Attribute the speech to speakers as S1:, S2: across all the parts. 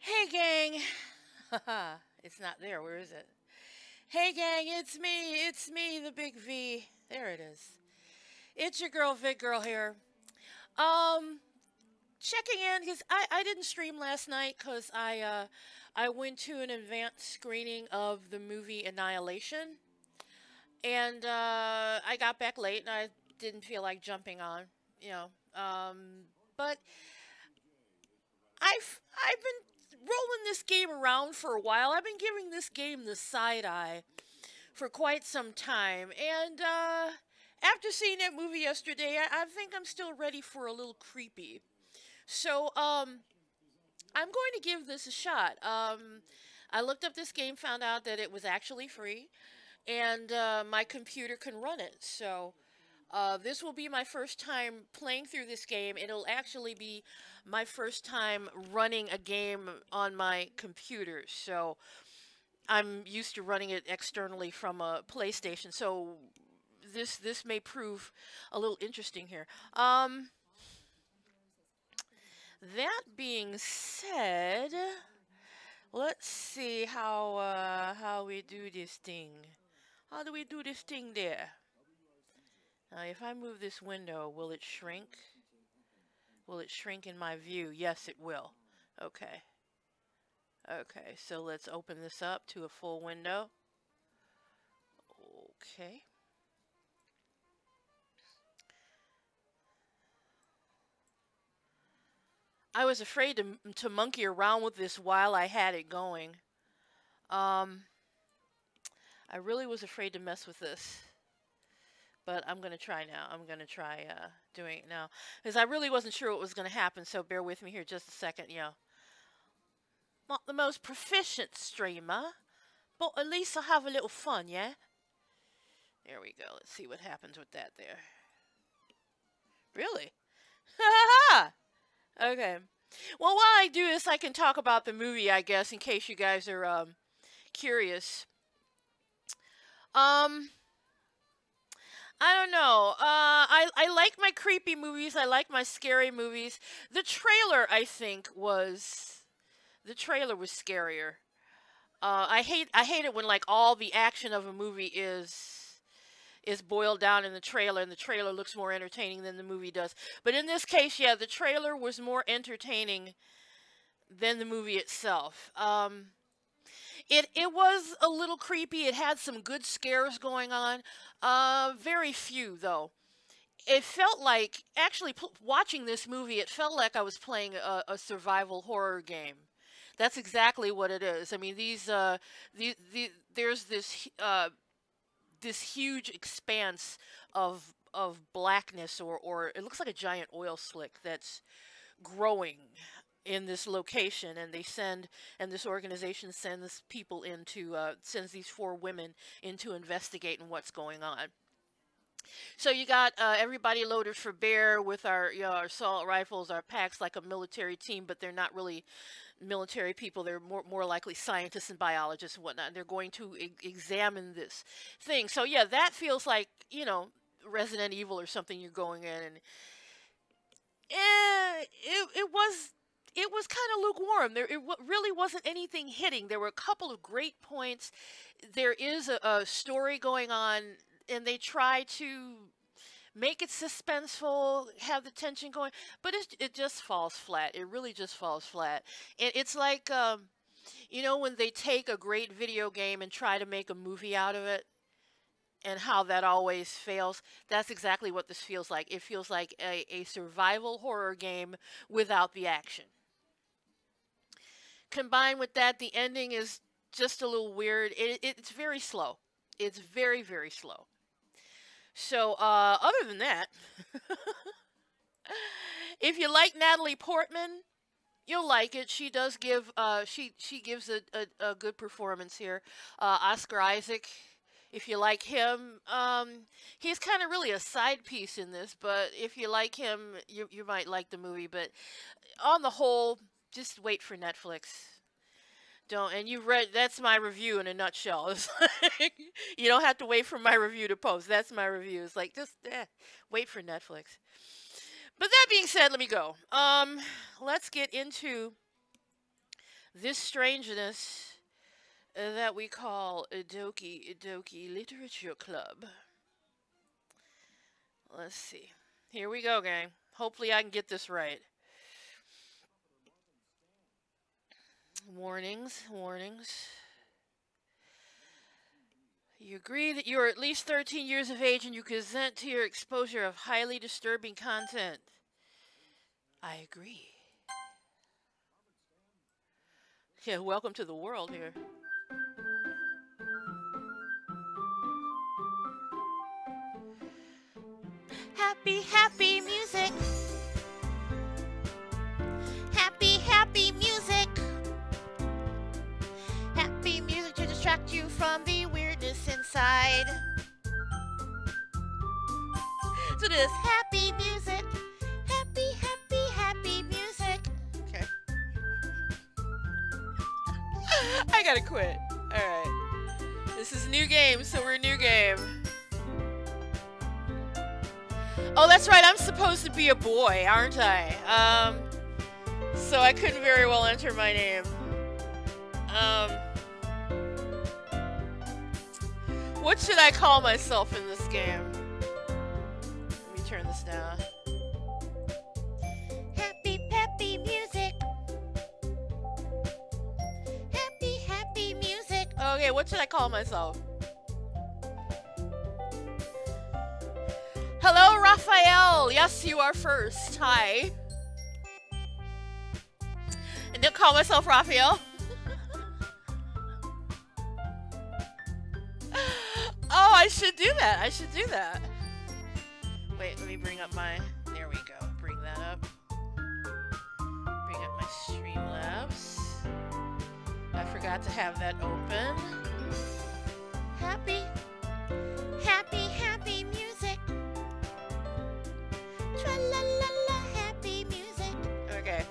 S1: Hey gang! Haha, it's not there. Where is it? Hey gang, it's me, the big V. There it is. It's your girl, Vic Girl here. Um, Checking in because I didn't stream last night because I went to an advanced screening of the movie Annihilation, and I got back late and I didn't feel like jumping on, you know. But I've been rolling this game around for a while. I've been giving this game the side eye for quite some time, and after seeing that movie yesterday, I think I'm still ready for a little creepy. So I'm going to give this a shot. I looked up this game, found out that it was actually free, and my computer can run it. So this will be my first time playing through this game. It'll actually be my first time running a game on my computer. So I'm used to running it externally from a PlayStation. So this may prove a little interesting here. That being said, let's see how we do this thing. How do we do this thing there? Now, if I move this window, will it shrink? Will it shrink in my view? Yes, it will. Okay. Okay, so let's open this up to a full window. Okay. I was afraid to monkey around with this while I had it going. Um, I really was afraid to mess with this. But I'm going to try now. I'm going to try doing it now. Because I really wasn't sure what was going to happen, so bear with me here just a second. Not the most proficient streamer, but at least I'll have a little fun, yeah? There we go. Let's see what happens with that there. Really? Ha ha! Okay. Well, while I do this, I can talk about the movie, I guess, in case you guys are curious. I don't know. I like my creepy movies. I like my scary movies. The trailer, I think, was scarier. I hate it when like all the action of a movie is boiled down in the trailer, and the trailer looks more entertaining than the movie does. But in this case, yeah, the trailer was more entertaining than the movie itself. It was a little creepy. It had some good scares going on. Very few though. It felt like actually watching this movie. It felt like I was playing a survival horror game. That's exactly what it is. I mean, there's this huge expanse of blackness, or it looks like a giant oil slick that's growing in this location, and this organization sends people into sends these four women into investigating what's going on. So you got everybody loaded for bear with our assault rifles, our packs, like a military team, but they're not really military people. They're more likely scientists and biologists and whatnot. And they're going to examine this thing. So yeah, that feels like Resident Evil or something. You're going in, and it was kind of lukewarm. Really wasn't anything hitting. There were a couple of great points. There is a story going on, and they try to make it suspenseful, have the tension going, but it just falls flat. It really just falls flat. And it's like, when they take a great video game and try to make a movie out of it, and how that always fails. That's exactly what this feels like. It feels like a survival horror game without the action. Combined with that, the ending is just a little weird. It's very slow. It's very, very slow. So, other than that, if you like Natalie Portman, you'll like it. She does give, she gives a good performance here. Oscar Isaac, if you like him, he's kind of really a side piece in this, but if you like him, you might like the movie. But on the whole, just wait for Netflix. And you've read, that's my review in a nutshell. It's like, you don't have to wait for my review to post. That's my review. It's like, just wait for Netflix. But that being said, let me go. Let's get into this strangeness that we call a Doki Doki Literature Club. Let's see. Here we go, gang. Hopefully I can get this right. Warnings, warnings. You agree that you are at least 13 years of age and you consent to your exposure of highly disturbing content. I agree. Yeah, welcome to the world here. Happy, happy music. Happy, happy music. Happy music to distract you from the weirdness inside. So this happy music. Happy, happy, happy music. Okay. I gotta quit. Alright. This is a new game, so we're a new game. Oh, that's right, I'm supposed to be a boy, aren't I? So I couldn't very well enter my name. What should I call myself in this game? Let me turn this down. Happy, happy music. Happy, happy music. Okay, what should I call myself? Hello, Raphael. Yes, you are first. Hi. And don't call myself Raphael. Oh, I should do that. I should do that. Wait, let me bring up my... There we go. Bring that up. Bring up my Streamlabs. I forgot to have that open. Happy, happy, happy music. Tra-la-la-la, happy music. Okay.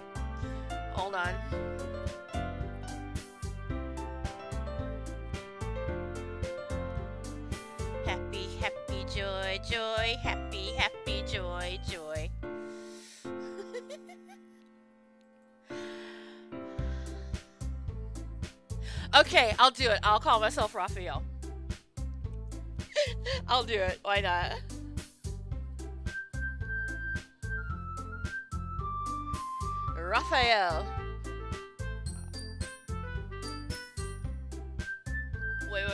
S1: Hold on. Happy, happy, joy, joy. Happy, happy, joy, joy. Okay, I'll do it. I'll call myself Raphael. I'll do it. Why not? Raphael. Wait.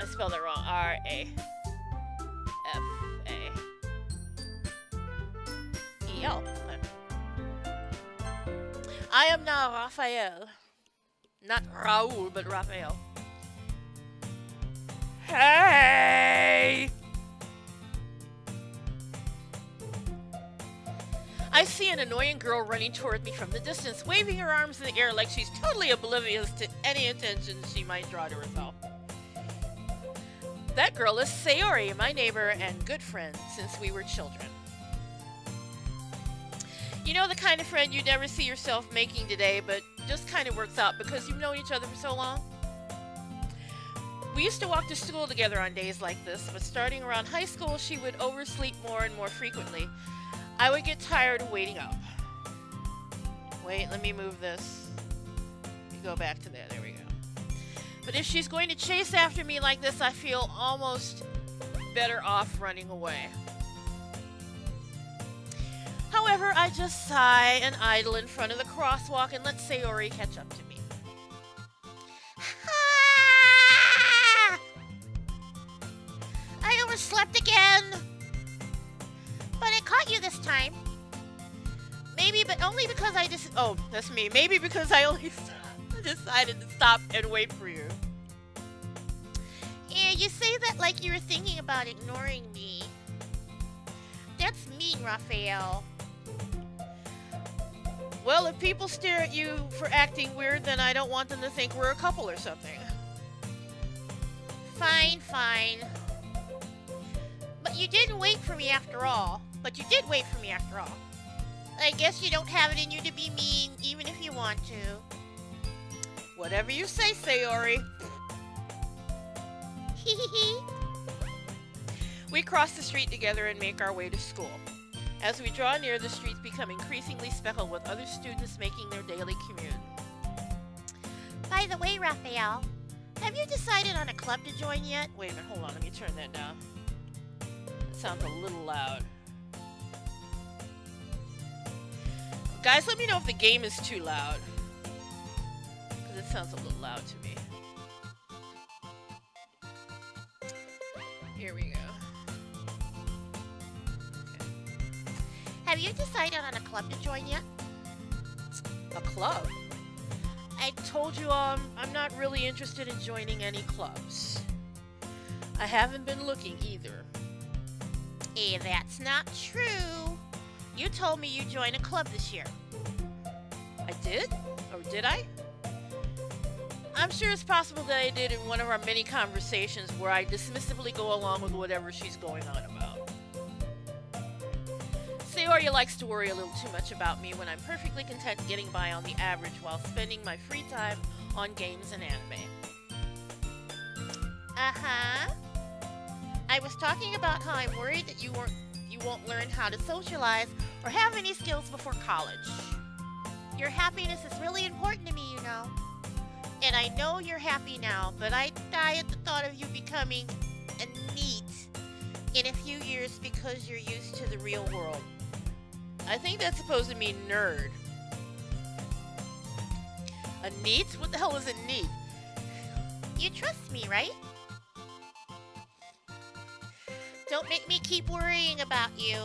S1: I spelled it wrong. R-A-F-A-E-L. I am now Raphael. Not Raul, but Raphael. Hey! I see an annoying girl running toward me from the distance, waving her arms in the air like she's totally oblivious to any attention she might draw to herself. That girl is Sayori, my neighbor and good friend since we were children. You know, the kind of friend you never see yourself making today, but just kind of works out because you've known each other for so long. We used to walk to school together on days like this, but starting around high school, she would oversleep more and more frequently. I would get tired of waiting up. Wait, let me move this. You go back to there. There we go. But if she's going to chase after me like this, I feel almost better off running away. However, I just sigh and idle in front of the crosswalk and let Sayori catch up to me. Ah! I overslept again! But I caught you this time. Maybe, but only because I just... Oh, that's me. Maybe because I only decided to stop and wait for you. Yeah, you say that like you were thinking about ignoring me. That's mean, Raphael. Well, if people stare at you for acting weird, then I don't want them to think we're a couple or something. Fine, fine. But you didn't wait for me after all. But you did wait for me after all. I guess you don't have it in you to be mean, even if you want to. Whatever you say, Sayori. Hehehe. We cross the street together and make our way to school. As we draw near, the streets become increasingly speckled with other students making their daily commute.
S2: By the way, Raphael, have you decided on a club to join yet?
S1: Wait a minute, hold on, let me turn that down. It sounds a little loud. Guys, let me know if the game is too loud. Because it sounds a little loud to me. Here we go. Okay.
S2: Have you decided on a club to join yet?
S1: A club? I told you I'm not really interested in joining any clubs. I haven't been looking either.
S2: That's not true. You told me you joined a club this year.
S1: I did? Or did I? I'm sure it's possible that I did in one of our many conversations where I dismissively go along with whatever she's going on about. Seoria likes to worry a little too much about me when I'm perfectly content getting by on the average while spending my free time on games and anime.
S2: Uh-huh. I was talking about how I'm worried that you won't learn how to socialize or have any skills before college. Your happiness is really important to me, you know. And I know you're happy now, but I die at the thought of you becoming a NEET in a few years because you're used to the real world.
S1: I think that's supposed to mean nerd. A NEET? What the hell is a NEET?
S2: You trust me, right? Don't make me keep worrying about you.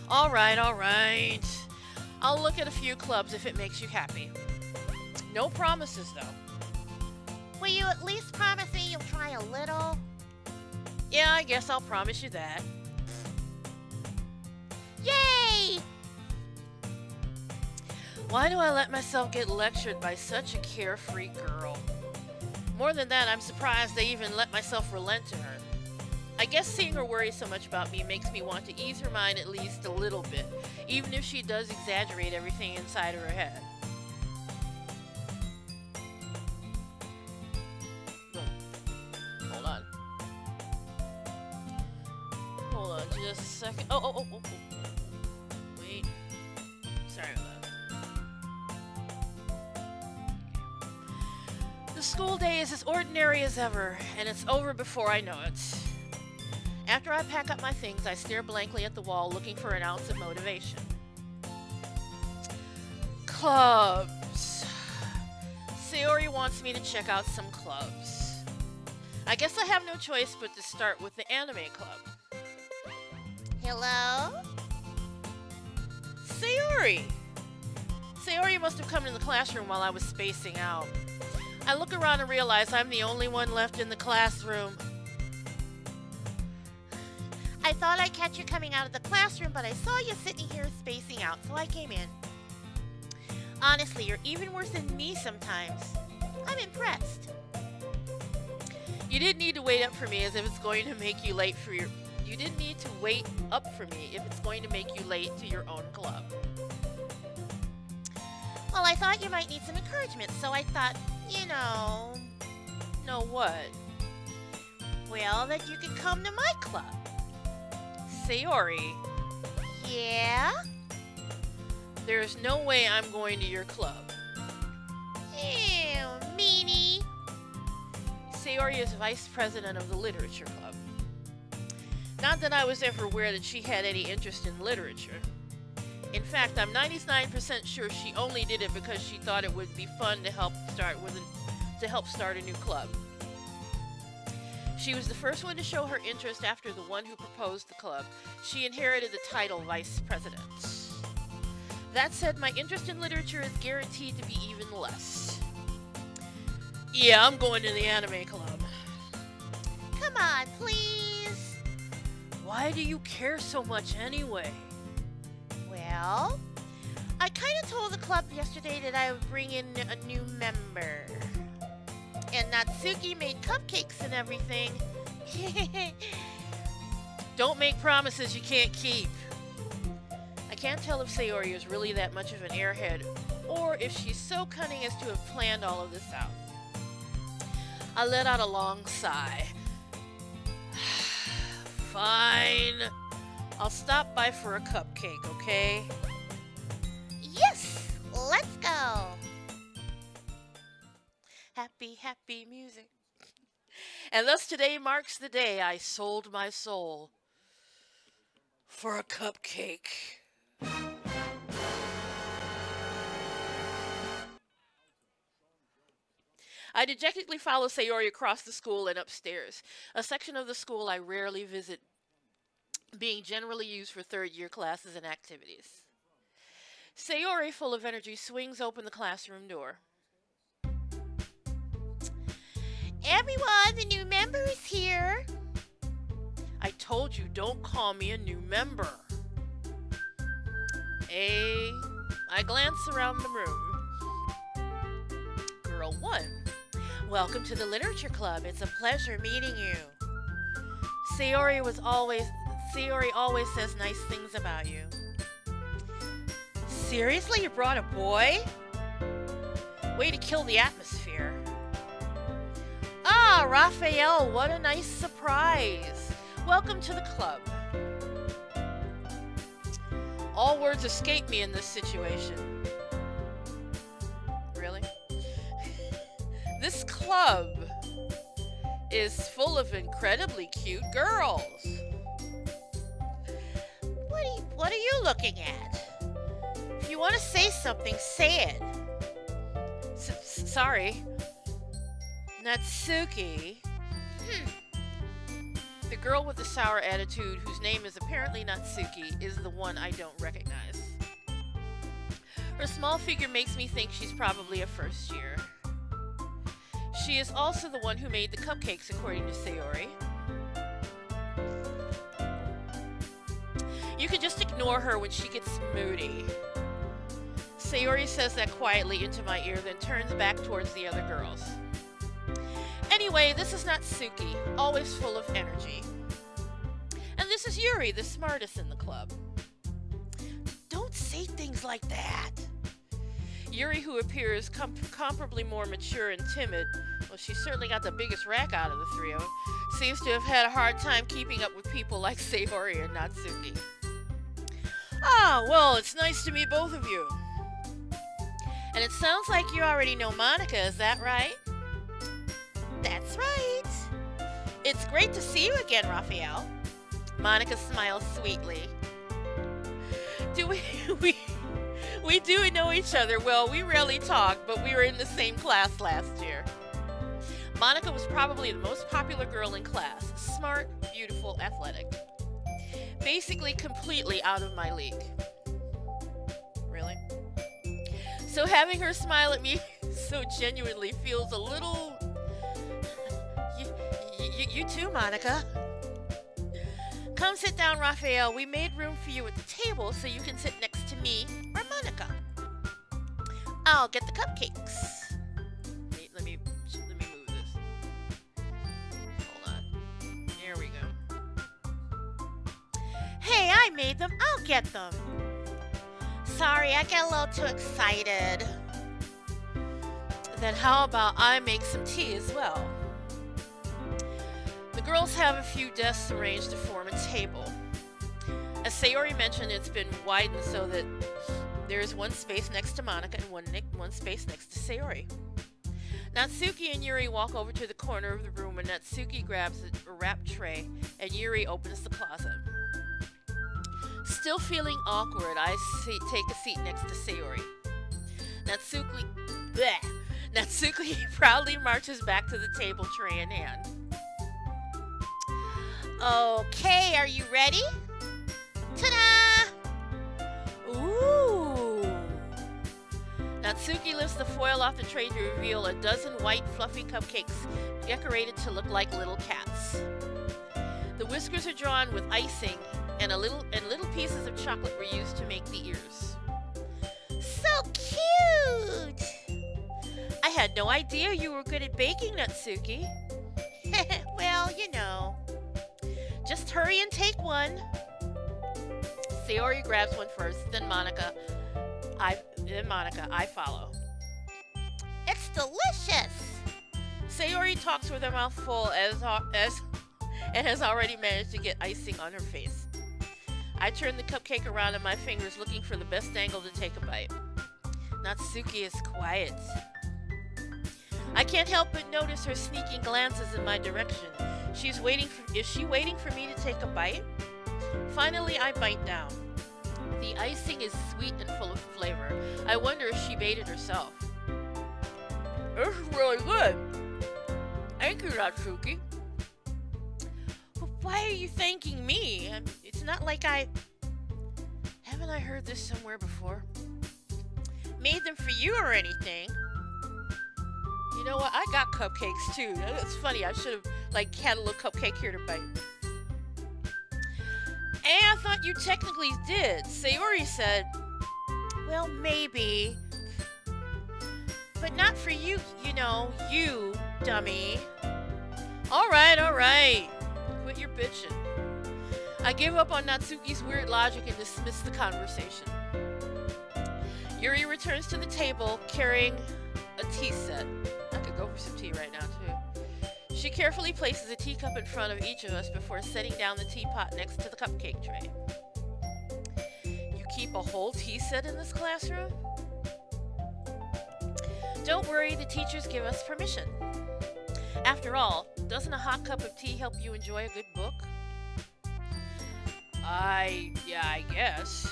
S1: Alright, alright. I'll look at a few clubs if it makes you happy. No promises, though.
S2: Will you at least promise me you'll try a little?
S1: Yeah, I guess I'll promise you that.
S2: Yay!
S1: Why do I let myself get lectured by such a carefree girl? More than that, I'm surprised I even let myself relent to her. I guess seeing her worry so much about me makes me want to ease her mind at least a little bit, even if she does exaggerate everything inside of her head. Hold on. Hold on just a second. Oh. Wait. Sorry about that. The school day is as ordinary as ever, and it's over before I know it. After I pack up my things, I stare blankly at the wall looking for an ounce of motivation. Clubs. Sayori wants me to check out some clubs. I guess I have no choice but to start with the anime club.
S2: Hello?
S1: Sayori! Sayori must have come in the classroom while I was spacing out. I look around and realize I'm the only one left in the classroom.
S2: I thought I'd catch you coming out of the classroom, but I saw you sitting here spacing out, so I came in. Honestly, you're even worse than me sometimes. I'm impressed.
S1: You didn't need to wait up for me as if it's going to make you late for your... You didn't need to wait up for me if it's going to make you late to your own club.
S2: Well, I thought you might need some encouragement, so I thought, you know...
S1: Know what?
S2: Well, that you could come to my club.
S1: Sayori,
S2: Yeah?
S1: there's no way I'm going to your club.
S2: Ew, meanie.
S1: Sayori is vice president of the literature club. Not that I was ever aware that she had any interest in literature. In fact, I'm 99% sure she only did it because she thought it would be fun to help start a new club. She was the first one to show her interest after the one who proposed the club. She inherited the title vice president. That said, my interest in literature is guaranteed to be even less. Yeah, I'm going to the anime club.
S2: Come on, please.
S1: Why do you care so much anyway?
S2: Well, I kind of told the club yesterday that I would bring in a new member. And Natsuki made cupcakes and everything.
S1: Don't make promises you can't keep. I can't tell if Sayori is really that much of an airhead, or if she's so cunning as to have planned all of this out. I let out a long sigh. Fine. I'll stop by for a cupcake, okay?
S2: Yes, let's go.
S1: Happy, happy music. And thus today marks the day I sold my soul for a cupcake. I dejectedly follow Sayori across the school and upstairs, a section of the school I rarely visit, being generally used for third-year classes and activities. Sayori, full of energy, swings open the classroom door.
S2: Everyone, the new member is here.
S1: I told you, don't call me a new member. I glance around the room. Girl 1. Welcome to the Literature Club. It's a pleasure meeting you. Sayori always says nice things about you. Seriously, you brought a boy? Way to kill the atmosphere. Ah, Raphael, what a nice surprise. Welcome to the club. All words escape me in this situation. Really? This club is full of incredibly cute girls.
S2: What are you looking at?
S1: If you want to say something, say it. Sorry. Natsuki. The girl with the sour attitude, whose name is apparently Natsuki, is the one I don't recognize. Her small figure makes me think she's probably a first year. She is also the one who made the cupcakes, according to Sayori. You can just ignore her when she gets moody. Sayori says that quietly into my ear, then turns back towards the other girls. Anyway, this is Natsuki, always full of energy. And this is Yuri, the smartest in the club. Don't say things like that. Yuri, who appears comparably more mature and timid, well, she certainly got the biggest rack out of the three of them, seems to have had a hard time keeping up with people like Sayori and Natsuki. Ah, well, it's nice to meet both of you. And it sounds like you already know Monica, is that right?
S2: That's right.
S1: It's great to see you again, Raphael. Monica smiles sweetly. We do know each other. Well, we rarely talk, but we were in the same class last year. Monica was probably the most popular girl in class. Smart, beautiful, athletic. Basically completely out of my league. Really? So having her smile at me so genuinely feels a little... You too, Monica. Come sit down, Raphael. We made room for you at the table so you can sit next to me or Monica. I'll get the cupcakes. Let me move this. Hold on. There we go.
S2: Hey, I made them. I'll get them. Sorry, I got a little too excited.
S1: Then how about I make some tea as well? The girls have a few desks arranged to form a table. As Sayori mentioned, it's been widened so that there is one space next to Monica and one space next to Sayori. Natsuki and Yuri walk over to the corner of the room, and Natsuki grabs a wrap tray and Yuri opens the closet. Still feeling awkward, I take a seat next to Sayori. Natsuki proudly marches back to the table, tray in hand.
S2: Okay, are you ready? Ta-da!
S1: Ooh! Natsuki lifts the foil off the tray to reveal a dozen white, fluffy cupcakes decorated to look like little cats. The whiskers are drawn with icing, and little pieces of chocolate were used to make the ears.
S2: So cute!
S1: I had no idea you were good at baking, Natsuki.
S2: Well, you know.
S1: Just hurry and take one. Sayori grabs one first, then Monica. I follow.
S2: It's delicious.
S1: Sayori talks with her mouth full and has already managed to get icing on her face. I turn the cupcake around in my fingers, looking for the best angle to take a bite. Natsuki is quiet. I I can't help but notice her sneaking glances in my direction. Is she waiting for me to take a bite? Finally, I bite down. The icing is sweet and full of flavor. I wonder if she made it herself. This is really good. Thank you, Natsuki. But why are you thanking me? It's not like Haven't I heard this somewhere before? Made them for you or anything. You know what? I got cupcakes too. That's funny. I should have had a little cupcake here to bite. And I thought you technically did. Sayori said, well, maybe. But not for you, you dummy. Alright. Quit your bitching. I give up on Natsuki's weird logic and dismiss the conversation. Yuri returns to the table carrying a tea set. I could go for some tea right now, too. She carefully places a teacup in front of each of us before setting down the teapot next to the cupcake tray. You keep a whole tea set in this classroom? Don't worry, the teachers give us permission. After all, doesn't a hot cup of tea help you enjoy a good book? Yeah, I guess.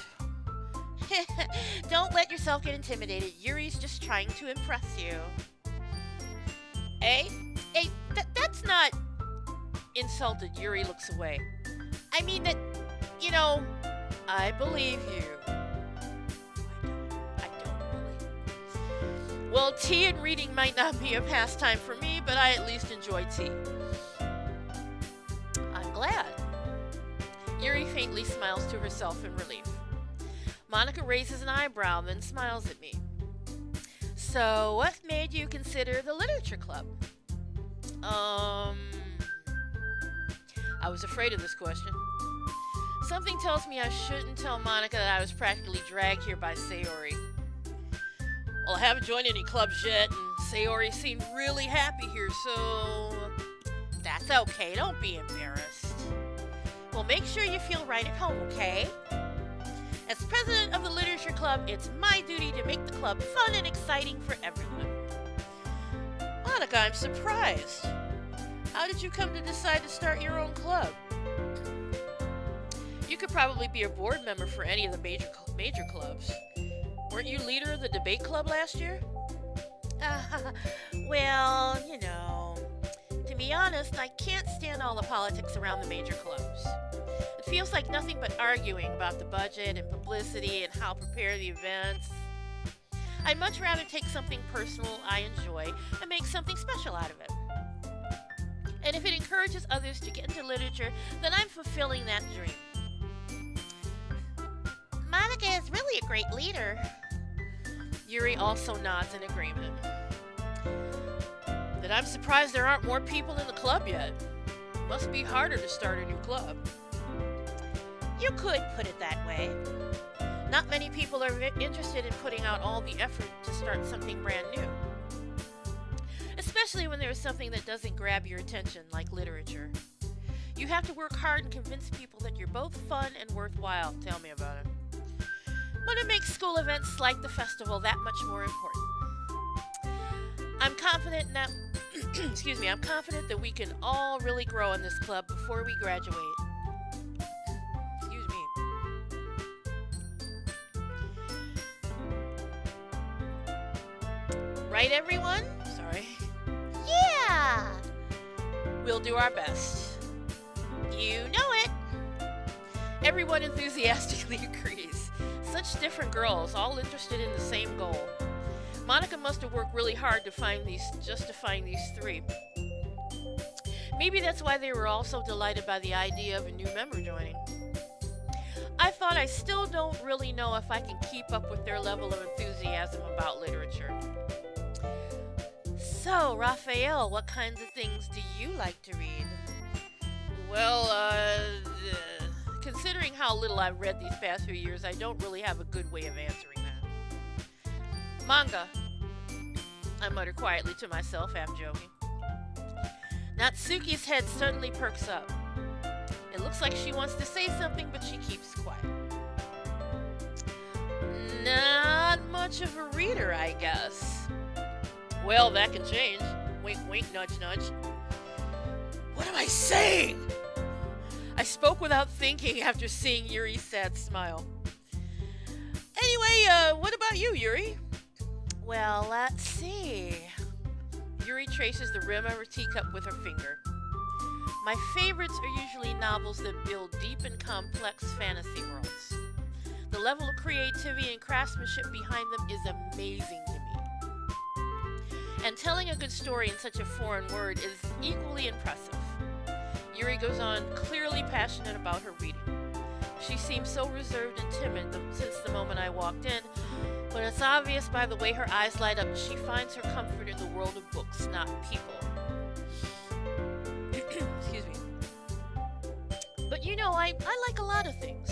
S2: Don't let yourself get intimidated. Yuri's just trying to impress you.
S1: Hey, that's not insulted. Yuri looks away.
S2: I mean that,
S1: I believe you. I don't really. Well, tea and reading might not be a pastime for me, but I at least enjoy tea. I'm glad. Yuri faintly smiles to herself in relief. Monica raises an eyebrow, then smiles at me. So, what made you consider the literature club? I was afraid of this question. Something tells me I shouldn't tell Monica that I was practically dragged here by Sayori. Well, I haven't joined any clubs yet, and Sayori seemed really happy here, so...
S2: That's okay, don't be embarrassed. Well, make sure you feel right at home, okay? As president of the literature club, it's my duty to make the club fun and exciting for everyone.
S1: Monica, I'm surprised. How did you come to decide to start your own club? You could probably be a board member for any of the major clubs. Weren't you leader of the debate club last year?
S2: Well, to be honest, I can't stand all the politics around the major clubs. It feels like nothing but arguing about the budget and publicity and how to prepare the events. I'd much rather take something personal I enjoy and make something special out of it. And if it encourages others to get into literature, then I'm fulfilling that dream. Monica is really a great leader.
S1: Yuri also nods in agreement. Then I'm surprised there aren't more people in the club yet. Must be harder to start a new club.
S2: You could put it that way. Not many people are interested in putting out all the effort to start something brand new. Especially when there's something that doesn't grab your attention, like literature. You have to work hard and convince people that you're both fun and worthwhile. Tell me about it. But it makes school events like the festival that much more important. I'm confident that I'm confident that we can all really grow in this club before we graduate. Excuse me. Right, everyone? Sorry.
S1: Yeah! We'll do our best.
S2: You know it.
S1: Everyone enthusiastically agrees. Such different girls, all interested in the same goal. Monica must have worked really hard to find these three. Maybe that's why they were all so delighted by the idea of a new member joining. I thought I still don't really know if I can keep up with their level of enthusiasm about literature.
S2: So, Raphael, what kinds of things do you like to read?
S1: Well, considering how little I've read these past few years, I don't really have a good way of answering that. Manga, I mutter quietly to myself, half joking. Natsuki's head suddenly perks up. It looks like she wants to say something, but she keeps quiet. Not much of a reader, I guess. Well, that can change. Wink, wink, nudge, nudge. What am I saying? I spoke without thinking after seeing Yuri's sad smile. Anyway, what about you, Yuri?
S2: Well, let's see.
S1: Yuri traces the rim of her teacup with her finger. My favorites are usually novels that build deep and complex fantasy worlds. The level of creativity and craftsmanship behind them is amazing to me. And telling a good story in such a foreign word is equally impressive. Yuri goes on, clearly passionate about her reading. She seems so reserved and timid since the moment I walked in, but it's obvious by the way her eyes light up she finds her comfort in the world of books, not people. Excuse me. But you know, I like a lot of things.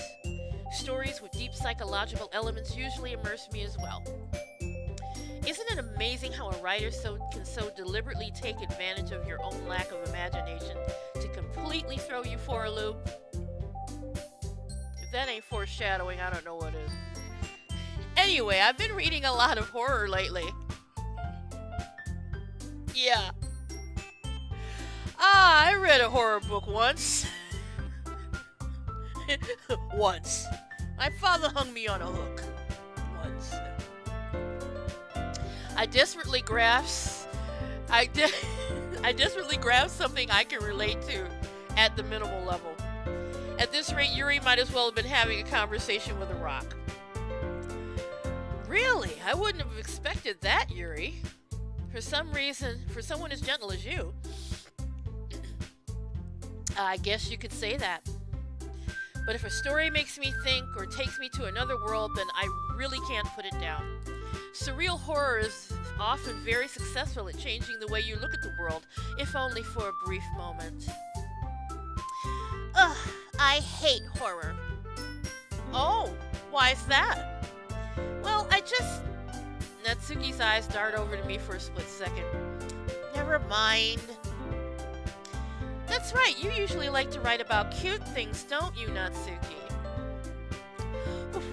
S1: Stories with deep psychological elements usually immerse me as well. Isn't it amazing how a writer can so deliberately take advantage of your own lack of imagination to completely throw you for a loop? If that ain't foreshadowing, I don't know what is. Anyway, I've been reading a lot of horror lately. Yeah. I read a horror book once. Once. My father hung me on a hook. Once. I desperately grasped something I can relate to at the minimal level. At this rate, Yuri might as well have been having a conversation with a rock. Really? I wouldn't have expected that, Yuri. For some reason, for someone as gentle as you. I guess you could say that. But if a story makes me think or takes me to another world, then I really can't put it down. Surreal horror is often very successful at changing the way you look at the world, if only for a brief moment.
S2: Ugh, I hate horror.
S1: Oh, why is that?
S2: Well,
S1: Natsuki's eyes dart over to me for a split second.
S2: Never mind.
S1: That's right, you usually like to write about cute things, don't you, Natsuki?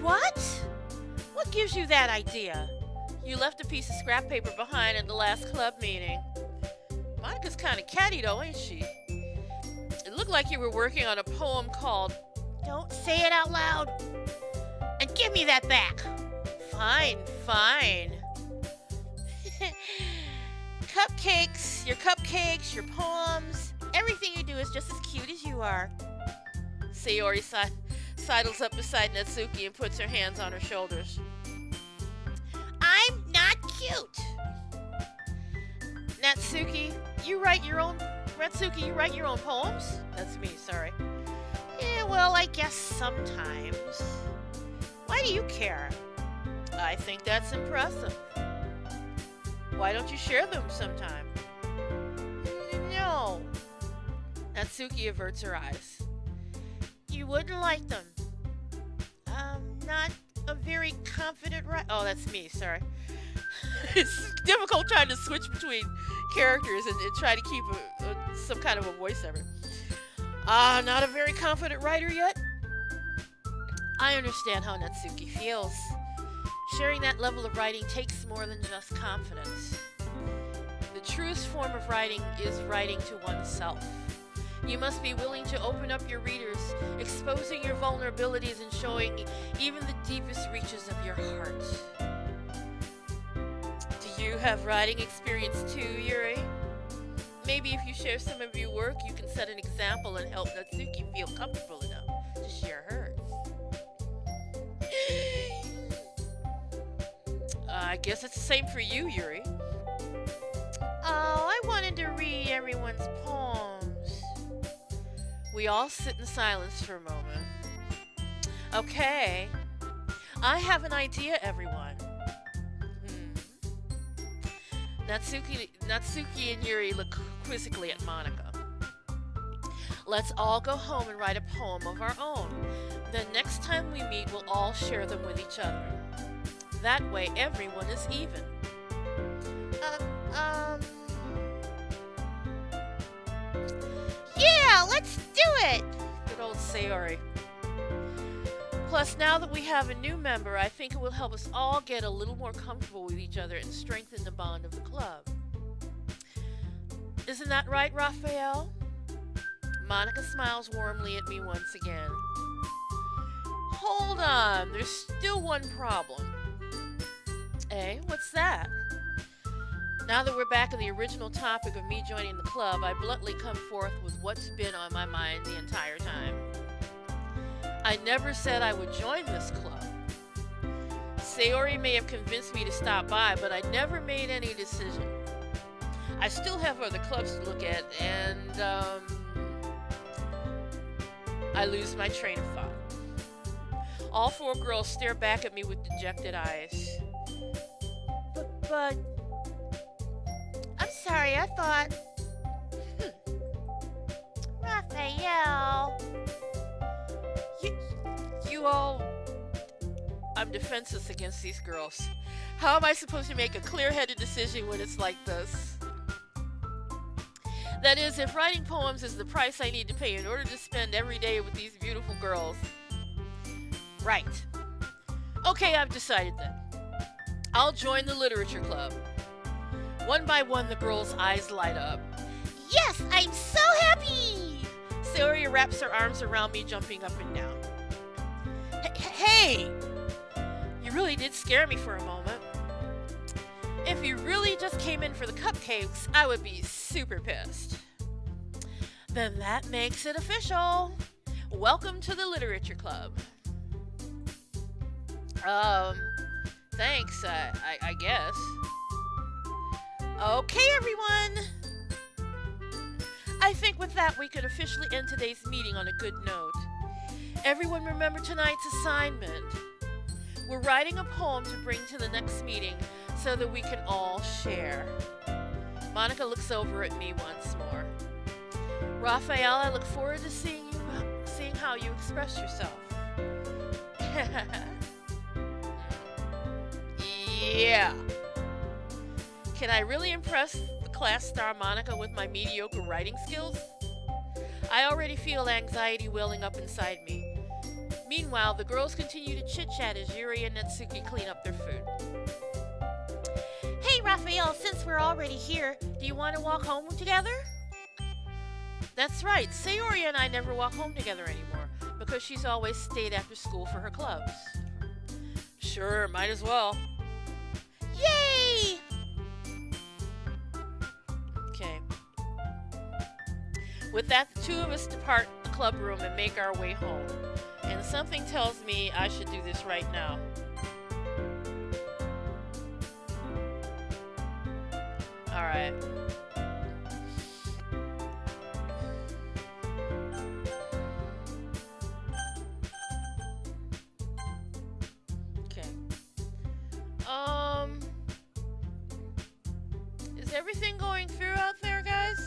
S2: What? What gives you that idea?
S1: You left a piece of scrap paper behind at the last club meeting. Monica's kind of catty though, ain't she? It looked like you were working on a poem called...
S2: Don't say it out loud. And give me that back.
S1: Fine, fine.
S2: Cupcakes, your poems, everything you do is just as cute as you are.
S1: Sayori sidles up beside Natsuki and puts her hands on her shoulders.
S2: I'm not cute.
S1: Natsuki, you write your own poems? That's me, sorry.
S2: Yeah, well, I guess sometimes. Why do you care?
S1: I think that's impressive. Why don't you share them sometime?
S2: No.
S1: Natsuki averts her eyes.
S2: You wouldn't like them. Not a very confident writer.
S1: Oh, that's me, sorry. It's difficult trying to switch between characters and try to keep some kind of a voiceover. Not a very confident writer yet? I understand how Natsuki feels. Sharing that level of writing takes more than just confidence. The truest form of writing is writing to oneself. You must be willing to open up your readers, exposing your vulnerabilities and showing even the deepest reaches of your heart. Do you have writing experience too, Yuri? Maybe if you share some of your work, you can set an example and help Natsuki feel comfortable enough to share hers. I guess it's the same for you, Yuri.
S2: Oh, I wanted to read everyone's poems.
S1: We all sit in silence for a moment. Okay. I have an idea, everyone. Natsuki and Yuri look quizzically at Monica. Let's all go home and write a poem of our own. Then next time we meet, we'll all share them with each other. That way, everyone is even.
S2: Yeah, let's do it!
S1: Good old Sayori. Plus, now that we have a new member, I think it will help us all get a little more comfortable with each other and strengthen the bond of the club. Isn't that right, Raphael? Monica smiles warmly at me once again. Hold on, there's still one problem. Eh, what's that? Now that we're back on the original topic of me joining the club, I bluntly come forth with what's been on my mind the entire time. I never said I would join this club. Sayori may have convinced me to stop by, but I never made any decision. I still have other clubs to look at, and I lose my train of thought. All four girls stare back at me with dejected eyes. But
S2: I'm sorry, I thought... Raphael...
S1: You all... I'm defenseless against these girls. How am I supposed to make a clear-headed decision when it's like this? That is, if writing poems is the price I need to pay in order to spend every day with these beautiful girls. Right. Okay, I've decided then. I'll join the literature club. One by one, the girls' eyes light up.
S2: Yes, I'm so happy!
S1: Sayori wraps her arms around me, jumping up and down. Hey! You really did scare me for a moment. If you really just came in for the cupcakes, I would be super pissed. Then that makes it official. Welcome to the literature club. Thanks, I guess. Okay, everyone. I think with that we could officially end today's meeting on a good note. Everyone remember tonight's assignment. We're writing a poem to bring to the next meeting so that we can all share. Monica looks over at me once more. Raphael, I look forward to seeing how you express yourself. Yeah. Can I really impress the class star Monica with my mediocre writing skills? I already feel anxiety welling up inside me. Meanwhile, the girls continue to chit-chat as Yuri and Natsuki clean up their food.
S2: Hey, Raphael, since we're already here, do you want to walk home together?
S1: That's right, Sayori and I never walk home together anymore, because she's always stayed after school for her clubs. Sure, might as well.
S2: Yay!
S1: Okay. With that, the two of us depart the club room and make our way home. And something tells me I should do this right now. Alright. Okay. Is everything going through out there, guys?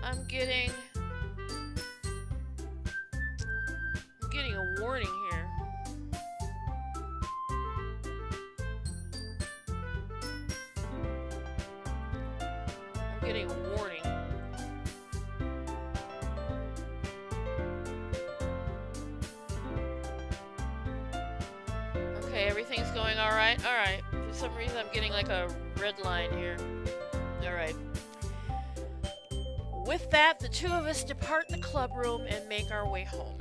S1: I'm getting a warning here. I'm getting a warning. Okay, everything's going alright? Alright. For some reason I'm getting like a red line here. Alright. With that, the two of us depart the club room and make our way home.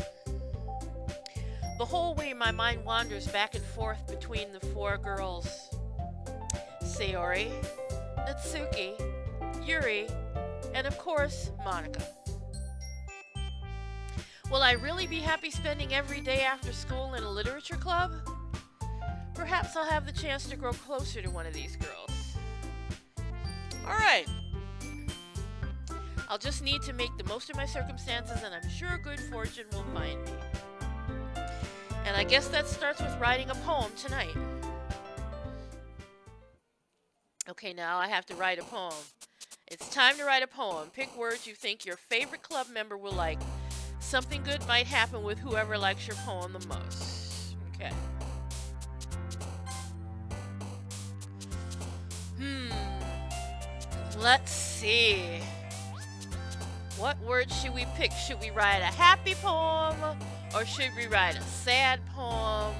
S1: The whole way, my mind wanders back and forth between the four girls. Sayori, Natsuki, Yuri, and of course, Monica. Will I really be happy spending every day after school in a literature club? Perhaps I'll have the chance to grow closer to one of these girls. Alright. I'll just need to make the most of my circumstances, and I'm sure good fortune will find me. And I guess that starts with writing a poem tonight. Okay, now I have to write a poem. It's time to write a poem. Pick words you think your favorite club member will like. Something good might happen with whoever likes your poem the most. Okay. Let's see. What words should we pick? Should we write a happy poem? Or should we write a sad poem?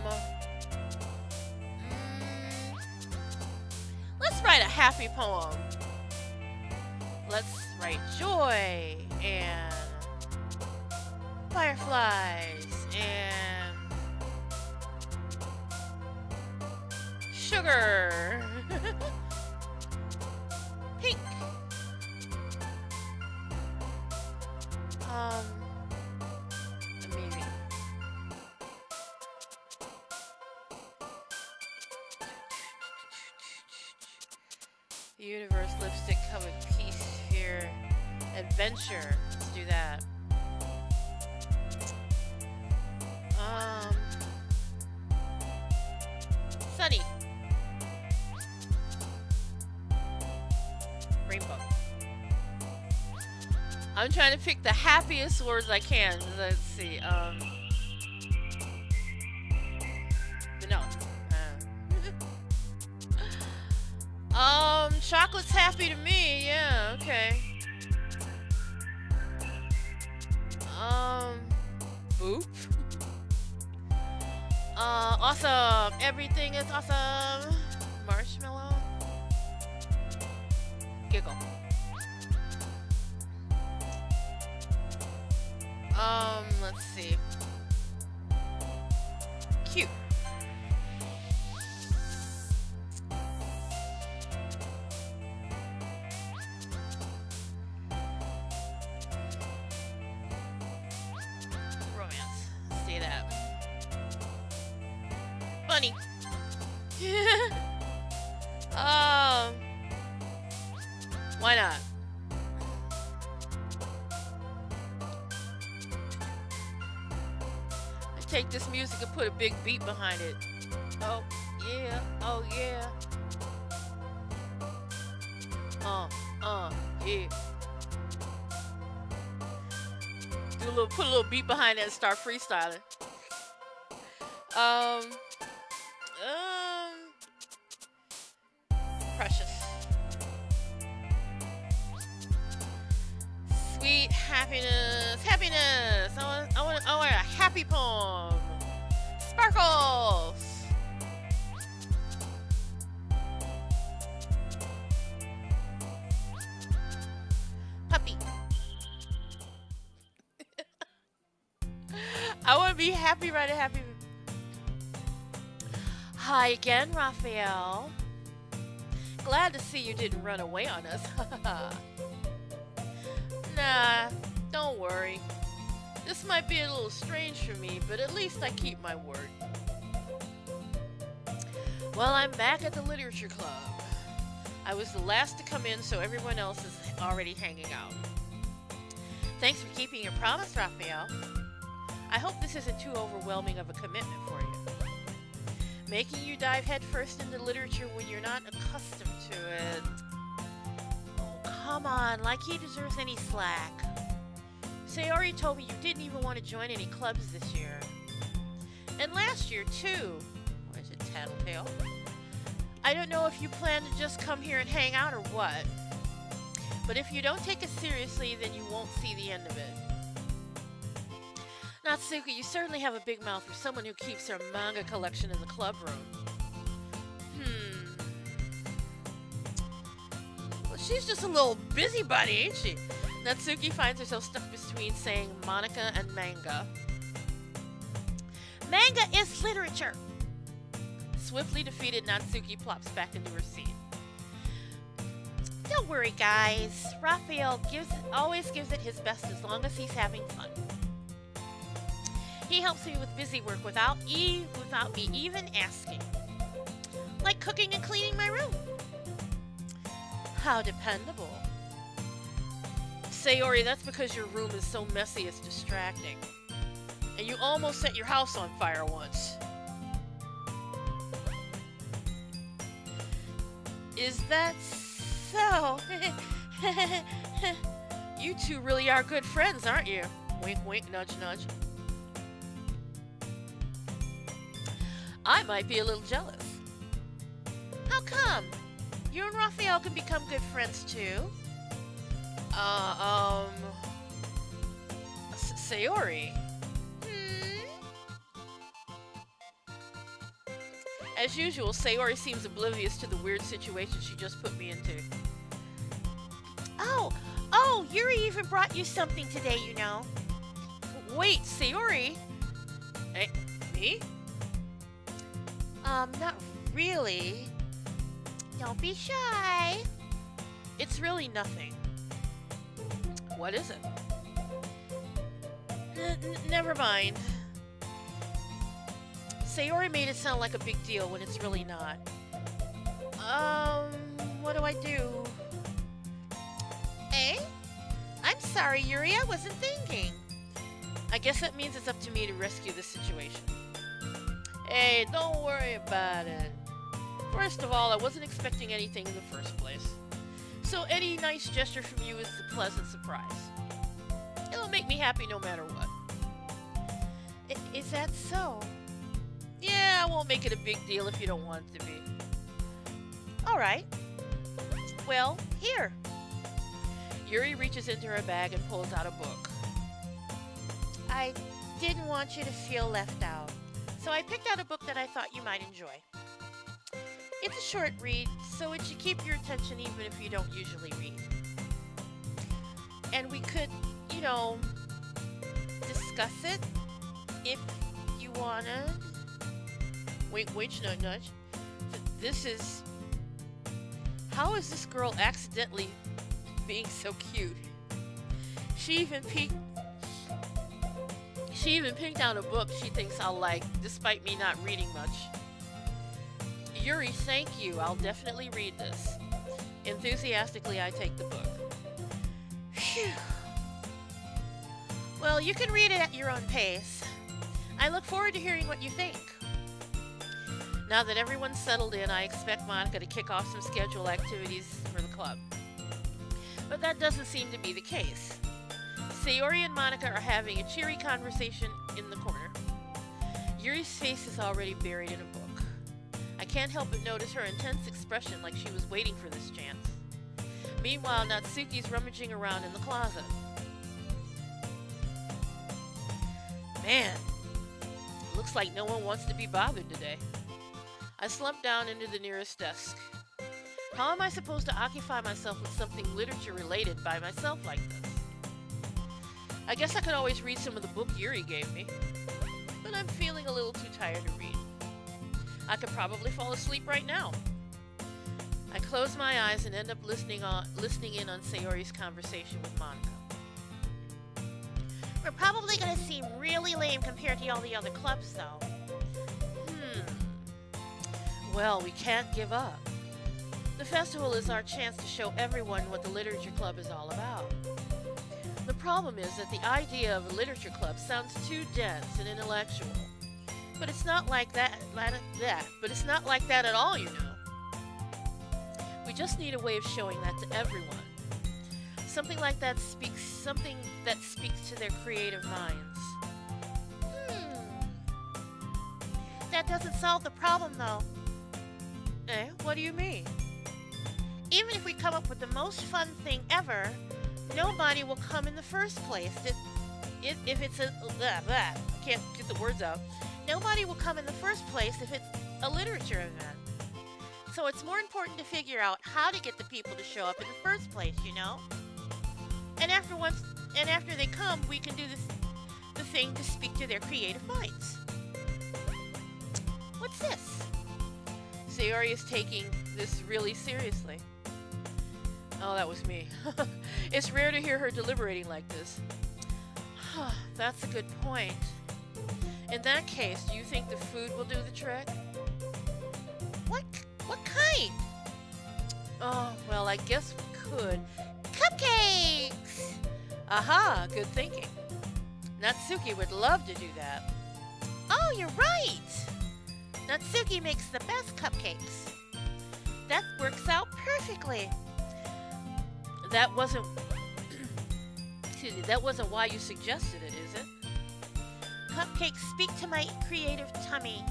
S1: write a happy poem. Let's write joy and fireflies and sugar. Pink. Amazing. Universe, lipstick, covered peace, fear, adventure. Let's do that. Sunny. Rainbow. I'm trying to pick the happiest words I can. Let's see. Vanilla. Chocolate's happy to me. Yeah. Okay. Boop. Awesome. Everything is awesome. Marshmallow. Giggle. Let's see. Cute. Romance. Let's see that. Funny. Why not? Take this music and put a big beat behind it. Oh yeah, oh yeah. Yeah. Put a little beat behind it and start freestyling. Precious. Sweet happiness. Happiness. I want a happy poem. Sparkles. Puppy. I want to be happy, right? Happy. Hi again, Raphael. Glad to see you didn't run away on us. Nah, don't worry. This might be a little strange for me, but at least I keep my word. Well, I'm back at the literature club. I was the last to come in, so everyone else is already hanging out. Thanks for keeping your promise, Raphael. I hope this isn't too overwhelming of a commitment for you. Making you dive headfirst into literature when you're not accustomed to it. Oh, come on, like he deserves any slack. Sayori told me you didn't even want to join any clubs this year. And last year, too. What is it, Tattletale? I don't know if you plan to just come here and hang out or what. But if you don't take it seriously, then you won't see the end of it. Natsuki, you certainly have a big mouth for someone who keeps her manga collection in the club room. Well, she's just a little busybody, ain't she? Natsuki finds herself stuck between saying Monica and manga. Manga is literature! Swiftly defeated, Natsuki plops back into her seat. Don't worry, guys. Raphael always gives it his best as long as he's having fun. He helps me with busy work without me even asking. Like cooking and cleaning my room. How dependable. Sayori, that's because your room is so messy it's distracting. And you almost set your house on fire once. Is that so? You two really are good friends, aren't you? Wink, wink, nudge, nudge. I might be a little jealous. How come? You and Raphael can become good friends too. Sayori. As usual, Sayori seems oblivious to the weird situation she just put me into.
S2: Oh, Yuri even brought you something today, you know.
S1: Wait, Sayori? Hey, me?
S2: Not really. Don't be shy.
S1: It's really nothing. What is it? Never mind. Sayori made it sound like a big deal when it's really not. What do I do?
S2: Eh? I'm sorry, Yuri, I wasn't thinking.
S1: I guess that means it's up to me to rescue the situation. Hey, don't worry about it. First of all, I wasn't expecting anything in the first place. So any nice gesture from you is a pleasant surprise. It'll make me happy no matter what.
S2: Is that so?
S1: Yeah, I won't make it a big deal if you don't want it to be.
S2: Alright. Well, here.
S1: Yuri reaches into her bag and pulls out a book.
S2: I didn't want you to feel left out, so I picked out a book that I thought you might enjoy. It's a short read, so it should keep your attention even if you don't usually read. And we could, you know, discuss it if you wanted.
S1: Wink, wink, nudge, nudge. This is... How is this girl accidentally being so cute? She even picked out a book she thinks I'll like, despite me not reading much. Yuri, thank you. I'll definitely read this. Enthusiastically, I take the book.
S2: Phew. Well, you can read it at your own pace. I look forward to hearing what you think.
S1: Now that everyone's settled in, I expect Monica to kick off some scheduled activities for the club. But that doesn't seem to be the case. Sayori and Monica are having a cheery conversation in the corner. Yuri's face is already buried in a book. I can't help but notice her intense expression like she was waiting for this chance. Meanwhile, Natsuki's rummaging around in the closet. Man, looks like no one wants to be bothered today. I slump down into the nearest desk. How am I supposed to occupy myself with something literature-related by myself like this? I guess I could always read some of the book Yuri gave me, but I'm feeling a little too tired to read. I could probably fall asleep right now. I close my eyes and end up listening in on Sayori's conversation with Monica.
S2: We're probably going to seem really lame compared to all the other clubs, though.
S1: Well, we can't give up. The festival is our chance to show everyone what the literature club is all about. The problem is that the idea of a literature club sounds too dense and intellectual. But it's not like that. But it's not like that at all, you know. We just need a way of showing that to everyone. Something that speaks to their creative minds.
S2: That doesn't solve the problem, though.
S1: Eh? What do you mean?
S2: Even if we come up with the most fun thing ever, nobody will come in the first place. If it's a... I can't get the words out. Nobody will come in the first place if it's a literature event. So it's more important to figure out how to get the people to show up in the first place, you know? And after they come, we can do the thing to speak to their creative minds. What's this?
S1: Sayori is taking this really seriously. Oh, that was me. It's rare to hear her deliberating like this. That's a good point. In that case, do you think the food will do the trick?
S2: What kind?
S1: Oh, well, I guess we could.
S2: Cupcakes!
S1: Aha, good thinking. Natsuki would love to do that.
S2: Oh, you're right! Natsuki makes the best cupcakes. That works out perfectly.
S1: That wasn't... Excuse me, that wasn't why you suggested it, is it?
S2: Cupcakes speak to my creative tummy.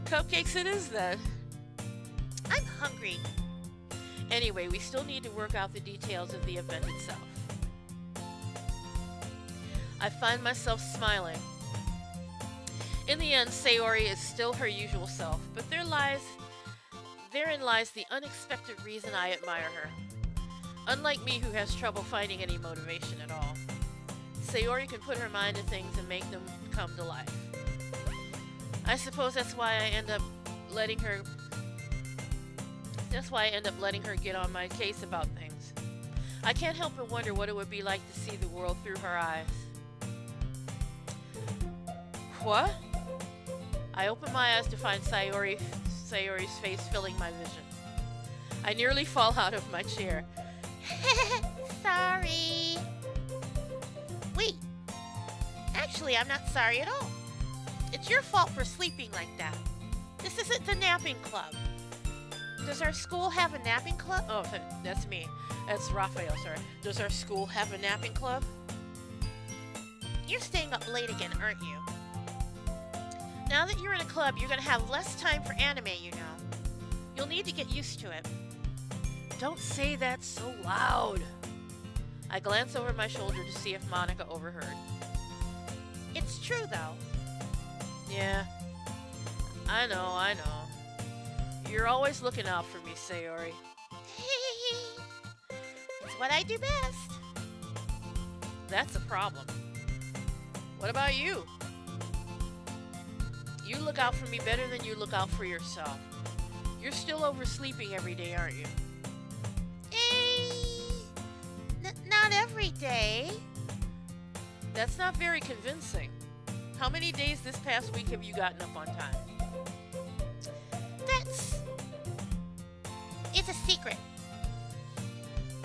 S1: Cupcakes it is, then.
S2: I'm hungry.
S1: Anyway, we still need to work out the details of the event itself. I find myself smiling. In the end, Sayori is still her usual self, but therein lies the unexpected reason I admire her. Unlike me, who has trouble finding any motivation at all, Sayori can put her mind to things and make them come to life. I suppose that's why I end up letting her get on my case about things. I can't help but wonder what it would be like to see the world through her eyes. What? I open my eyes to find Sayori's face filling my vision. I nearly fall out of my chair.
S2: Sorry. Wait. Actually, I'm not sorry at all. It's your fault for sleeping like that. This isn't the napping club. Does our school have a napping club?
S1: Oh, that's me. That's Raphael, sorry. Does our school have a napping club?
S2: You're staying up late again, aren't you? Now that you're in a club, you're going to have less time for anime, you know. You'll need to get used to it.
S1: Don't say that so loud. I glance over my shoulder to see if Monica overheard.
S2: It's true, though.
S1: Yeah. I know. You're always looking out for me, Sayori.
S2: It's what I do best.
S1: That's a problem. What about you? You look out for me better than you look out for yourself. You're still oversleeping every day, aren't you?
S2: Not every day.
S1: That's not very convincing. How many days this past week have you gotten up on time?
S2: It's a secret.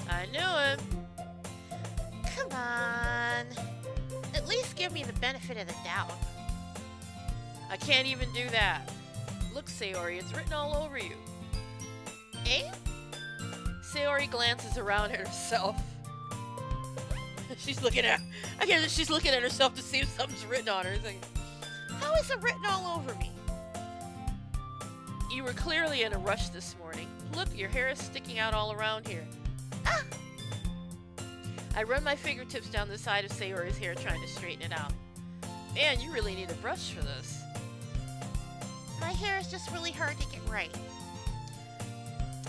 S1: I knew it.
S2: Come on. At least give me the benefit of the doubt.
S1: I can't even do that. Look, Sayori, it's written all over you.
S2: Eh?
S1: Sayori glances around at herself. She's looking at herself to see if something's written on her. Like,
S2: how is it written all over me?
S1: You were clearly in a rush this morning. Look, your hair is sticking out all around here.
S2: Ah!
S1: I run my fingertips down the side of Sayori's hair, trying to straighten it out. Man, you really need a brush for this.
S2: My hair is just really hard to get right.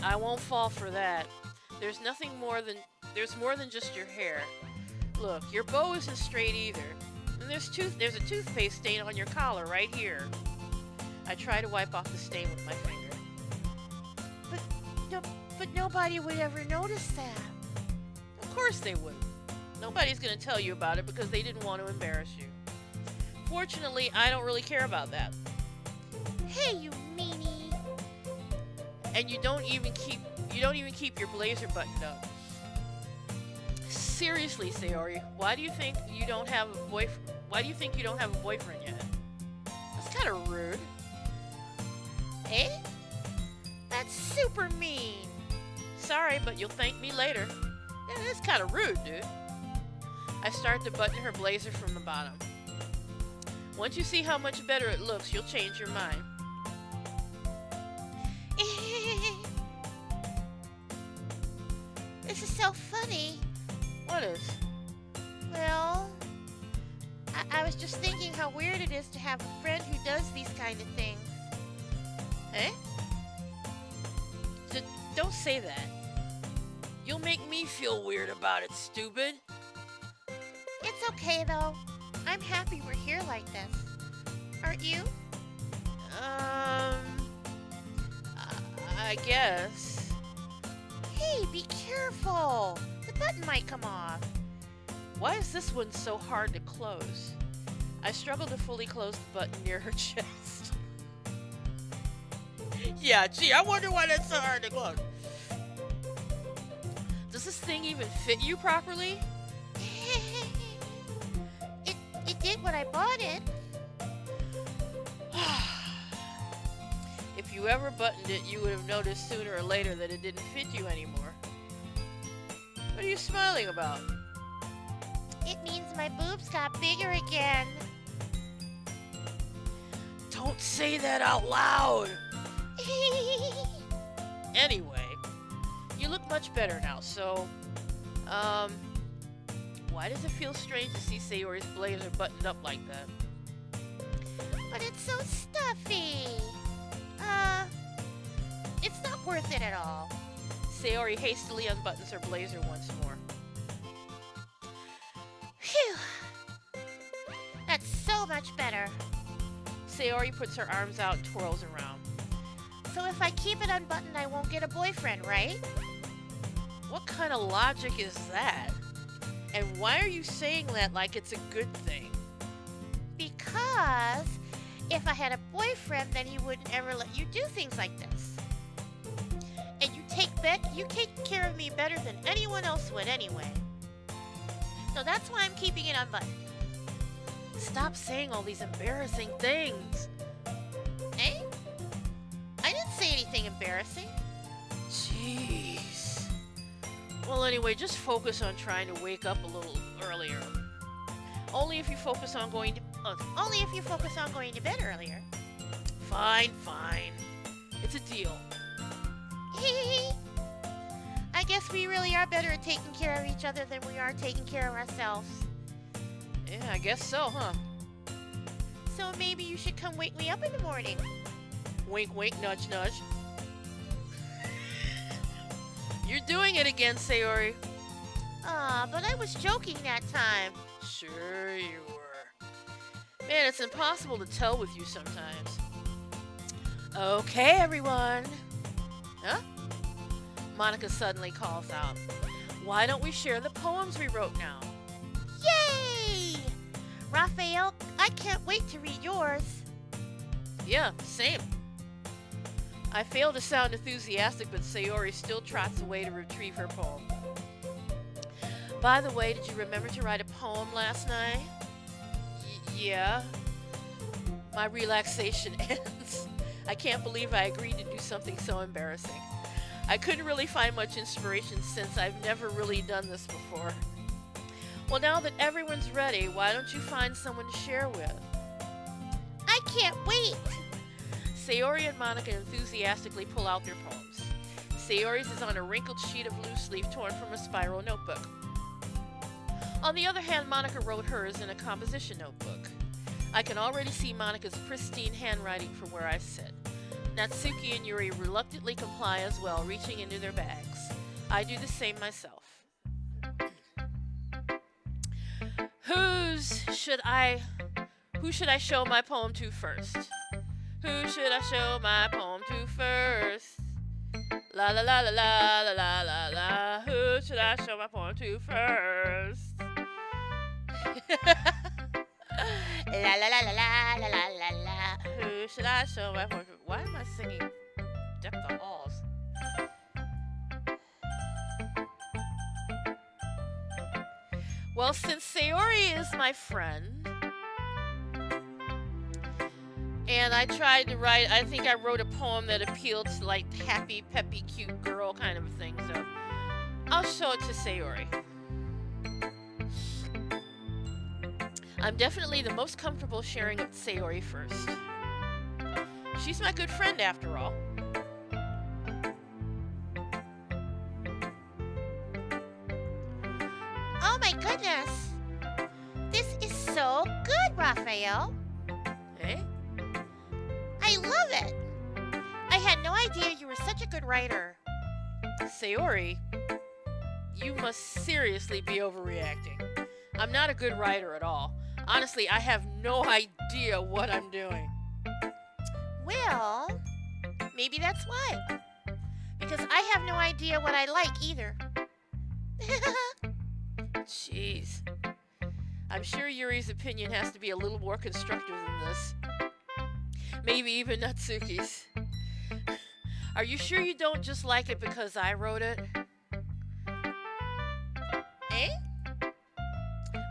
S1: I won't fall for that. There's more than just your hair. Look, your bow isn't straight either. And there's a toothpaste stain on your collar right here. I try to wipe off the stain with my finger.
S2: But nobody would ever notice that.
S1: Of course they wouldn't. Nobody's going to tell you about it because they didn't want to embarrass you. Fortunately, I don't really care about that.
S2: Hey, you meanie.
S1: And you don't even keep your blazer buttoned up. Seriously, Sayori, why do you think you don't have a boyfriend yet? That's kind of rude.
S2: Eh? That's super mean.
S1: Sorry, but you'll thank me later. Yeah, that's kind of rude, dude. I start to button her blazer from the bottom. Once you see how much better it looks, you'll change your mind.
S2: This is so funny.
S1: What is?
S2: Well, I was just thinking how weird it is to have a friend who does these kind of things.
S1: Eh? Don't say that. You'll make me feel weird about it, stupid.
S2: It's okay, though. I'm happy we're here like this. Aren't you?
S1: I guess.
S2: Hey, be careful. The button might come off.
S1: Why is this one so hard to close? I struggle to fully close the button near her chest. Yeah, gee, I wonder why that's so hard to close. Does this thing even fit you properly?
S2: It did when I bought it.
S1: If you ever buttoned it, you would have noticed sooner or later that it didn't fit you anymore. What are you smiling about?
S2: It means my boobs got bigger again.
S1: Don't say that out loud! Anyway, you look much better now, so, why does it feel strange to see Sayori's blazer buttoned up like that?
S2: But it's so stuffy. It's not worth it at all.
S1: Sayori hastily unbuttons her blazer once more.
S2: Phew. That's so much better.
S1: Sayori puts her arms out and twirls around.
S2: So if I keep it unbuttoned, I won't get a boyfriend, right?
S1: What kind of logic is that? And why are you saying that like it's a good thing?
S2: Because if I had a boyfriend, then he wouldn't ever let you do things like this. And you take care of me better than anyone else would anyway. So that's why I'm keeping it unbuttoned.
S1: Stop saying all these embarrassing things.
S2: Eh? I didn't say anything embarrassing.
S1: Jeez. Well, anyway, just focus on trying to wake up a little earlier. Only if you focus on going to
S2: bed earlier.
S1: Fine, fine. It's a deal.
S2: I guess we really are better at taking care of each other than we are taking care of ourselves.
S1: Yeah, I guess so, huh?
S2: So maybe you should come wake me up in the morning.
S1: Wink, wink, nudge, nudge. You're doing it again, Sayori.
S2: But I was joking that time.
S1: Sure you were. Man, it's impossible to tell with you sometimes. Okay, everyone. Huh? Monica suddenly calls out. Why don't we share the poems we wrote now?
S2: Yay! Raphael, I can't wait to read yours.
S1: Yeah, same. I fail to sound enthusiastic, but Sayori still trots away to retrieve her poem. By the way, did you remember to write a poem last night? Yeah. My relaxation ends. I can't believe I agreed to do something so embarrassing. I couldn't really find much inspiration since I've never really done this before. Well, now that everyone's ready, why don't you find someone to share with?
S2: I can't wait!
S1: Sayori and Monica enthusiastically pull out their poems. Sayori's is on a wrinkled sheet of loose leaf torn from a spiral notebook. On the other hand, Monica wrote hers in a composition notebook. I can already see Monica's pristine handwriting from where I sit. Natsuki and Yuri reluctantly comply as well, reaching into their bags. I do the same myself. Who should I show my poem to first? Who should I show my poem to first? La la la la la la la la la. Who should I show my poem to first?
S2: La la la la la la la la la.
S1: Who should I show my poem to? Why am I singing Deck the Halls? Well, since Sayori is my friend, and I tried to write, I think I wrote a poem that appealed to like happy, peppy, cute girl kind of a thing, so I'll show it to Sayori. I'm definitely the most comfortable sharing it with Sayori first. She's my good friend after all.
S2: Oh my goodness! This is so good, Raphael!
S1: Eh?
S2: I love it! I had no idea you were such a good writer.
S1: Sayori, you must seriously be overreacting. I'm not a good writer at all. Honestly, I have no idea what I'm doing.
S2: Well, maybe that's why. Because I have no idea what I like either.
S1: Jeez. I'm sure Yuri's opinion has to be a little more constructive than this. Maybe even Natsuki's. Are you sure you don't just like it because I wrote it?
S2: Eh?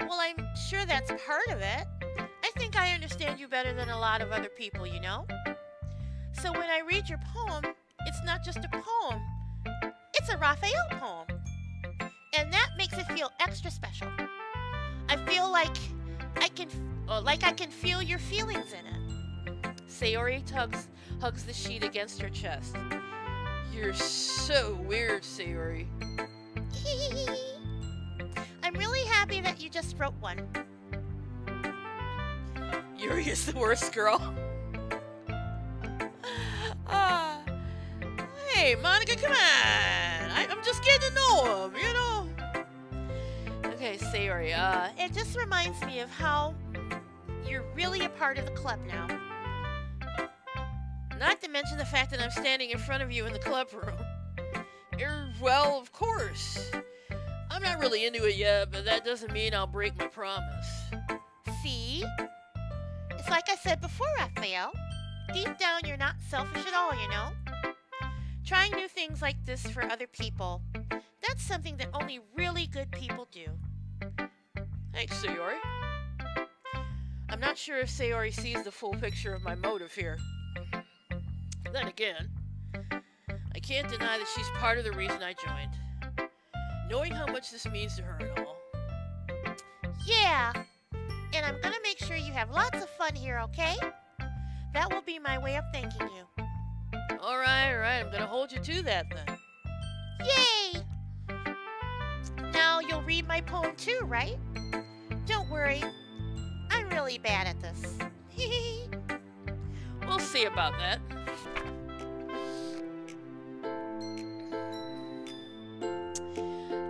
S2: Well, I'm sure that's part of it. I think I understand you better than a lot of other people, you know? So when I read your poem, it's not just a poem. It's a Raphael poem. And that makes it feel extra special. I feel like I can feel your feelings in it.
S1: Sayori hugs the sheet against her chest. You're so weird, Sayori.
S2: I'm really happy that you just wrote one.
S1: You're Sayori is the worst girl. Hey, Monica, come on. I'm just getting to know him, you know. Okay, Sayori,
S2: It just reminds me of how you're really a part of the club now.
S1: not to mention the fact that I'm standing in front of you in the club room. Well, of course. I'm not really into it yet, but that doesn't mean I'll break my promise.
S2: See? It's like I said before, Raphael. Deep down, you're not selfish at all, you know? Trying new things like this for other people, that's something that only really good people do.
S1: Thanks, Sayori. I'm not sure if Sayori sees the full picture of my motive here. Then again, I can't deny that she's part of the reason I joined. Knowing how much this means to her and all.
S2: Yeah, and I'm gonna make sure you have lots of fun here, okay? That will be my way of thanking you.
S1: Alright, I'm gonna hold you to that then.
S2: Yay! Now you'll read my poem too, right? Don't worry, I'm really bad at this.
S1: We'll see about that.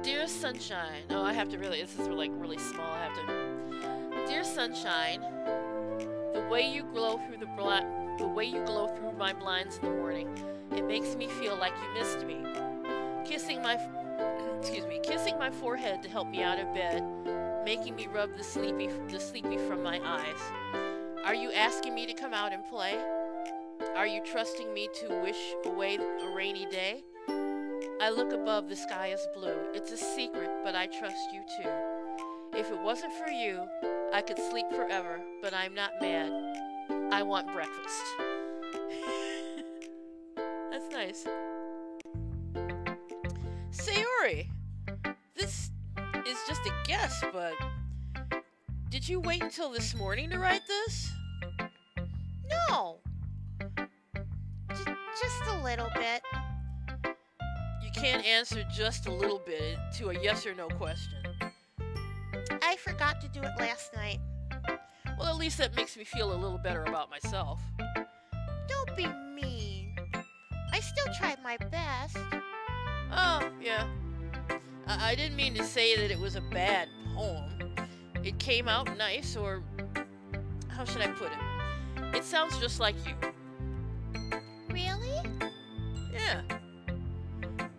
S1: Dear Sunshine. Oh, I have to really, this is like really small. I have to. Dear Sunshine, the way you glow through my blinds in the morning, it makes me feel like you missed me. Kissing my forehead to help me out of bed, making me rub the sleepy from my eyes. Are you asking me to come out and play? Are you trusting me to wish away a rainy day? I look above, the sky is blue. It's a secret, but I trust you too. If it wasn't for you, I could sleep forever, but I'm not mad. I want breakfast. That's nice. Sayori, this is just a guess, but did you wait until this morning to write this?
S2: No. Just a little bit.
S1: You can't answer just a little bit to a yes or no question.
S2: I forgot to do it last night.
S1: Well, at least that makes me feel a little better about myself.
S2: Don't be mean. I still tried my best.
S1: Oh, yeah. I didn't mean to say that it was a bad poem. It came out nice, or how should I put it? It sounds just like you.
S2: Really?
S1: Yeah.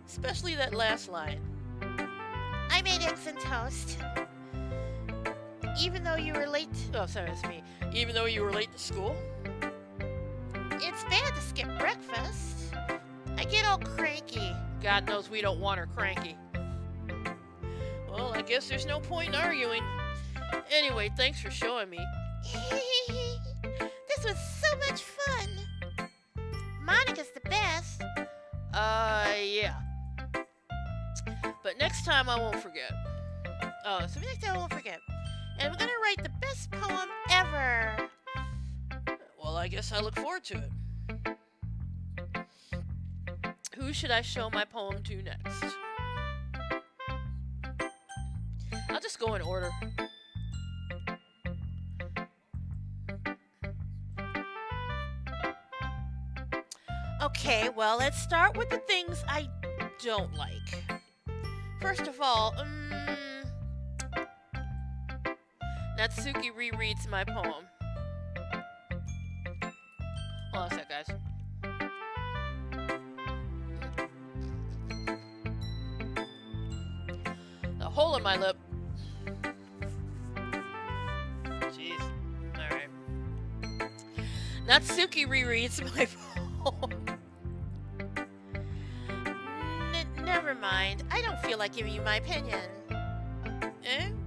S1: Especially that last line.
S2: I made eggs and toast. Even though you were late.
S1: Oh, sorry, that's me. Even though you were late to school?
S2: It's bad to skip breakfast. I get all cranky.
S1: God knows we don't want her cranky. Well, I guess there's no point in arguing. Anyway, thanks for showing me.
S2: This was so much fun. Monica's the best.
S1: Yeah. But next time I won't forget.
S2: Oh, so next time I won't forget. And I'm gonna write the best poem ever.
S1: Well, I guess I look forward to it. Who should I show my poem to next? I'll just go in order. Okay, well, let's start with the things I don't like. First of all, Natsuki rereads my poem. Hold on a sec, guys. The hole in my lip. Jeez. Alright. Natsuki rereads my poem. Never mind. I don't feel like giving you my opinion.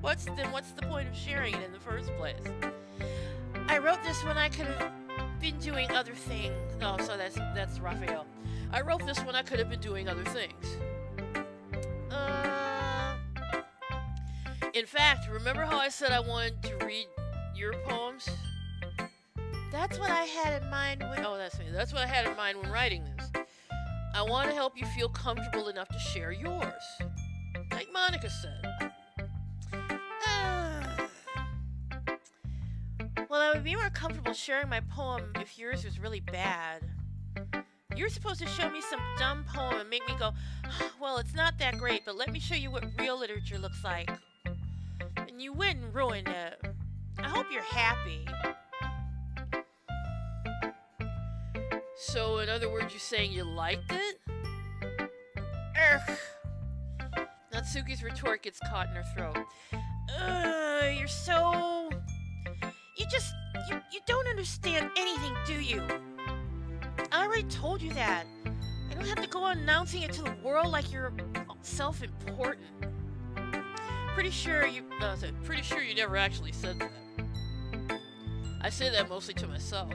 S1: What's the point of sharing it in the first place? I wrote this when I could have been doing other things. Oh, so that's Raphael. I wrote this when I could have been doing other things. In fact, remember how I said I wanted to read your poems? That's what I had in mind when... Oh, that's me. That's what I had in mind when writing this. I want to help you feel comfortable enough to share yours. Like Monica said. Well, I would be more comfortable sharing my poem if yours was really bad. You're supposed to show me some dumb poem and make me go, well, it's not that great, but let me show you what real literature looks like. And you wouldn't ruin it. I hope you're happy. So, in other words, you're saying you liked it? Urgh. Natsuki's retort gets caught in her throat. You're so... You don't understand anything, do you? I already told you that. I don't have to go on announcing it to the world like you're self-important. Pretty sure you never actually said that. I say that mostly to myself.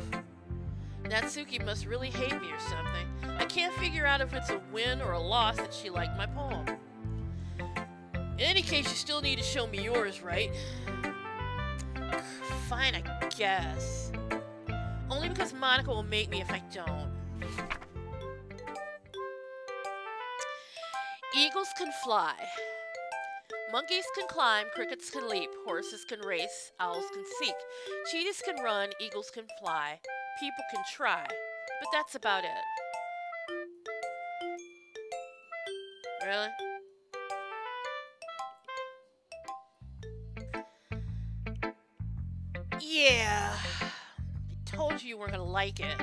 S1: Natsuki must really hate me or something. I can't figure out if it's a win or a loss that she liked my poem. In any case, you still need to show me yours, right? Fine, I guess. Only because Monica will make me if I don't. Eagles can fly. Monkeys can climb, crickets can leap, horses can race, owls can seek, cheetahs can run, eagles can fly, people can try, but that's about it. Really? Yeah. I told you weren't gonna like it.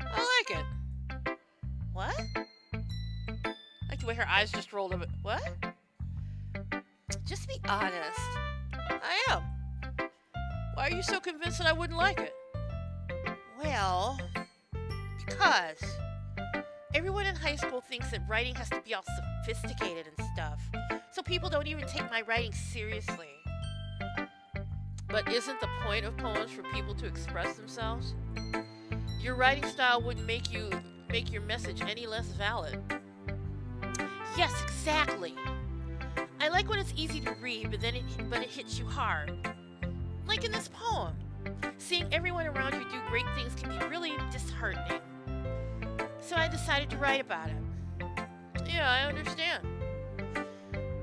S1: I like it. What? I like the way her eyes just rolled up. What? Just be honest. I am. Why are you so convinced that I wouldn't like it? Well, because everyone in high school thinks that writing has to be all sophisticated and stuff. So people don't even take my writing seriously. But isn't the point of poems for people to express themselves? Your writing style wouldn't make your message any less valid. Yes, exactly. I like when it's easy to read, but it hits you hard. Like in this poem. Seeing everyone around you do great things can be really disheartening. So I decided to write about it. Yeah, I understand.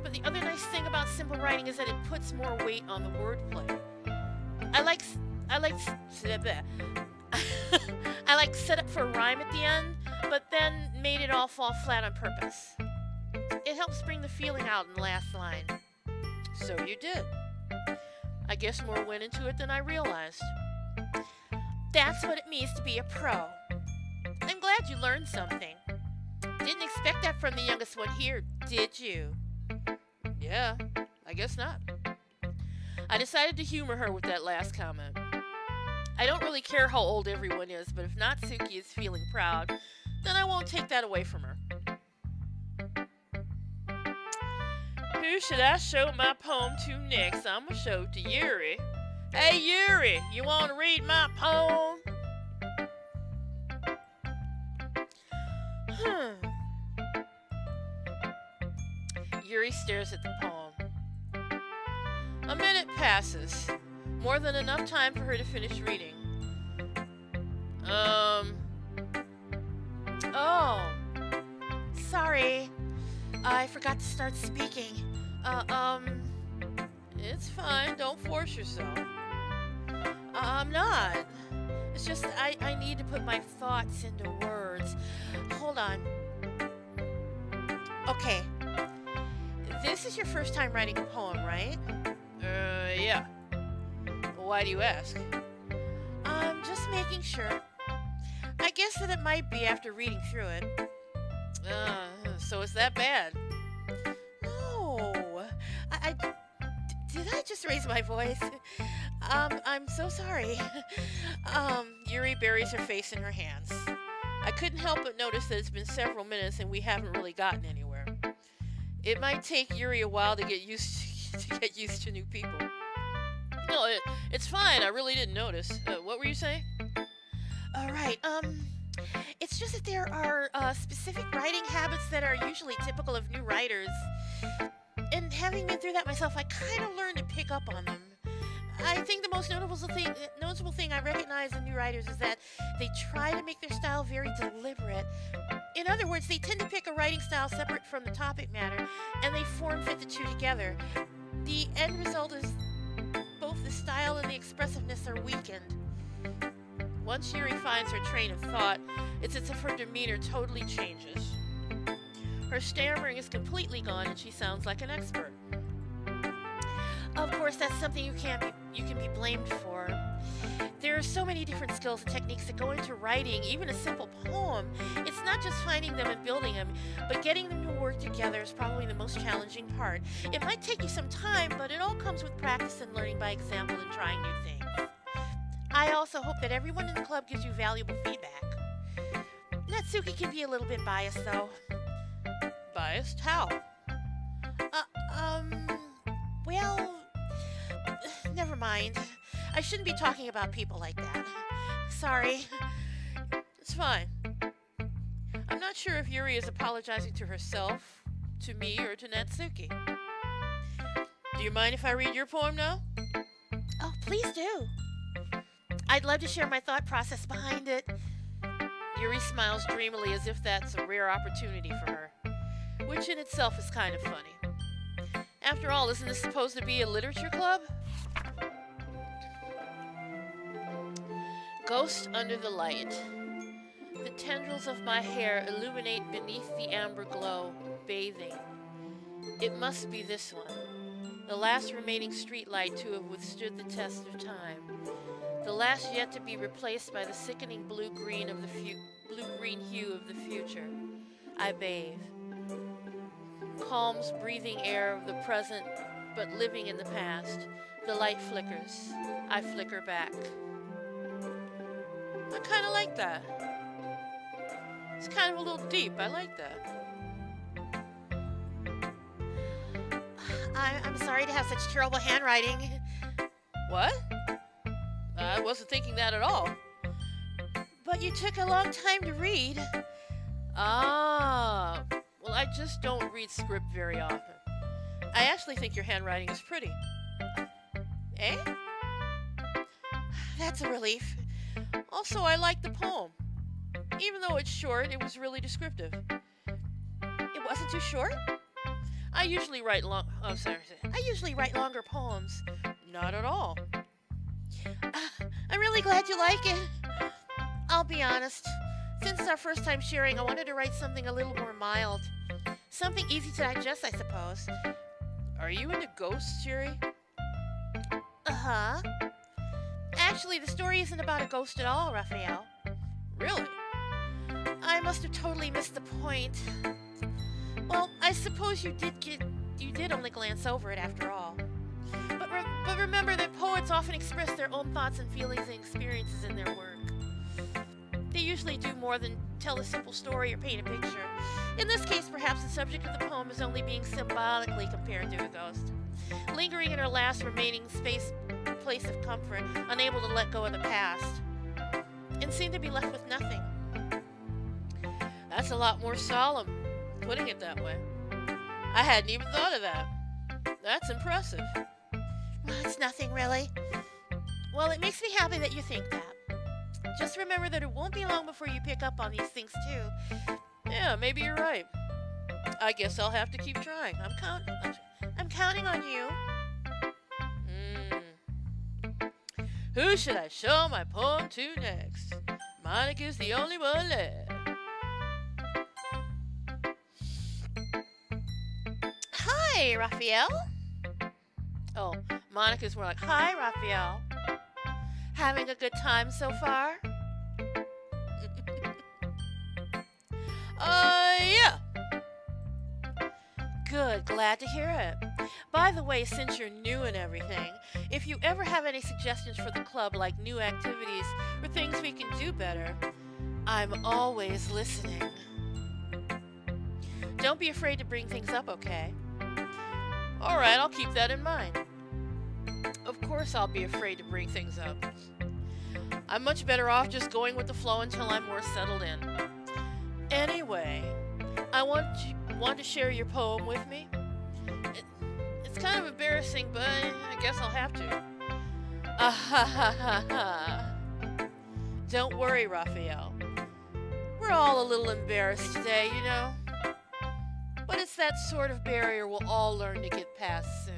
S1: But the other nice thing about simple writing is that it puts more weight on the wordplay. I like set up for a rhyme at the end, but then made it all fall flat on purpose. It helps bring the feeling out in the last line. So you did. I guess more went into it than I realized. That's what it means to be a pro. I'm glad you learned something. Didn't expect that from the youngest one here, did you? Yeah, I guess not. I decided to humor her with that last comment. I don't really care how old everyone is, but if Natsuki is feeling proud, then I won't take that away from her. Who should I show my poem to next? I'm gonna show it to Yuri. Hey Yuri, you want to read my poem? Yuri stares at the poem. A minute passes. More than enough time for her to finish reading. Oh. Sorry. I forgot to start speaking. It's fine. Don't force yourself. I'm not. It's just I need to put my thoughts into words. Hold on. Okay. This is your first time writing a poem, right? Yeah. Why do you ask? I'm just making sure. I guess that it might be after reading through it. So it's that bad? No. Did I just raise my voice? I'm so sorry. Yuri buries her face in her hands. I couldn't help but notice that it's been several minutes and we haven't really gotten anywhere. It might take Yuri a while to get used to new people. No, it's fine. I really didn't notice. What were you saying? All right. It's just that there are specific writing habits that are usually typical of new writers. And having been through that myself, I kind of learned to pick up on them. I think the most noticeable thing I recognize in new writers is that they try to make their style very deliberate. In other words, they tend to pick a writing style separate from the topic matter, and they form-fit the two together. The end result is both
S2: the style and the expressiveness are weakened. Once Yuri finds her train of thought, it's as if her demeanor totally changes. Her stammering is completely gone and she sounds like an expert. Of course, that's something you can be blamed for. There are so many different skills and techniques that go into writing, even a simple poem. It's not just finding them and building them, but getting them to work together is probably the most challenging part. It might take you some time, but it all comes with practice and learning by example and trying new things. I also hope that everyone in the club gives you valuable feedback. Natsuki can be a little bit biased, though.
S1: Biased? How?
S2: Well, never mind. I shouldn't be talking about people like that. Sorry.
S1: It's fine. I'm not sure if Yuri is apologizing to herself, to me, or to Natsuki. Do you mind if I read your poem now?
S2: Oh, please do. I'd love to share my thought process behind it.
S1: Yuri smiles dreamily as if that's a rare opportunity for her, which in itself is kind of funny. After all, isn't this supposed to be a literature club? Ghost under the light. The tendrils of my hair illuminate beneath the amber glow, bathing. It must be this one, the last remaining streetlight to have withstood the test of time. The last yet to be replaced by the sickening blue-green hue of the future. I bathe. Calms breathing air of the present, but living in the past. The light flickers. I flicker back. I kind of like that. It's kind of a little deep. I like that.
S2: I'm sorry to have such terrible handwriting.
S1: What? I wasn't thinking that at all.
S2: But you took a long time to read.
S1: Ah, well, I just don't read script very often. I actually think your handwriting is pretty. Eh?
S2: That's a relief.
S1: Also, I like the poem. Even though it's short, it was really descriptive.
S2: It wasn't too short?
S1: I usually write
S2: I usually write longer poems.
S1: Not at all.
S2: I'm really glad you like it. I'll be honest. Since our first time sharing, I wanted to write something a little more mild. Something easy to digest, I suppose.
S1: Are you into ghosts, Yuri?
S2: Uh-huh. Actually, the story isn't about a ghost at all, Raphael.
S1: Really?
S2: I must have totally missed the point. Well, I suppose you did only glance over it after all. But remember that poets often express their own thoughts and feelings and experiences in their work. They usually do more than tell a simple story or paint a picture. In this case, perhaps the subject of the poem is only being symbolically compared to a ghost, lingering in her last remaining place of comfort, unable to let go of the past, and seem to be left with nothing.
S1: That's a lot more solemn, putting it that way. I hadn't even thought of that. That's impressive.
S2: It's nothing, really. Well, it makes me happy that you think that. Just remember that it won't be long before you pick up on these things, too.
S1: Yeah, maybe you're right. I guess I'll have to keep trying.
S2: I'm counting on you.
S1: Who should I show my poem to next? Monica's the only one left.
S2: Hi, Raphael.
S1: Oh, Monica's more like,
S2: Hi, Raphael. Having a good time so far?
S1: Yeah.
S2: Good, glad to hear it. By the way, since you're new and everything, if you ever have any suggestions for the club, like new activities or things we can do better, I'm always listening. Don't be afraid to bring things up, okay?
S1: All right, I'll keep that in mind. Of course I'll be afraid to bring things up. I'm much better off just going with the flow until I'm more settled in. Anyway, I want to share your poem with me. It's kind of embarrassing, but I guess I'll have to. Don't worry, Raphael. We're all a little embarrassed today, you know. But it's that sort of barrier we'll all learn to get past soon.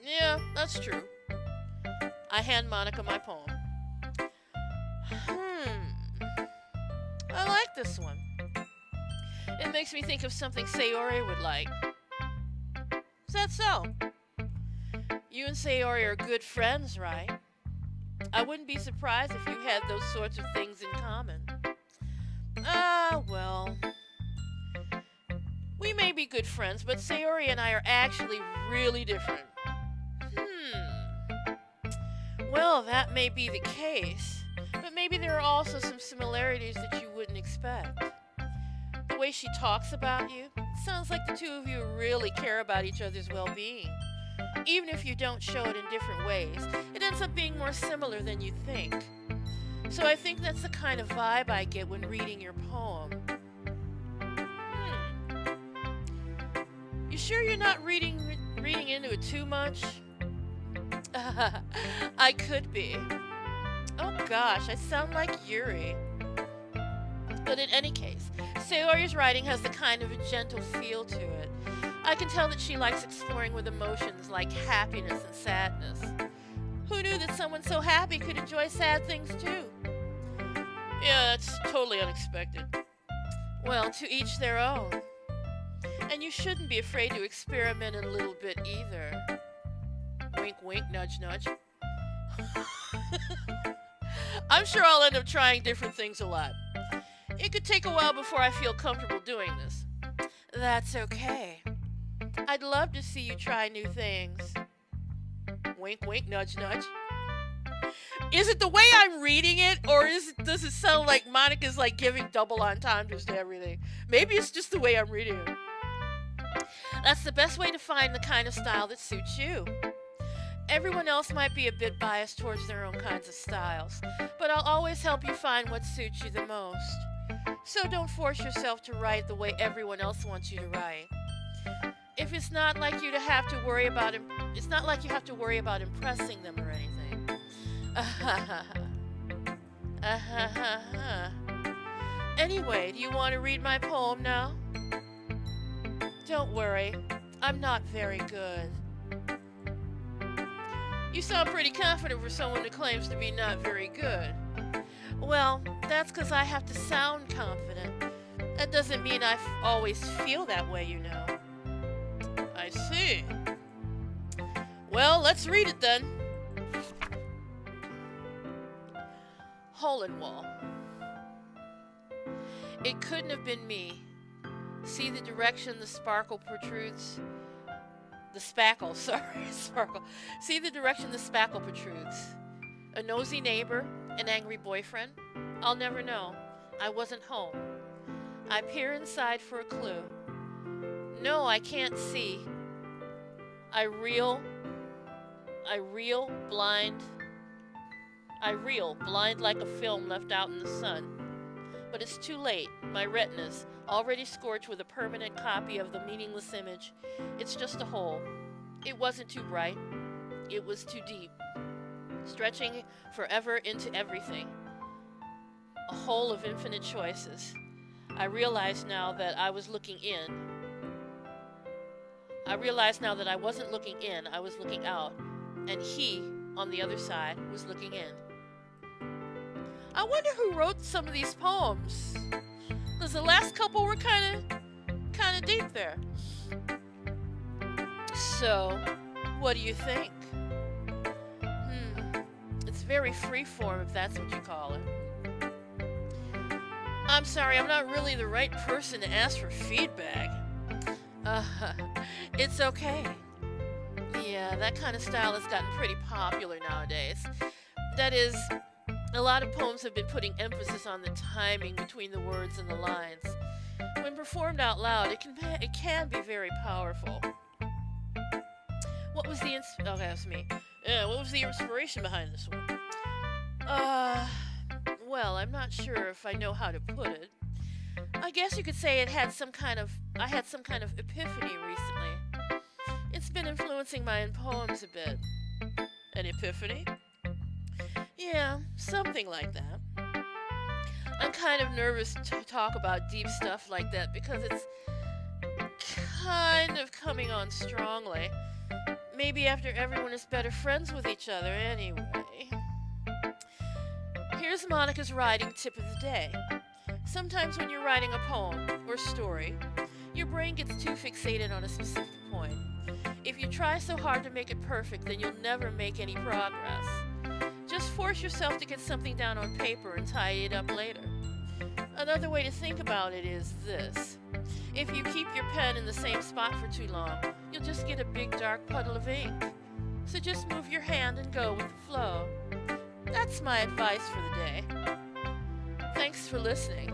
S1: Yeah, that's true. I hand Monica my poem. I like this one. It makes me think of something Sayori would like. Is that so? You and Sayori are good friends, right? I wouldn't be surprised if you had those sorts of things in common. Well. We may be good friends, but Sayori and I are actually really different. Well, that may be the case, but maybe there are also some similarities that you wouldn't expect. The way she talks about you, it sounds like the two of you really care about each other's well-being. Even if you don't show it in different ways, it ends up being more similar than you think. So I think that's the kind of vibe I get when reading your poem. You sure you're not reading into it too much? I could be. Oh gosh, I sound like Yuri. But in any case, Sayori's writing has the kind of a gentle feel to it. I can tell that she likes exploring with emotions like happiness and sadness. Who knew that someone so happy could enjoy sad things too? Yeah, that's totally unexpected. Well, to each their own. And you shouldn't be afraid to experiment a little bit either. Wink, wink, nudge, nudge. I'm sure I'll end up trying different things a lot. It could take a while before I feel comfortable doing this. That's okay. I'd love to see you try new things. Wink, wink, nudge, nudge. Is it the way I'm reading it, or does it sound like Monica's like giving double entendres to everything? Maybe it's just the way I'm reading it. That's the best way to find the kind of style that suits you. Everyone else might be a bit biased towards their own kinds of styles, but I'll always help you find what suits you the most. So don't force yourself to write the way everyone else wants you to write. If it's not like you have to worry about impressing them or anything. Anyway, do you want to read my poem now? Don't worry, I'm not very good. You sound pretty confident for someone who claims to be not very good. Well, that's because I have to sound confident. That doesn't mean I always feel that way, you know. I see. Well, let's read it then. Hole in Wall. It couldn't have been me. See the direction the sparkle protrudes? The spackle, sorry, sparkle. See the direction the spackle protrudes? A nosy neighbor? An angry boyfriend? I'll never know. I wasn't home. I peer inside for a clue. No, I can't see. I reel, blind like a film left out in the sun. But it's too late. My retina's already scorched with a permanent copy of the meaningless image. It's just a hole. It wasn't too bright. It was too deep. Stretching forever into everything. A hole of infinite choices. I realize now that I was looking in. I realize now that I wasn't looking in, I was looking out. And he, on the other side, was looking in. I wonder who wrote some of these poems. Because the last couple were kind of deep there. So, what do you think? It's very freeform, if that's what you call it. I'm sorry, I'm not really the right person to ask for feedback. It's okay. Yeah, that kind of style has gotten pretty popular nowadays. That is, a lot of poems have been putting emphasis on the timing between the words and the lines. When performed out loud, it can be very powerful. What was the that's me. Yeah, what was the inspiration behind this one? Well, I'm not sure if I know how to put it. I guess you could say I had some kind of epiphany recently. It's been influencing my poems a bit. An epiphany? Yeah, something like that. I'm kind of nervous to talk about deep stuff like that because it's kind of coming on strongly. maybe after everyone is better friends with each other anyway. Here's Monica's writing tip of the day. Sometimes when you're writing a poem or story, your brain gets too fixated on a specific point. If you try so hard to make it perfect, then you'll never make any progress. Just force yourself to get something down on paper and tidy it up later. Another way to think about it is this. If you keep your pen in the same spot for too long, you'll just get a big dark puddle of ink. So just move your hand and go with the flow. That's my advice for the day. Thanks for listening.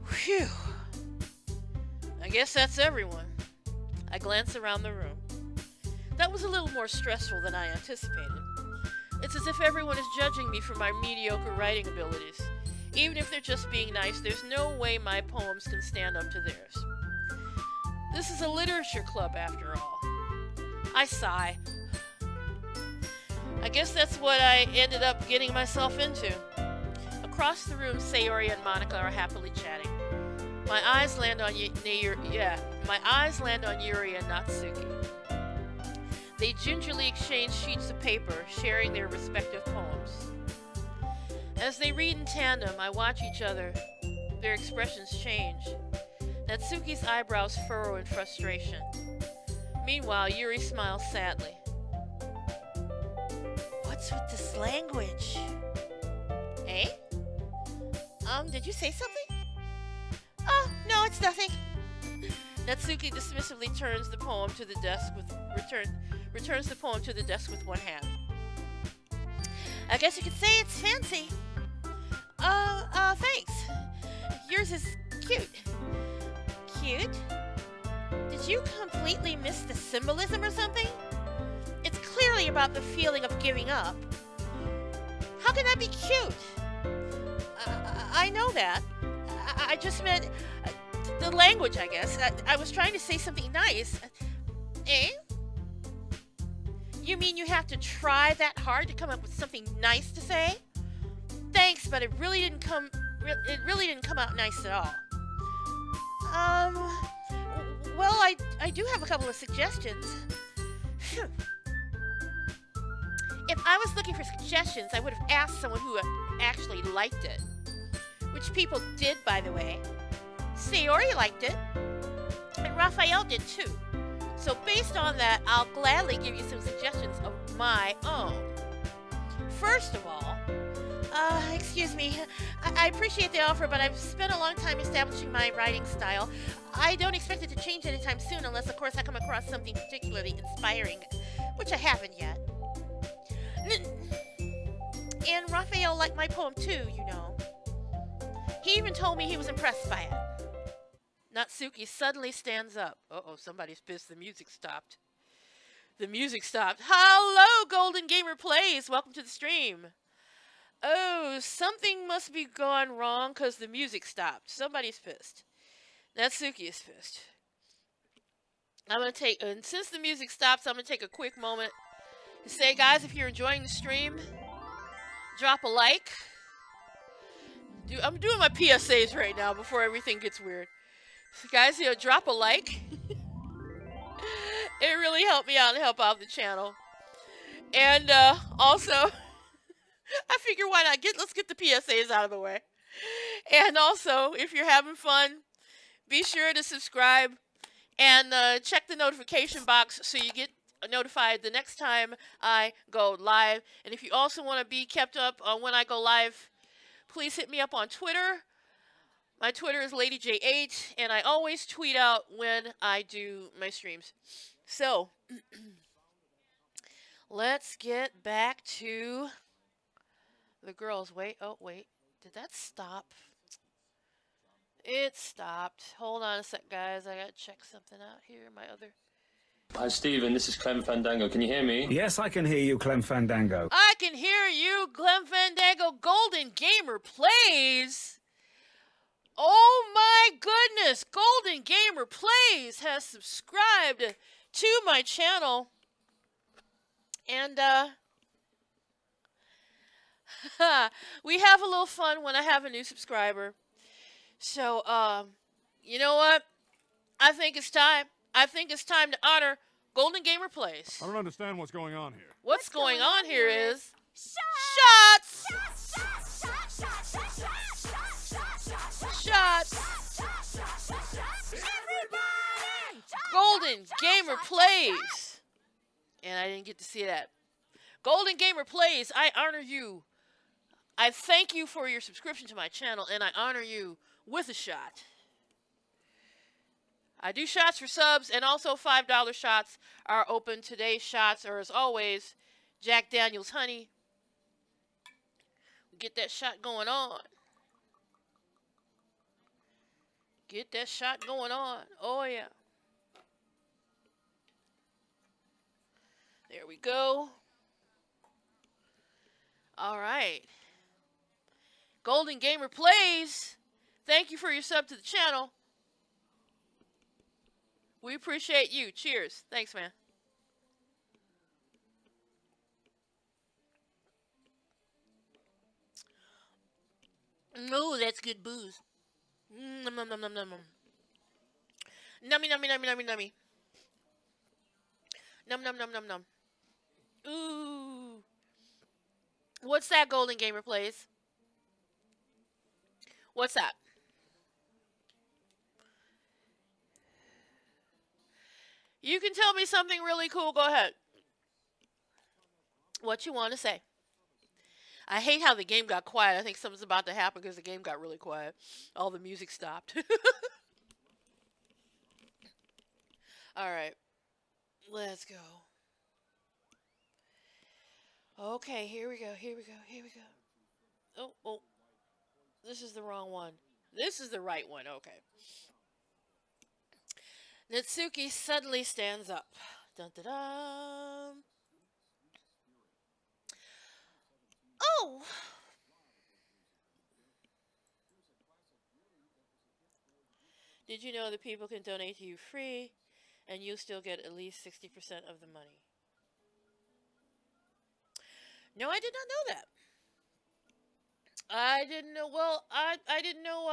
S1: Phew. I guess that's everyone. I glance around the room. That was a little more stressful than I anticipated. It's as if everyone is judging me for my mediocre writing abilities. Even if they're just being nice, there's no way my poems can stand up to theirs. This is a literature club after all. I sigh. I guess that's what I ended up getting myself into. Across the room, Sayori and Monica are happily chatting. My eyes land on Yuri and Natsuki. They gingerly exchange sheets of paper, sharing their respective poems. As they read in tandem, I watch each other. Their expressions change. Natsuki's eyebrows furrow in frustration. Meanwhile, Yuri smiles sadly. What's with this language? Eh?
S2: Did you say something? Oh, no, it's nothing.
S1: Natsuki dismissively returns the poem to the desk with one hand.
S2: I guess you could say it's fancy. Thanks. Yours is cute. Cute? Did you completely miss the symbolism or something? It's clearly about the feeling of giving up. How can that be cute? I know that. I just meant the language, I guess. I was trying to say something nice. Eh? You mean you have to try that hard to come up with something nice to say? Thanks, but it really didn't come out nice at all. Well, I do have a couple of suggestions. Phew. If I was looking for suggestions, I would have asked someone who actually liked it. Which people did, by the way. Sayori liked it. And Raphael did too. So based on that, I'll gladly give you some suggestions of my own. First of all, excuse me, I appreciate the offer, but I've spent a long time establishing my writing style. I don't expect it to change anytime soon, unless, of course, I come across something particularly inspiring, which I haven't yet. And Raphael liked my poem too, you know. He even told me he was impressed by it. Natsuki suddenly stands up. Uh-oh, somebody's pissed. The music stopped. The music stopped. Hello, Golden Gamer Plays. Welcome to the stream. Oh, something must be gone wrong because the music stopped. Somebody's pissed. Natsuki is pissed. I'm going to take, and since the music stops, I'm going to take a quick moment to say, guys, if you're enjoying the stream, drop a like. I'm doing my PSAs right now before everything gets weird. So guys, drop a like. It really helped me out and help out the channel. And also, I figure why not let's get the PSAs out of the way. And also, if you're having fun, be sure to subscribe and check the notification box so you get notified the next time I go live. And if you also want to be kept up on when I go live, please hit me up on Twitter. My Twitter is LadyJ8, and I always tweet out when I do my streams. So, let's get back to the girls. Wait, oh, wait. Did that stop? It stopped. Hold on a sec, guys. I gotta check something out here. My other...
S3: Hi, Stephen. This is Clem Fandango. Can you hear me?
S4: Yes, I can hear you, Clem Fandango.
S1: I can hear you, Clem Fandango. Golden Gamer Plays. Oh my goodness. Golden Gamer Plays has subscribed to my channel. And, we have a little fun when I have a new subscriber. So, you know what? I think it's time. I think it's time to honor Golden Gamer Plays.
S5: I don't understand what's going on here.
S1: What's going on here is
S2: shots.
S1: Shots. Golden Gamer Plays. And I didn't get to see that. Golden Gamer Plays, I honor you. I thank you for your subscription to my channel, and I honor you with a shot. I do shots for subs, and also $5 shots are open. Today's shots are, as always, Jack Daniels Honey. Get that shot going on. Get that shot going on. Oh, yeah. There we go. All right. Golden Gamer Plays. Thank you for your sub to the channel. We appreciate you. Cheers. Thanks, man. Oh, that's good booze. Num num num num num. Nummy nummy nummy nummy nummy. Num num num num num. Ooh. What's that, Golden Gamer Plays? What's that? You can tell me something really cool. Go ahead. What you want to say? I hate how the game got quiet. I think something's about to happen because the game got really quiet. All the music stopped. All right. Let's go. Okay, here we go. Here we go. Here we go. Oh. This is the wrong one. This is the right one. Okay. Natsuki suddenly stands up. Dun dun dun. Oh! Did you know that people can donate to you free and you still get at least 60% of the money? No, I did not know that. I didn't know. Well, I didn't know.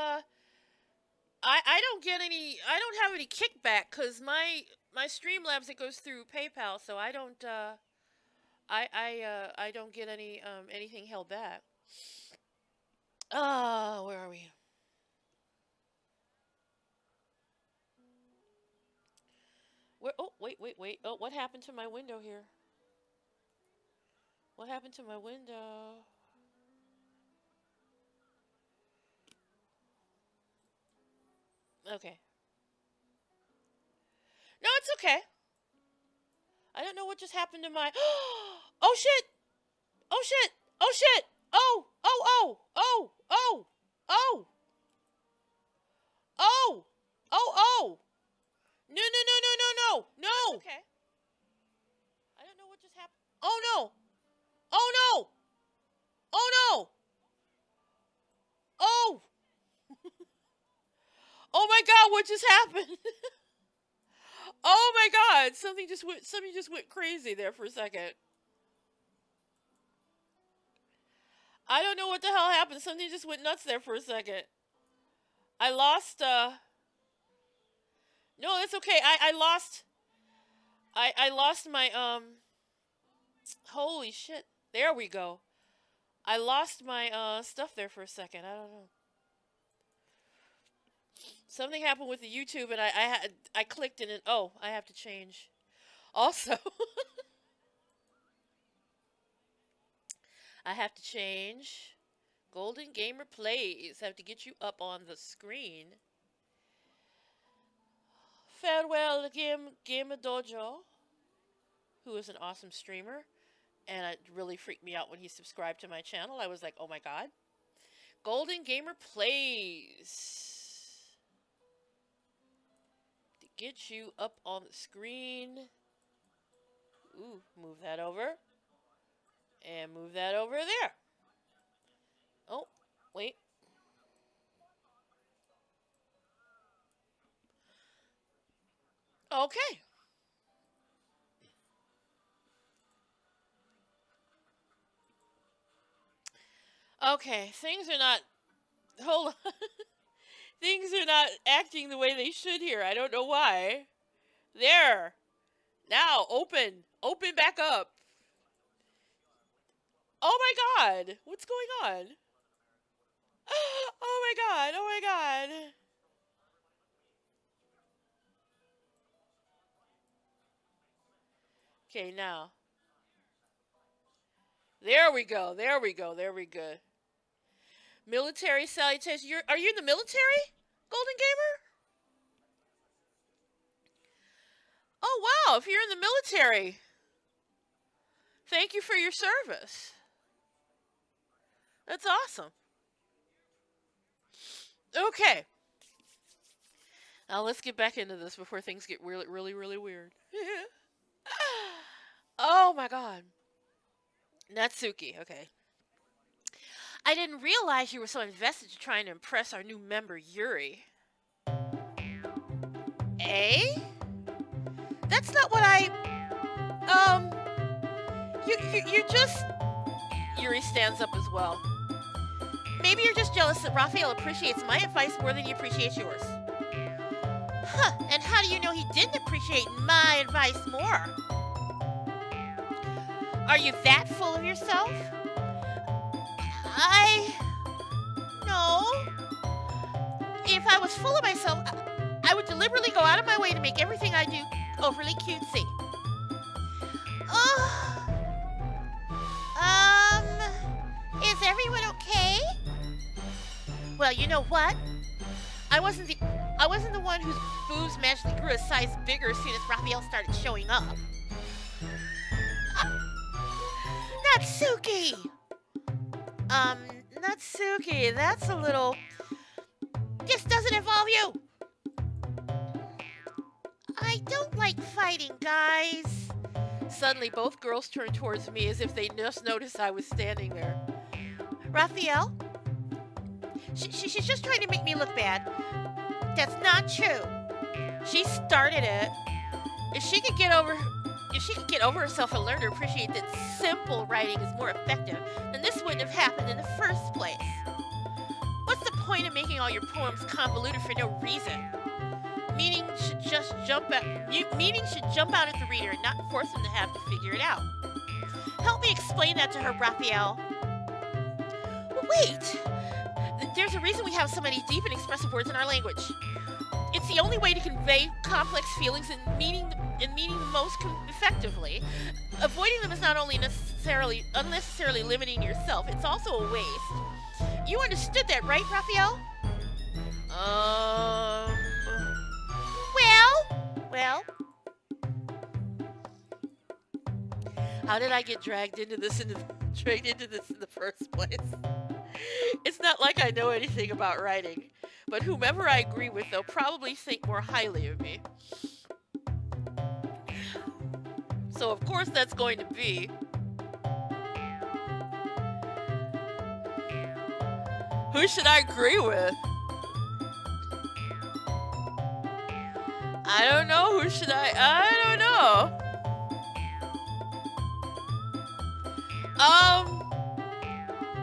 S1: I don't get any. I don't have any kickback because my Streamlabs, it goes through PayPal, so I don't. I don't get any anything held back. Where are we? Where? Oh, wait. Oh, what happened to my window here? What happened to my window? Okay. No, it's okay. I don't know what just happened to my... Oh, shit! Oh, shit! Oh, shit! Oh! No! Okay. I don't know what just happened. Oh, no! Oh, no! Oh! Oh my God, what just happened? Oh my God, something just went crazy there for a second. I don't know what the hell happened. Something just went nuts there for a second. I lost No, that's okay. I lost my holy shit. There we go. I lost my stuff there for a second. I don't know. Something happened with the YouTube, and I clicked in it. Oh, I have to change. Also, I have to change. Golden Gamer Plays. I have to get you up on the screen. Farewell, Gamer Dojo, who is an awesome streamer, and it really freaked me out when he subscribed to my channel. I was like, oh my God. Golden Gamer Plays. Get you up on the screen. Ooh, move that over. And move that over there. Oh, wait. Okay. Okay, things are not... Hold on. Things are not acting the way they should here. I don't know why. There. Now, open. Open back up. Oh my god. What's going on? Oh my god. Oh my god. Okay, now. There we go. There we go. There we go. Military salutation. Are you in the military, Golden Gamer? Oh, wow. If you're in the military, thank you for your service. That's awesome. Okay. Now let's get back into this before things get really, really, really weird. Oh, my God. Natsuki. Okay. I didn't realize you were so invested in trying to impress our new member, Yuri. Eh? That's not what I... You're just... Yuri stands up as well. Maybe you're just jealous that Raphael appreciates my advice more than he appreciates yours. Huh, and how do you know he didn't appreciate my advice more? Are you that full of yourself? No. If I was full of myself, I would deliberately go out of my way to make everything I do overly cutesy. Is everyone okay? Well, you know what? I wasn't the one whose boobs magically grew a size bigger as soon as Raphael started showing up. Natsuki! Natsuki, that's a little... This doesn't involve you! I don't like fighting, guys. Suddenly, both girls turned towards me as if they just noticed I was standing there. Raphael? She's just trying to make me look bad. That's not true. She started it. If she could get over herself and learn to appreciate that simple writing is more effective, then this wouldn't have happened in the first place. What's the point of making all your poems convoluted for no reason? Meaning should jump out at the reader and not force them to have to figure it out. Help me explain that to her, Raphael. Wait! There's a reason we have so many deep and expressive words in our language. It's the only way to convey complex feelings and meaning the most effectively. Avoiding them is not only unnecessarily limiting yourself, it's also a waste. You understood that, right, Raphael? Well? How did I get dragged into this in the first place? It's not like I know anything about writing, but whomever I agree with, they'll probably think more highly of me. So of course that's going to be... Who should I agree with? I don't know. Who should I don't know.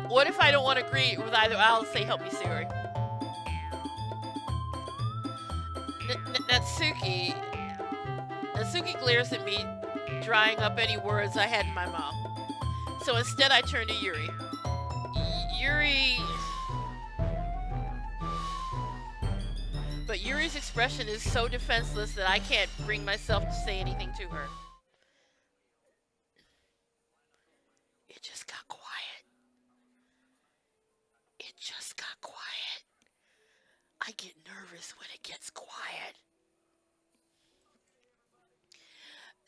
S1: What if I don't want to agree with either? I'll say help me, Siri. Natsuki glares at me, drying up any words I had in my mouth. So instead I turn to Yuri. But Yuri's expression is so defenseless that I can't bring myself to say anything to her. It just got quiet. It just got quiet. I get nervous when it gets quiet.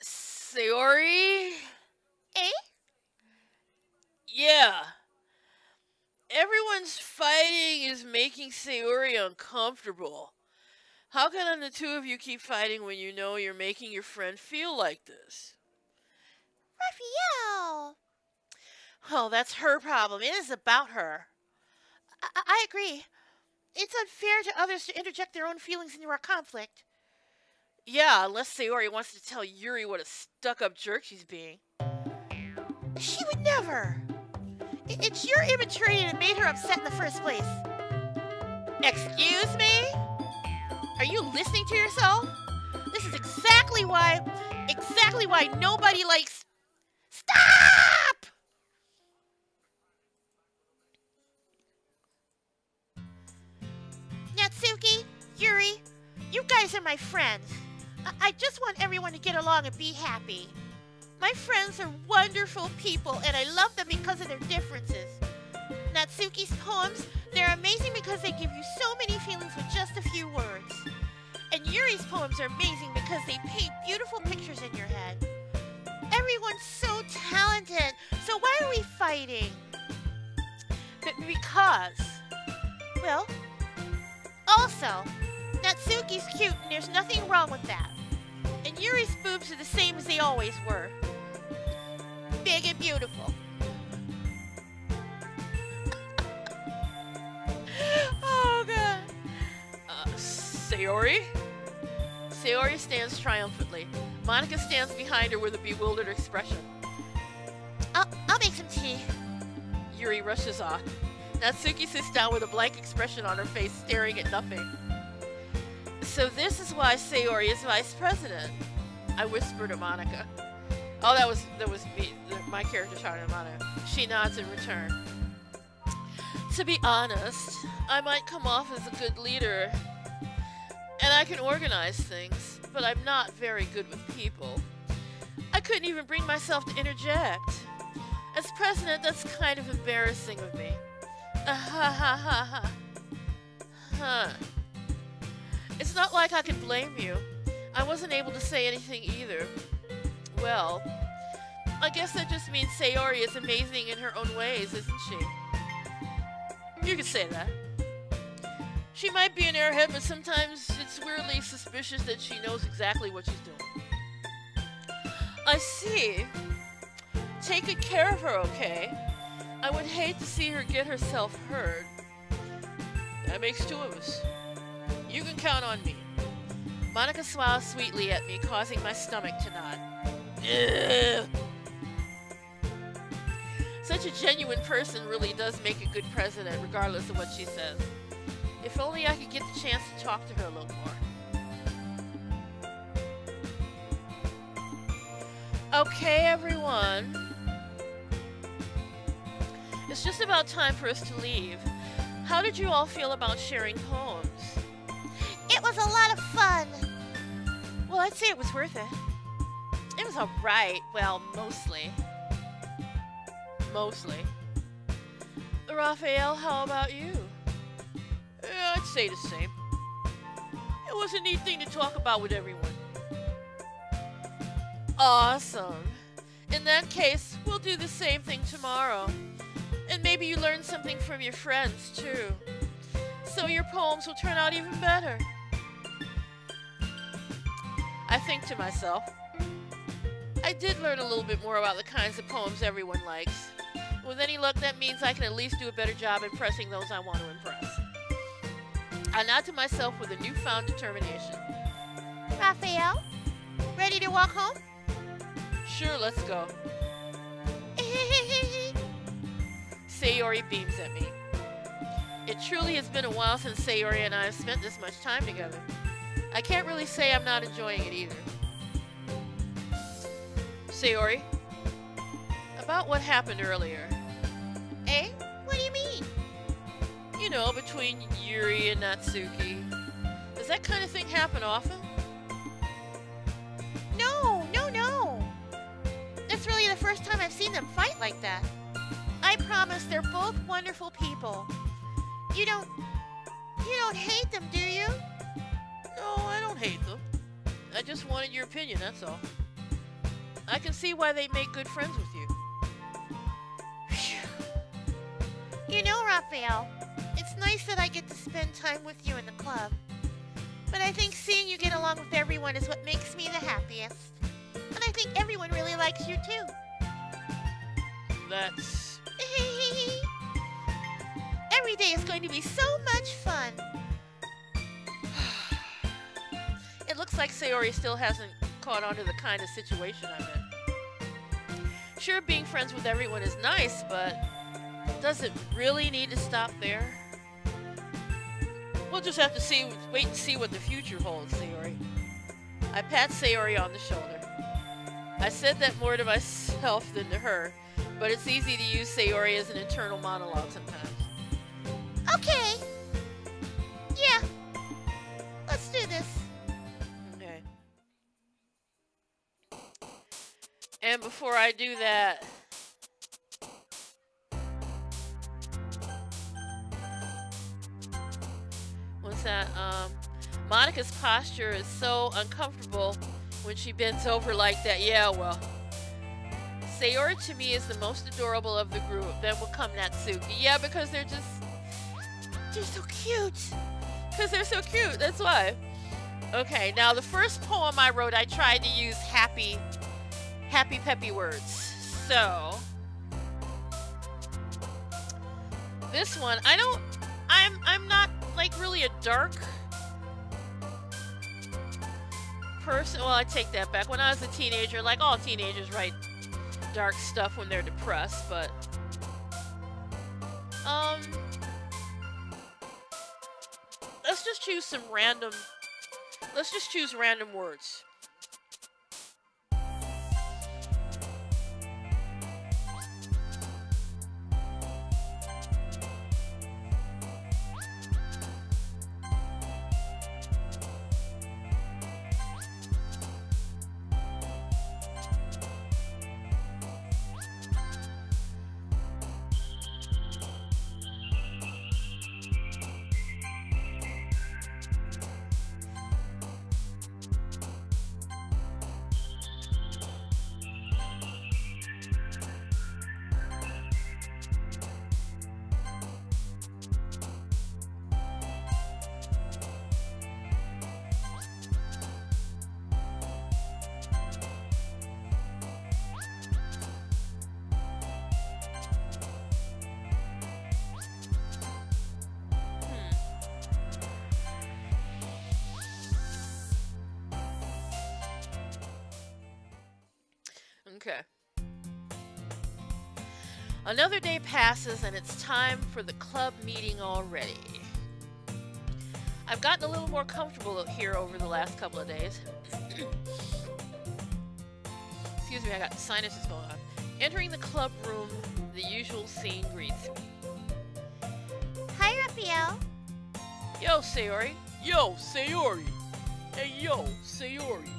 S1: Sayori?
S2: Eh?
S1: Yeah. Everyone's fighting is making Sayori uncomfortable. How can the two of you keep fighting when you know you're making your friend feel like this?
S2: Raphael!
S1: Well, that's her problem. It is about her.
S2: I agree. It's unfair to others to interject their own feelings into our conflict.
S1: Yeah, unless Sayori wants to tell Yuri what a stuck-up jerk she's being.
S2: She would never. It's your immaturity that made her upset in the first place. Excuse me? Are you listening to yourself? This is exactly why nobody likes... Stop! Natsuki, Yuri, you guys are my friends. I just want everyone to get along and be happy. My friends are wonderful people, and I love them because of their differences. Natsuki's poems, they're amazing because they give you so many feelings with just a few words. And Yuri's poems are amazing because they paint beautiful pictures in your head. Everyone's so talented, so why are we fighting? Because, well, also, Natsuki's cute and there's nothing wrong with that. And Yuri's boobs are the same as they always were. Big and beautiful. Oh, God.
S1: Sayori? Sayori stands triumphantly. Monica stands behind her with a bewildered expression.
S2: I'll make some tea.
S1: Yuri rushes off. Natsuki sits down with a blank expression on her face, staring at nothing. So this is why Sayori is vice president, I whispered to Monica. Oh, that was me, my character shouting at Monica. She nods in return. To be honest, I might come off as a good leader, and I can organize things, but I'm not very good with people. I couldn't even bring myself to interject. As president, that's kind of embarrassing of me. It's not like I could blame you. I wasn't able to say anything either. Well, I guess that just means Sayori is amazing in her own ways, isn't she? You could say that. She might be an airhead, but sometimes it's weirdly suspicious that she knows exactly what she's doing. I see. Take good care of her, okay? I would hate to see her get herself hurt. That makes two of us. You can count on me. Monica smiles sweetly at me, causing my stomach to knot. Ugh. Such a genuine person really does make a good president, regardless of what she says. If only I could get the chance to talk to her a little more. Okay, everyone. It's just about time for us to leave. How did you all feel about sharing poems?
S2: It was a lot of fun. Well, I'd say it was worth it.
S1: It was alright. Well, mostly. Mostly. Raphael, how about you? Yeah, I'd say the same. It was a neat thing to talk about with everyone. Awesome. In that case, we'll do the same thing tomorrow. And maybe you learn something from your friends, too. So your poems will turn out even better. I think to myself, I did learn a little bit more about the kinds of poems everyone likes. With any luck, that means I can at least do a better job impressing those I want to impress. I nod to myself with a newfound determination.
S2: Raphael, ready to walk home?
S1: Sure, let's go. Sayori beams at me. It truly has been a while since Sayori and I have spent this much time together. I can't really say I'm not enjoying it either. Sayori, about what happened earlier.
S2: Eh? What do you mean?
S1: You know, between Yuri and Natsuki. Does that kind of thing happen often?
S2: No. That's really the first time I've seen them fight like that. I promise they're both wonderful people. You don't hate them, do you?
S1: No, I don't hate them. I just wanted your opinion, that's all. I can see why they make good friends with you.
S2: You know, Raphael, it's nice that I get to spend time with you in the club. But I think seeing you get along with everyone is what makes me the happiest. And I think everyone really likes you too.
S1: That's...
S2: Every day is going to be so much fun.
S1: It looks like Sayori still hasn't caught on to the kind of situation I'm in. Sure, being friends with everyone is nice, but does it really need to stop there? We'll just have to wait and see what the future holds, Sayori. I pat Sayori on the shoulder. I said that more to myself than to her, but it's easy to use Sayori as an internal monologue sometimes.
S2: Okay. Yeah. Let's do this.
S1: Okay. And before I do that, what's that? Monica's posture is so uncomfortable when she bends over like that. Yeah, well, Sayori to me is the most adorable of the group. Then will come Natsuki. Yeah, because they're so cute. Because they're so cute, that's why. Okay, now the first poem I wrote, I tried to use happy peppy words. So this one, I'm not like really a dark person. Well, I take that back. When I was a teenager, like all teenagers write dark stuff when they're depressed, but let's just choose random words. Okay. Another day passes and it's time for the club meeting already. I've gotten a little more comfortable here over the last couple of days. Excuse me, I got sinuses going on. Entering the club room, the usual scene greets me.
S2: Hi, Raphael.
S1: Yo, Sayori. Yo, Sayori. Hey, yo, Sayori.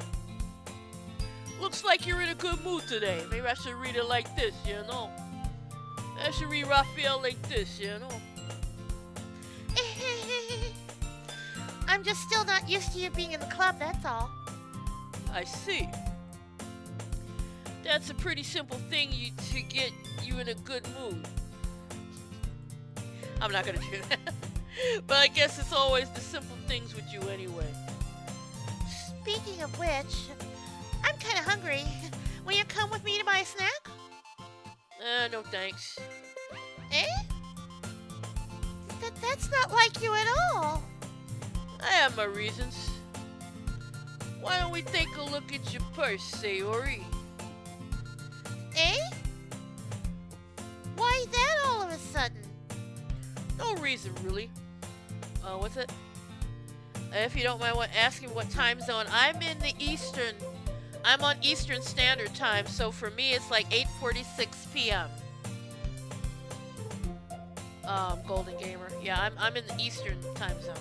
S1: Looks like you're in a good mood today. Maybe I should read it like this, you know? I should read Raphael like this, you know?
S2: I'm just still not used to you being in the club, that's all.
S1: I see. That's a pretty simple thing to get you in a good mood. I'm not gonna do that. But I guess it's always the simple things with you anyway.
S2: Speaking of which, I'm kind of hungry. Will you come with me to buy a snack?
S1: No thanks.
S2: Eh? That's not like you at all.
S1: I have my reasons. Why don't we take a look at your purse, Sayori?
S2: Eh? Why that all of a sudden?
S1: No reason, really. What's it? If you don't mind asking what time zone, I'm on Eastern Standard Time, so for me it's like 8:46 p.m. Golden Gamer. Yeah, I'm in the Eastern time zone.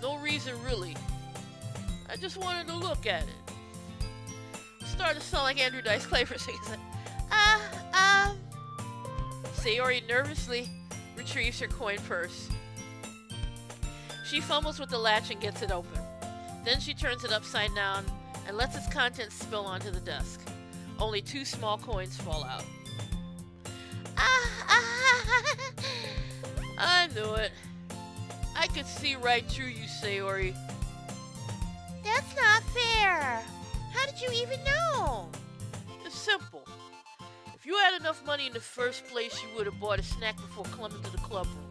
S1: No reason really. I just wanted to look at it. Started to sound like Andrew Dice Clay for a second. Sayori nervously retrieves her coin purse. She fumbles with the latch and gets it open. Then she turns it upside down and lets its contents spill onto the desk. Only 2 small coins fall out. I knew it. I could see right through you, Sayori.
S2: That's not fair. How did you even know?
S1: It's simple. If you had enough money in the first place, you would have bought a snack before coming to the club room.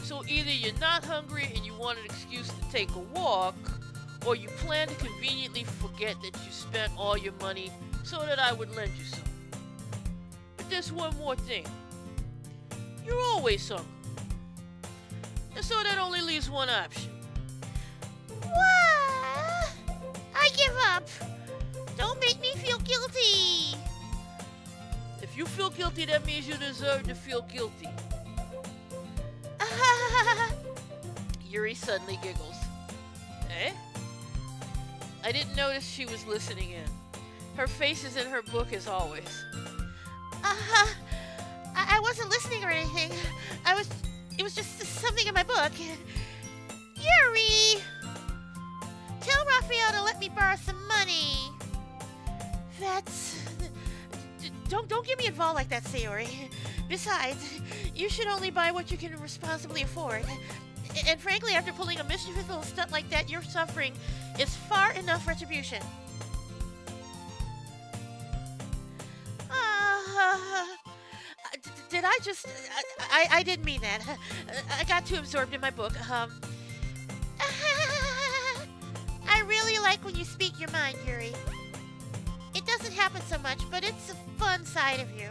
S1: So either you're not hungry and you want an excuse to take a walk, or you plan to conveniently forget that you spent all your money so that I would lend you some. But there's one more thing. You're always hungry. And so that only leaves one option.
S2: What? I give up. Don't make me feel guilty.
S1: If you feel guilty, that means you deserve to feel guilty. Yuri suddenly giggles. Eh? I didn't notice she was listening in. Her face is in her book as always.
S2: I wasn't listening or anything. It was just something in my book. Yuri! Tell Raphael to let me borrow some money. Don't get me involved like that, Sayori. Besides, you should only buy what you can responsibly afford. And frankly, after pulling a mischievous little stunt like that, your suffering is far enough retribution. Did I just... I didn't mean that. I got too absorbed in my book. I really like when you speak your mind, Yuri. It doesn't happen so much, but it's a fun side of you.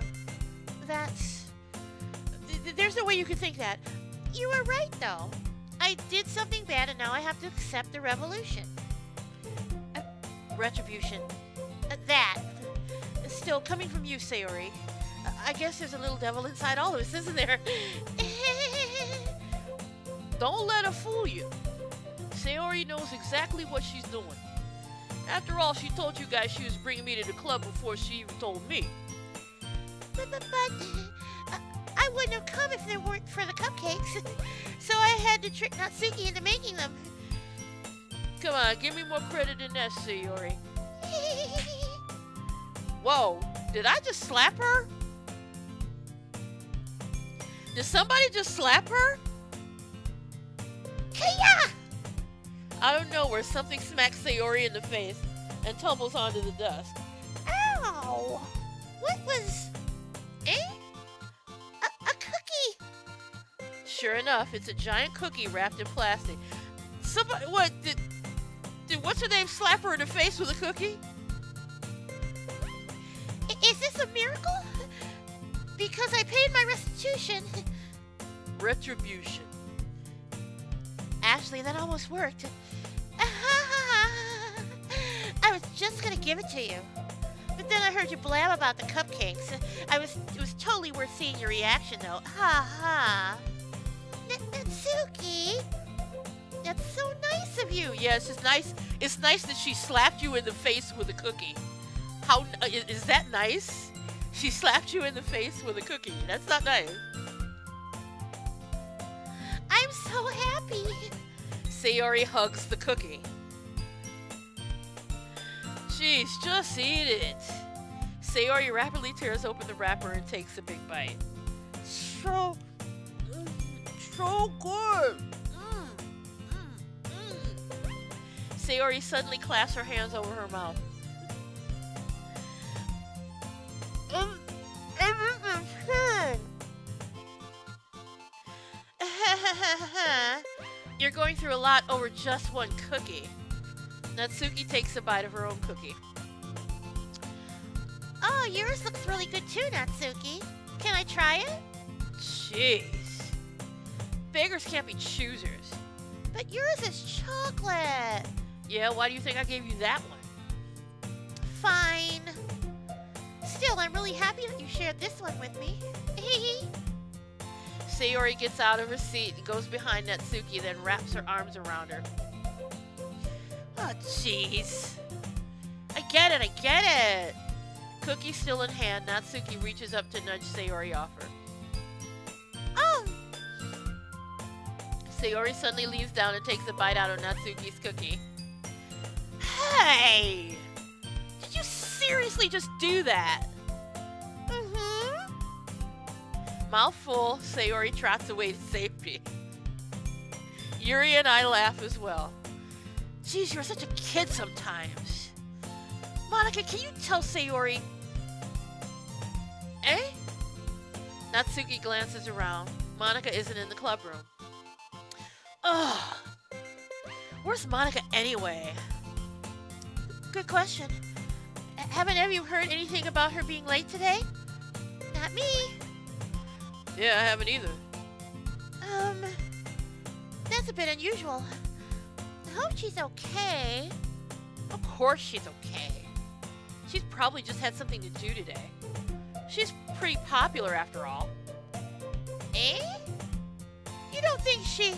S2: There's no way you could think that. You were right, though. I did something bad, and now I have to accept the revolution. Retribution. That. Still, coming from you, Sayori. I guess there's a little devil inside all of us, isn't there?
S1: Don't let her fool you. Sayori knows exactly what she's doing. After all, she told you guys she was bringing me to the club before she even told me.
S2: But I wouldn't have come if there weren't for the cupcakes. So I had to trick Natsuki into making them.
S1: Come on, give me more credit than that, Sayori. Whoa, did I just slap her? Did somebody just slap her?
S2: Kaya!
S1: Out of nowhere, something smacks Sayori in the face and tumbles onto the dust.
S2: Ow! What was... Eh? A cookie!
S1: Sure enough, it's a giant cookie wrapped in plastic. Somebody, what, did what's her name slap her in the face with a cookie?
S2: Is this a miracle? Because I paid my restitution.
S1: Retribution.
S2: Ashley, that almost worked. I was just gonna give it to you. But then I heard you blab about the cupcakes. It was totally worth seeing your reaction, though. Ha ha. Natsuki, that's so nice of you.
S1: Yes, it's nice. It's nice that she slapped you in the face with a cookie. How is that nice? She slapped you in the face with a cookie. That's not nice.
S2: I'm so happy.
S1: Sayori hugs the cookie. Jeez, just eat it. Sayori rapidly tears open the wrapper and takes a big bite. So good. Sayori suddenly clasps her hands over her mouth. You're going through a lot over just one cookie. Natsuki takes a bite of her own cookie.
S2: Oh, yours looks really good too, Natsuki. Can I try it?
S1: Jeez. Beggars can't be choosers.
S2: But yours is chocolate.
S1: Yeah, why do you think I gave you that one?
S2: Fine. Still, I'm really happy that you shared this one with me.
S1: Sayori gets out of her seat and goes behind Natsuki, then wraps her arms around her. Oh, jeez. I get it. Cookie still in hand, Natsuki reaches up to nudge Sayori off her.
S2: Oh!
S1: Sayori suddenly leans down and takes a bite out of Natsuki's cookie. Hey! Did you seriously just do that?
S2: Mm-hmm.
S1: Mouth full, Sayori trots away to safety. Yuri and I laugh as well. Geez, you're such a kid sometimes. Monica, can you tell Sayori? Eh? Natsuki glances around. Monica isn't in the club room. Ugh. Where's Monica anyway?
S2: Good question. Haven't any of you heard anything about her being late today? Not me.
S1: Yeah, I haven't either.
S2: is a bit unusual. I hope she's okay.
S1: Of course she's okay. She's probably just had something to do today. She's pretty popular after all.
S2: Eh? You don't think she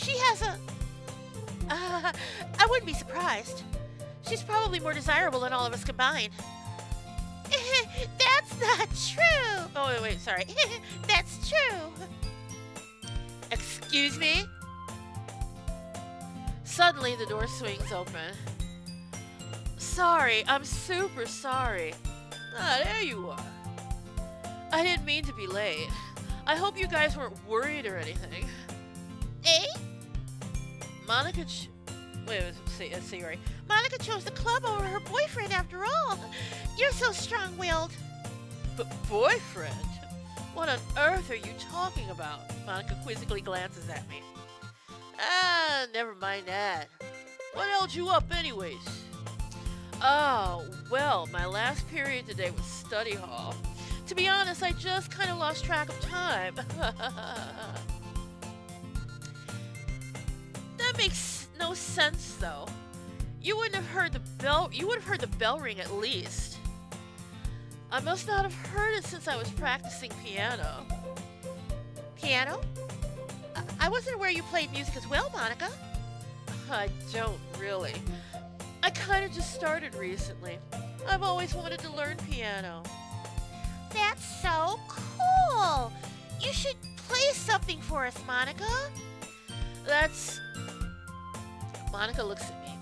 S2: has a... I wouldn't be surprised. She's probably more desirable than all of us combined. That's not true.
S1: Oh, wait, sorry.
S2: That's true.
S1: Excuse me? Suddenly, the door swings open. Sorry, I'm super sorry. Ah, there you are. I didn't mean to be late. I hope you guys weren't worried or anything.
S2: Eh?
S1: Monica Sayori.
S2: Monica chose the club over her boyfriend after all. You're so strong-willed.
S1: But boyfriend? What on earth are you talking about? Monica quizzically glances at me. Ah, never mind that. What held you up anyways? Oh, well, my last period today was study hall. To be honest, I just kind of lost track of time. That makes no sense, though. You wouldn't have heard the bell. You would have heard the bell ring at least. I must not have heard it since I was practicing piano.
S2: Piano? I wasn't aware you played music as well, Monica.
S1: I don't really. I kind of just started recently. I've always wanted to learn piano.
S2: That's so cool. You should play something for us, Monica.
S1: That's... Monica looks at me.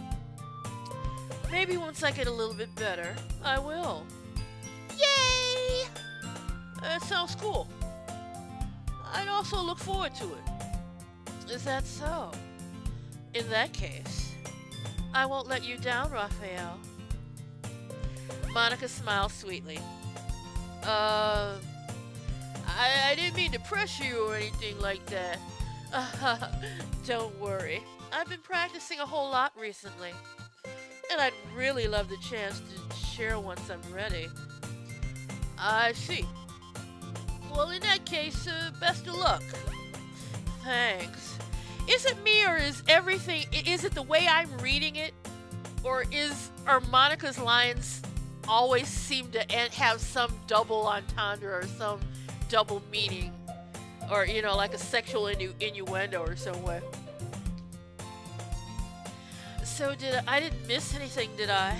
S1: Maybe once I get a little bit better, I will.
S2: Yay!
S1: That sounds cool. I'd also look forward to it. Is that so? In that case, I won't let you down, Raphael. Monica smiles sweetly. I didn't mean to pressure you or anything like that. Don't worry. I've been practicing a whole lot recently. And I'd really love the chance to share once I'm ready. I see. Well, in that case, best of luck. Thanks. Is it me or is it the way I'm reading it? Or are Monica's lines always seem to have some double entendre or some double meaning? Or, you know, like a sexual innuendo or some way. So I didn't miss anything, did I?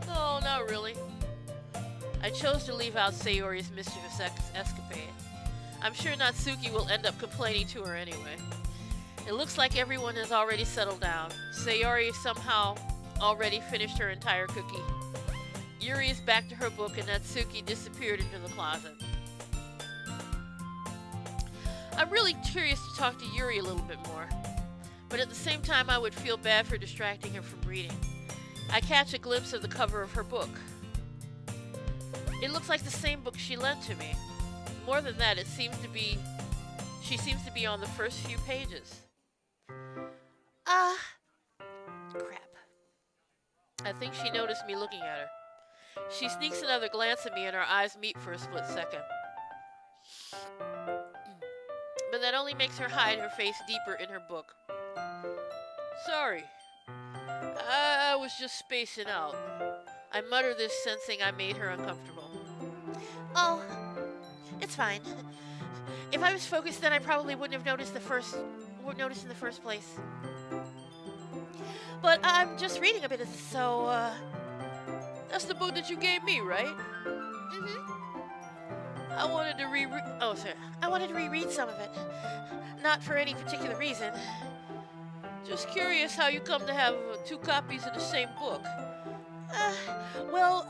S1: No, not really. I chose to leave out Sayori's mischievous escapade. I'm sure Natsuki will end up complaining to her anyway. It looks like everyone has already settled down. Sayori somehow already finished her entire cookie. Yuri is back to her book and Natsuki disappeared into the closet. I'm really curious to talk to Yuri a little bit more. But at the same time, I would feel bad for distracting her from reading. I catch a glimpse of the cover of her book. It looks like the same book she lent to me. More than that, she seems to be on the first few pages.
S2: Crap.
S1: I think she noticed me looking at her. She sneaks another glance at me and our eyes meet for a split second. But that only makes her hide her face deeper in her book. Sorry. I was just spacing out. I mutter this, sensing I made her uncomfortable.
S2: Oh, it's fine. If I was focused, then I probably wouldn't have noticed in the first place. But I'm just reading a bit of this, so,
S1: That's the book that you gave me, right?
S2: Mm-hmm.
S1: I wanted to
S2: I wanted to reread some of it. Not for any particular reason.
S1: Just curious how you come to have two copies of the same book.
S2: Well,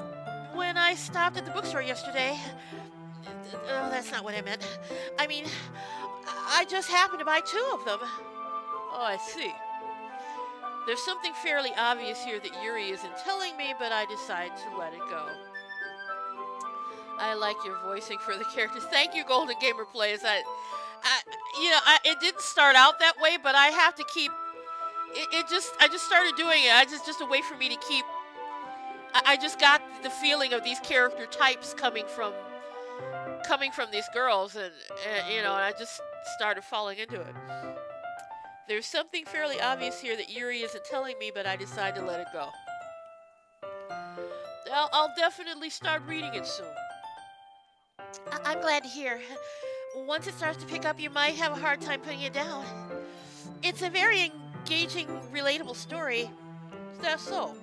S2: when I stopped at the bookstore yesterday... Oh, that's not what I meant. I mean, I just happened to buy two of them.
S1: Oh, I see. There's something fairly obvious here that Yuri isn't telling me, but I decide to let it go. I like your voicing for the characters. Thank you, Golden Gamer Plays. It didn't start out that way, but I have to keep... I just started doing it. Just a way for me to keep... I just got the feeling of these character types coming from these girls, and I just started falling into it. There's something fairly obvious here that Yuri isn't telling me, but I decide to let it go. I'll definitely start reading it soon.
S2: I'm glad to hear. Once it starts to pick up, you might have a hard time putting it down. It's a very engaging, relatable story.
S1: Is that so?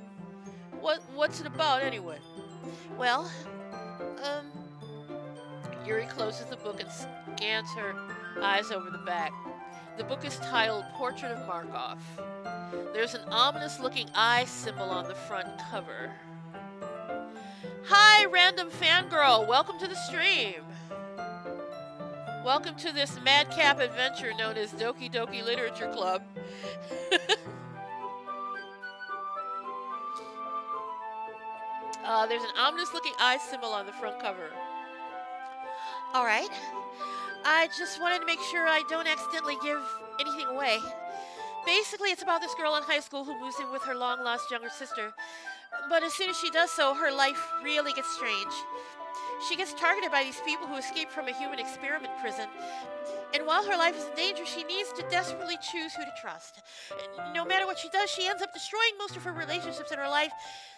S1: What's it about anyway?
S2: Well,
S1: Yuri closes the book and scans her eyes over the back. The book is titled Portrait of Markov. There's an ominous-looking eye symbol on the front cover. Hi, random fangirl. Welcome to the stream. Welcome to this madcap adventure known as Doki Doki Literature Club. There's an ominous-looking eye symbol on the front cover.
S2: all right. I just wanted to make sure I don't accidentally give anything away. Basically, it's about this girl in high school who moves in with her long-lost younger sister. But as soon as she does so, her life really gets strange. She gets targeted by these people who escaped from a human experiment prison. And while her life is in danger, she needs to desperately choose who to trust. No matter what she does, she ends up destroying most of her relationships, and her life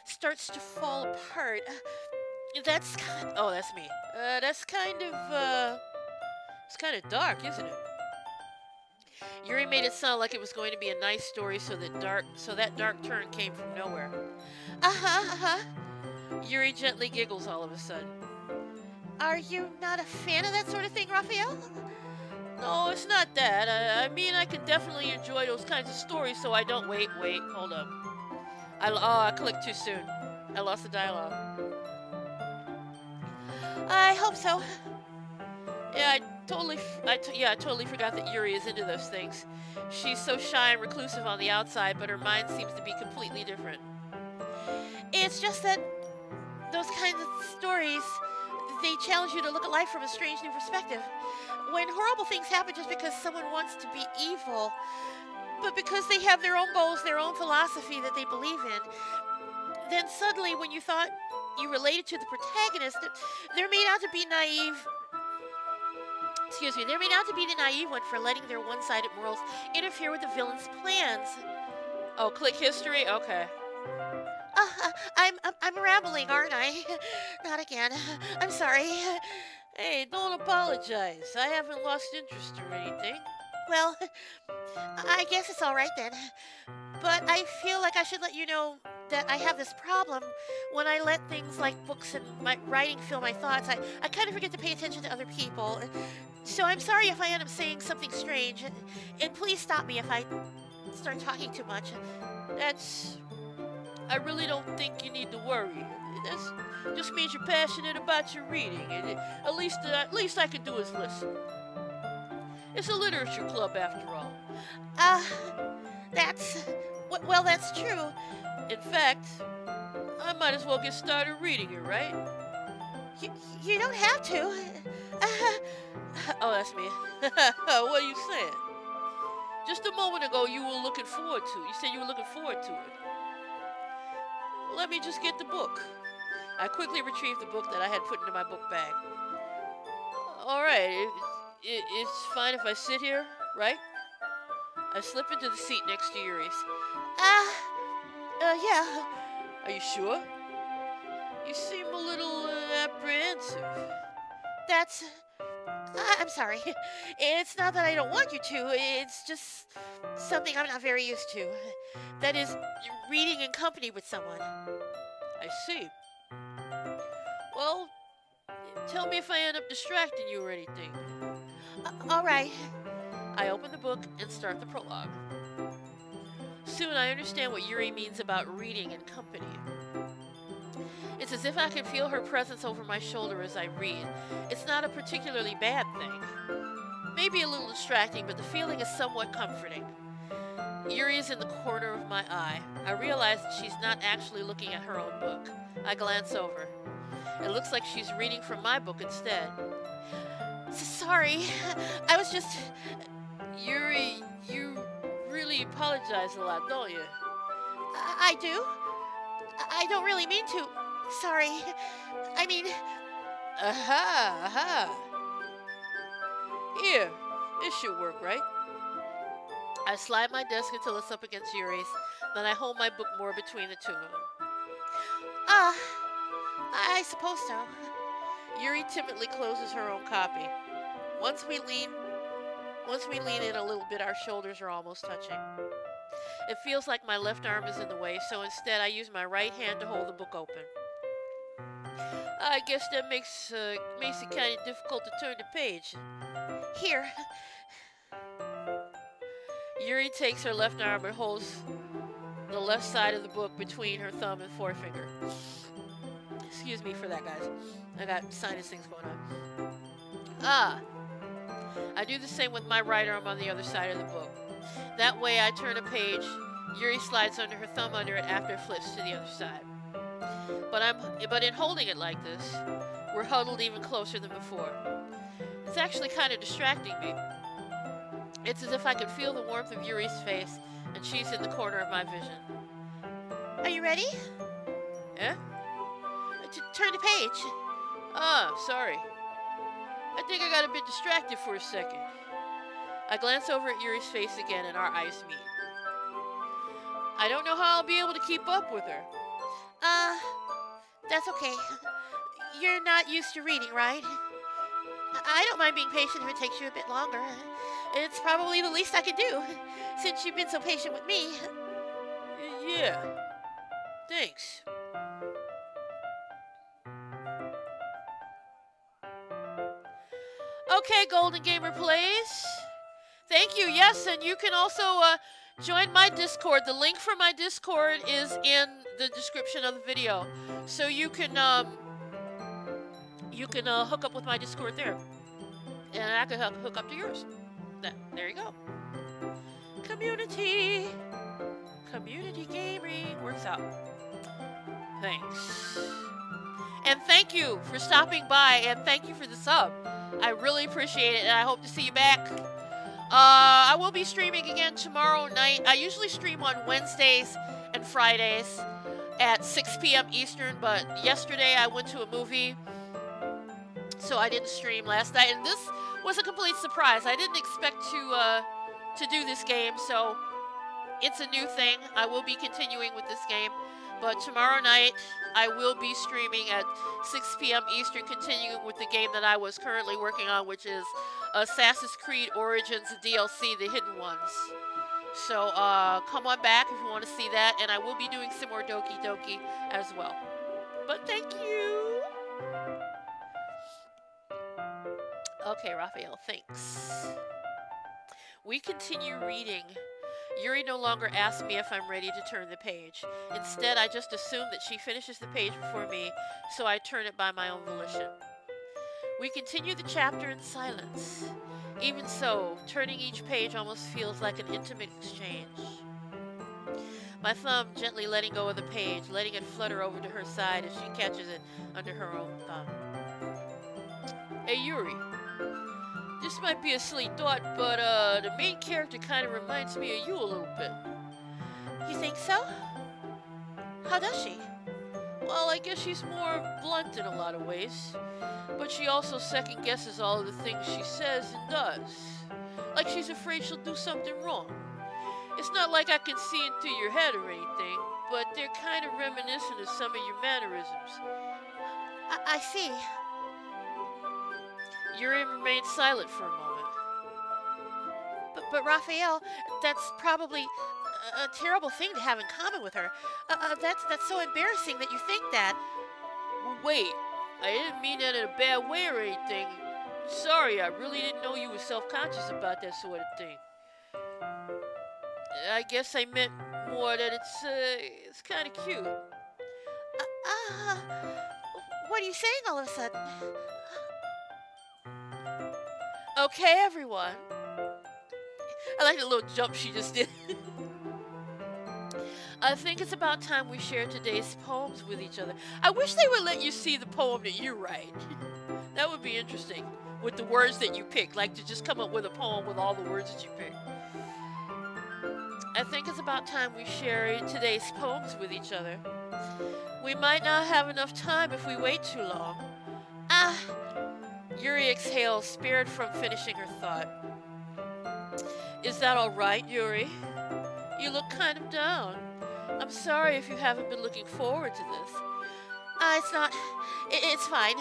S2: starts to fall apart. That's me. That's kind of, it's kind of dark, isn't it? Yuri made it sound like it was going to be a nice story, so that dark turn came from nowhere. Yuri gently giggles all of a sudden. Are you not a fan of that sort of thing, Raphael?
S1: No, it's not that. I mean, I can definitely enjoy those kinds of stories, so I don't... Wait, hold up. I clicked too soon. I lost the dialogue.
S2: I hope so.
S1: Yeah, I totally forgot that Yuri is into those things. She's so shy and reclusive on the outside, but her mind seems to be completely different.
S2: It's just that those kinds of stories, they challenge you to look at life from a strange new perspective. When horrible things happen just because someone wants to be evil, but because they have their own goals, their own philosophy that they believe in, then suddenly when you thought you related to the protagonist, they're made out to be naive. They're made out to be the naive one for letting their one-sided morals interfere with the villain's plans.
S1: Oh, click history? Okay.
S2: I'm rambling, aren't I? Not again. I'm sorry.
S1: Hey, don't apologize. I haven't lost interest or anything.
S2: Well, I guess it's all right then. But I feel like I should let you know that I have this problem. When I let things like books and my writing fill my thoughts, I kind of forget to pay attention to other people. So I'm sorry if I end up saying something strange. And please stop me if I start talking too much.
S1: I really don't think you need to worry. That just means you're passionate about your reading. And at least I can do is listen. It's a literature club after all.
S2: That's true.
S1: In fact, I might as well get started reading it, right?
S2: You don't have to.
S1: Oh, that's me. What are you saying? Just a moment ago, you were looking forward to it. You said you were looking forward to it. Let me just get the book. I quickly retrieved the book that I had put into my book bag. All right, it's fine if I sit here, right? I slip into the seat next to Yuri's.
S2: Yeah.
S1: Are you sure? You seem a little apprehensive.
S2: I'm sorry. It's not that I don't want you to. It's just something I'm not very used to. That is, reading in company with someone.
S1: I see. Well, tell me if I end up distracting you or anything.
S2: All right.
S1: I open the book and start the prologue. Soon I understand what Yuri means about reading in company. It's as if I can feel her presence over my shoulder as I read. It's not a particularly bad thing. Maybe a little distracting, but the feeling is somewhat comforting. Yuri is in the corner of my eye. I realize that she's not actually looking at her own book. I glance over. It looks like she's reading from my book instead.
S2: Sorry. I was just...
S1: Yuri, you really apologize a lot, don't you?
S2: I do? I don't really mean to. Sorry. I mean...
S1: Aha. Here, this should work, right? I slide my desk until it's up against Yuri's, then I hold my book more between the two of them.
S2: I suppose so.
S1: Yuri timidly closes her own copy. Once we lean in a little bit, our shoulders are almost touching. It feels like my left arm is in the way, so instead I use my right hand to hold the book open. I guess that makes it kind of difficult to turn the page.
S2: Here.
S1: Yuri takes her left arm and holds the left side of the book between her thumb and forefinger. Excuse me for that, guys. I got sinus things going on. I do the same with my right arm on the other side of the book. That way I turn a page, Yuri slides under her thumb under it after it flips to the other side. But in holding it like this, we're huddled even closer than before. It's actually kind of distracting me. It's as if I can feel the warmth of Yuri's face, and she's in the corner of my vision.
S2: Are you ready?
S1: Eh?
S2: Turn the page.
S1: Sorry. I think I got a bit distracted for a second. I glance over at Yuri's face again, and our eyes meet. I don't know how I'll be able to keep up with her.
S2: That's okay. You're not used to reading, right? I don't mind being patient if it takes you a bit longer. It's probably the least I can do, since you've been so patient with me.
S1: Yeah. Thanks. Okay, Golden Gamer Plays. Thank you. Yes, and you can also join my Discord. The link for my Discord is in the description of the video, so you can hook up with my Discord there, and I can hook up to yours. There you go. Community gaming works out. Thanks. And thank you for stopping by, and thank you for the sub. I really appreciate it, and I hope to see you back. I will be streaming again tomorrow night. I usually stream on Wednesdays and Fridays at 6 p.m. Eastern, but yesterday I went to a movie, so I didn't stream last night, and this was a complete surprise. I didn't expect to do this game, so it's a new thing. I will be continuing with this game, but tomorrow night I will be streaming at 6 p.m. Eastern, continuing with the game that I was currently working on, which is Assassin's Creed Origins DLC, The Hidden Ones. So come on back if you want to see that, and I will be doing some more Doki Doki as well. But thank you! Okay, Raphael, thanks. We continue reading. Yuri no longer asks me if I'm ready to turn the page. Instead, I just assume that she finishes the page before me, so I turn it by my own volition. We continue the chapter in silence. Even so, turning each page almost feels like an intimate exchange. My thumb gently letting go of the page, letting it flutter over to her side as she catches it under her own thumb. Hey, Yuri. This might be a silly thought, but the main character kind of reminds me of you a little bit.
S2: You think so? How does she?
S1: Well, I guess she's more blunt in a lot of ways, but she also second-guesses all of the things she says and does. Like she's afraid she'll do something wrong. It's not like I can see into your head or anything, but they're kind of reminiscent of some of your mannerisms.
S2: I see.
S1: Yuri remained silent for a moment.
S2: But Raphael, that's probably a terrible thing to have in common with her. That's so embarrassing that you think that.
S1: Wait, I didn't mean that in a bad way or anything. Sorry, I really didn't know you were self-conscious about that sort of thing. I guess I meant more that it's kind of cute.
S2: What are you saying all of a sudden?
S1: Okay, everyone. I like the little jump she just did. I think it's about time we share today's poems with each other. I wish they would let you see the poem that you write. That would be interesting. With the words that you pick. Like to just come up with a poem with all the words that you pick. I think it's about time we share today's poems with each other. We might not have enough time if we wait too long. Yuri exhales, spared from finishing her thought. Is that all right, Yuri? You look kind of down. I'm sorry if you haven't been looking forward to this.
S2: It's not. It's fine.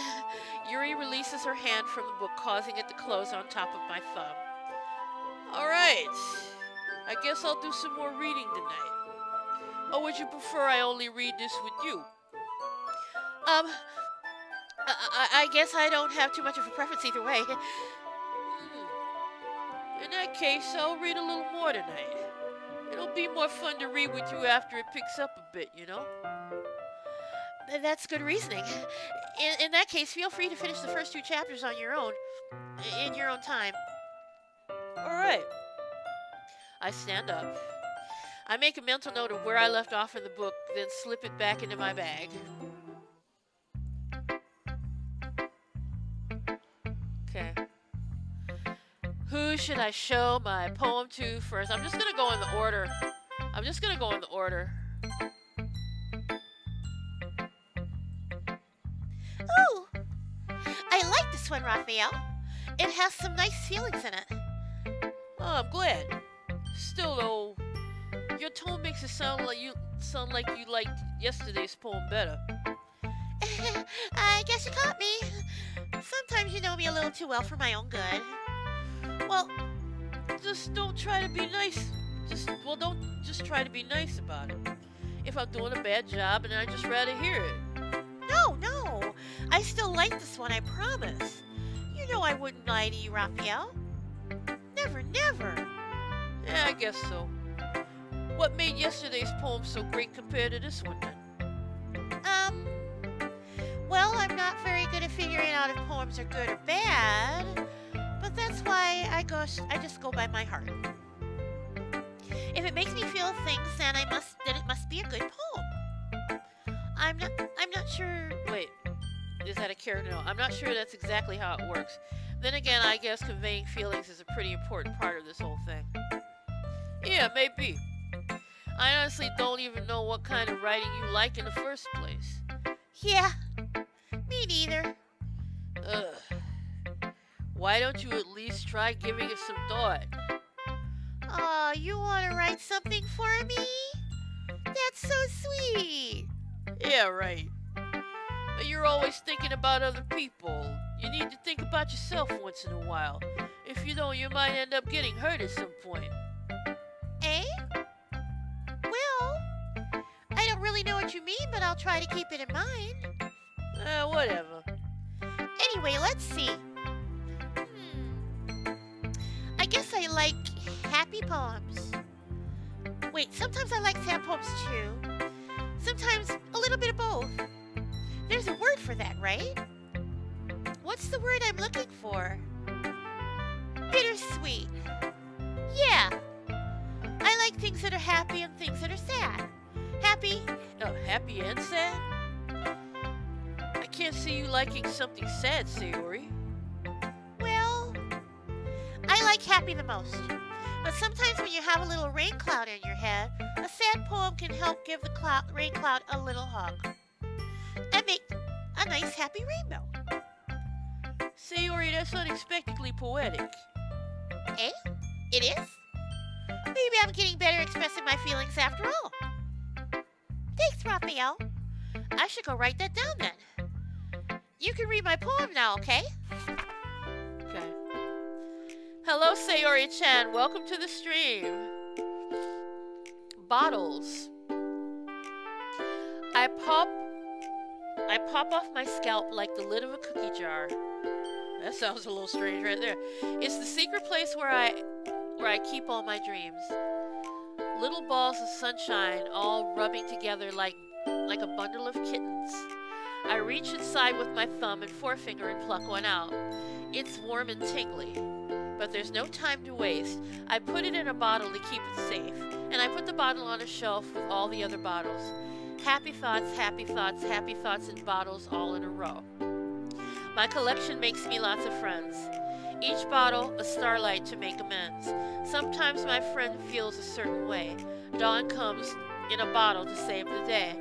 S1: Yuri releases her hand from the book, causing it to close on top of my thumb. All right. I guess I'll do some more reading tonight. Or would you prefer I only read this with you?
S2: I guess I don't have too much of a preference either way.
S1: In that case, I'll read a little more tonight. It'll be more fun to read with you after it picks up a bit, you know?
S2: That's good reasoning. In that case, feel free to finish the first 2 chapters on your own, in your own time.
S1: All right. I stand up. I make a mental note of where I left off in the book, then slip it back into my bag. Okay. Who should I show my poem to first? I'm just gonna go in the order.
S2: Ooh! I like this one, Raphael. It has some nice feelings in it.
S1: Oh, I'm glad. Still, though, your tone makes it sound like you liked yesterday's poem better.
S2: I guess you caught me. Sometimes you know me a little too well for my own good.
S1: Well, just don't try to be nice. Don't just try to be nice about it. If I'm doing a bad job, and I'd just rather hear it.
S2: No. I still like this one, I promise. You know I wouldn't lie to you, Raphael. Never.
S1: Yeah, I guess so. What made yesterday's poem so great compared to this one, then?
S2: Well, I'm not very good at figuring out if poems are good or bad, but that's why I just go by my heart. If it makes me feel things, then it must be a good poem. I'm not sure.
S1: Wait, is that a character? No, I'm not sure that's exactly how it works. Then again, I guess conveying feelings is a pretty important part of this whole thing. Yeah, maybe. I honestly don't even know what kind of writing you like in the first place.
S2: Yeah, me neither.
S1: Ugh. Why don't you at least try giving it some thought?
S2: Aw, you want to write something for me? That's so sweet.
S1: Yeah, right. But you're always thinking about other people. You need to think about yourself once in a while. If you don't, you might end up getting hurt at some point.
S2: Eh? Well, I don't really know what you mean, but I'll try to keep it in mind.
S1: Whatever.
S2: Anyway, let's see. I guess I like happy poems. Wait, sometimes I like sad poems too. Sometimes a little bit of both. There's a word for that, right? What's the word I'm looking for? Bittersweet. Yeah. I like things that are happy and things that are sad. Happy.
S1: Oh, happy and sad? I can't see you liking something sad, Sayori.
S2: Well, I like happy the most. But sometimes when you have a little rain cloud in your head, a sad poem can help give the rain cloud a little hug. And make a nice happy rainbow.
S1: Sayori, that's unexpectedly poetic.
S2: Eh? It is? Maybe I'm getting better expressing my feelings after all. Thanks, Raphael. I should go write that down then. You can read my poem now, okay?
S1: Okay. Hello, Sayori-chan. Welcome to the stream. Bottles. I pop off my scalp like the lid of a cookie jar. That sounds a little strange right there. It's the secret place where I keep all my dreams. Little balls of sunshine all rubbing together like a bundle of kittens. I reach inside with my thumb and forefinger and pluck one out. It's warm and tingly. But there's no time to waste. I put it in a bottle to keep it safe, and I put the bottle on a shelf with all the other bottles. Happy thoughts, happy thoughts, happy thoughts in bottles all in a row. My collection makes me lots of friends. Each bottle a starlight to make amends. Sometimes my friend feels a certain way. Dawn comes in a bottle to save the day.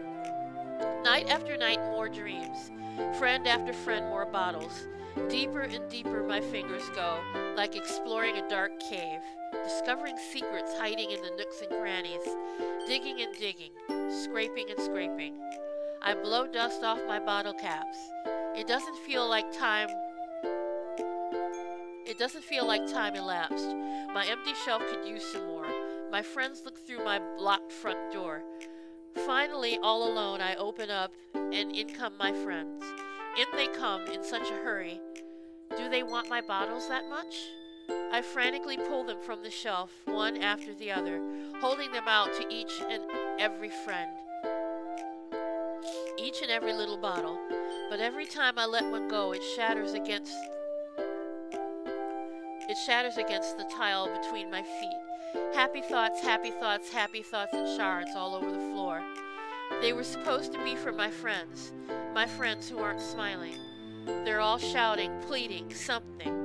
S1: Night after night, more dreams. Friend after friend, more bottles. Deeper and deeper my fingers go, like exploring a dark cave, discovering secrets hiding in the nooks and crannies, digging and digging, scraping and scraping. I blow dust off my bottle caps. It doesn't feel like time elapsed. My empty shelf could use some more. My friends look through my locked front door. Finally, all alone, I open up, and in come my friends. In they come in such a hurry. Do they want my bottles that much? I frantically pull them from the shelf, one after the other, holding them out to each and every friend. Each and every little bottle. But every time I let one go, it shatters against the tile between my feet. Happy thoughts, happy thoughts, happy thoughts in shards all over the floor. They were supposed to be for my friends who aren't smiling. They're all shouting, pleading, something.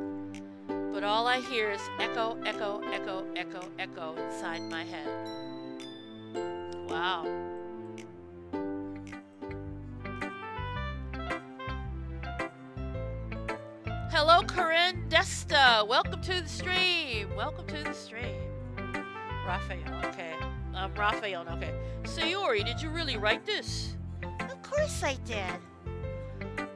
S1: But all I hear is echo, echo, echo, echo, echo inside my head. Wow. Hello, Corinne Desta. Welcome to the stream. Welcome to the stream. Raphael, okay. Raphael, okay. Sayori, did you really write this?
S2: Of course I did.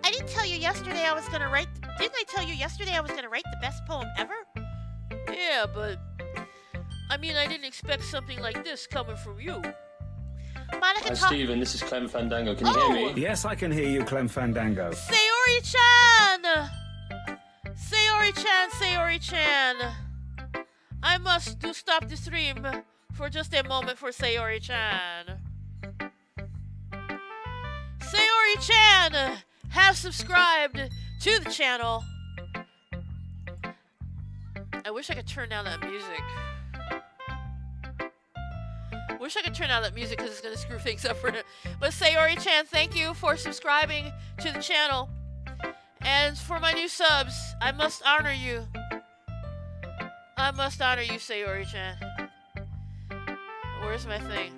S2: I didn't tell you yesterday I was going to write... Didn't I tell you yesterday I was going to write the best poem ever?
S1: Yeah, but... I mean, I didn't expect something like this coming from you.
S2: Monica,
S3: Hi, Stephen. This is Clem Fandango. Can you hear me?
S4: Yes, I can hear you, Clem Fandango.
S1: Sayori-chan! Sayori-chan, Sayori-chan. I must do stop the stream for just a moment for Sayori-chan. Sayori-chan has subscribed to the channel. I wish I could turn down that music. Wish I could turn down that music because it's going to screw things up for it. But Sayori-chan, thank you for subscribing to the channel. And for my new subs, I must honor you. I must honor you, Sayori-chan. Where's my thing?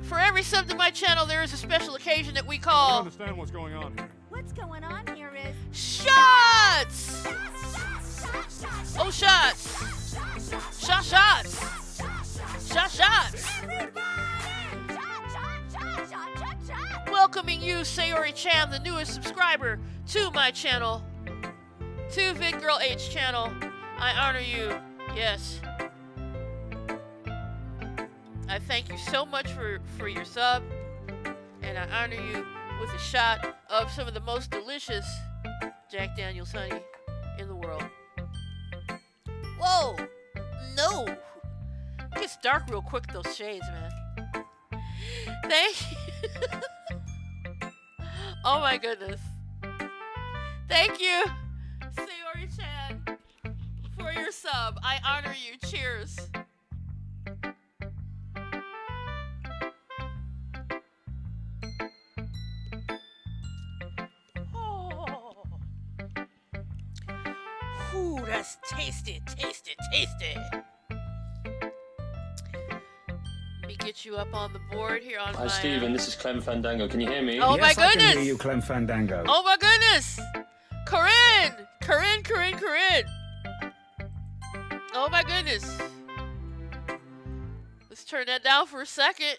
S1: For every sub to my channel, there is a special occasion that we call...
S5: I don't understand what's going on here.
S6: What's going on here is...
S1: Shots! Oh, shots! Shots! Shots! Welcoming you, Sayori-chan, the newest subscriber to my channel, to VidGirl H channel. I honor you. Yes. I thank you so much for your sub, and I honor you with a shot of some of the most delicious Jack Daniel's honey in the world. Whoa! No! It gets dark real quick, those shades, man. Thank you. Oh my goodness. Thank you, Sayori-chan, for your sub. I honor you. Cheers. Oh. Ooh, that's tasty, tasty, tasty. Let me get you up on the board here on
S3: Hi,
S1: my...
S3: Stephen. This is Clem Fandango. Can you hear me?
S1: Oh
S4: yes,
S1: my
S4: I can
S1: goodness!
S4: hear you, Clem Fandango.
S1: Oh my goodness! Corinne! Corinne! Oh my goodness! Let's turn that down for a second.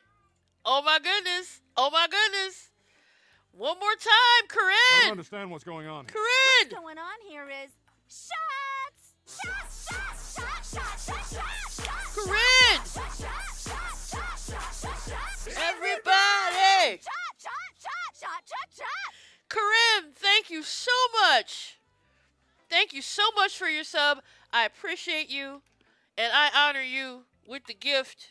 S1: Oh my goodness! Oh my goodness! One more time,
S5: I don't
S1: Corinne!
S5: understand what's going on here.
S1: Corinne!
S6: What's going on here is... Shots!
S1: Corinne! Everybody! Corinne, thank you so much. Thank you so much for your sub. I appreciate you, and I honor you with the gift.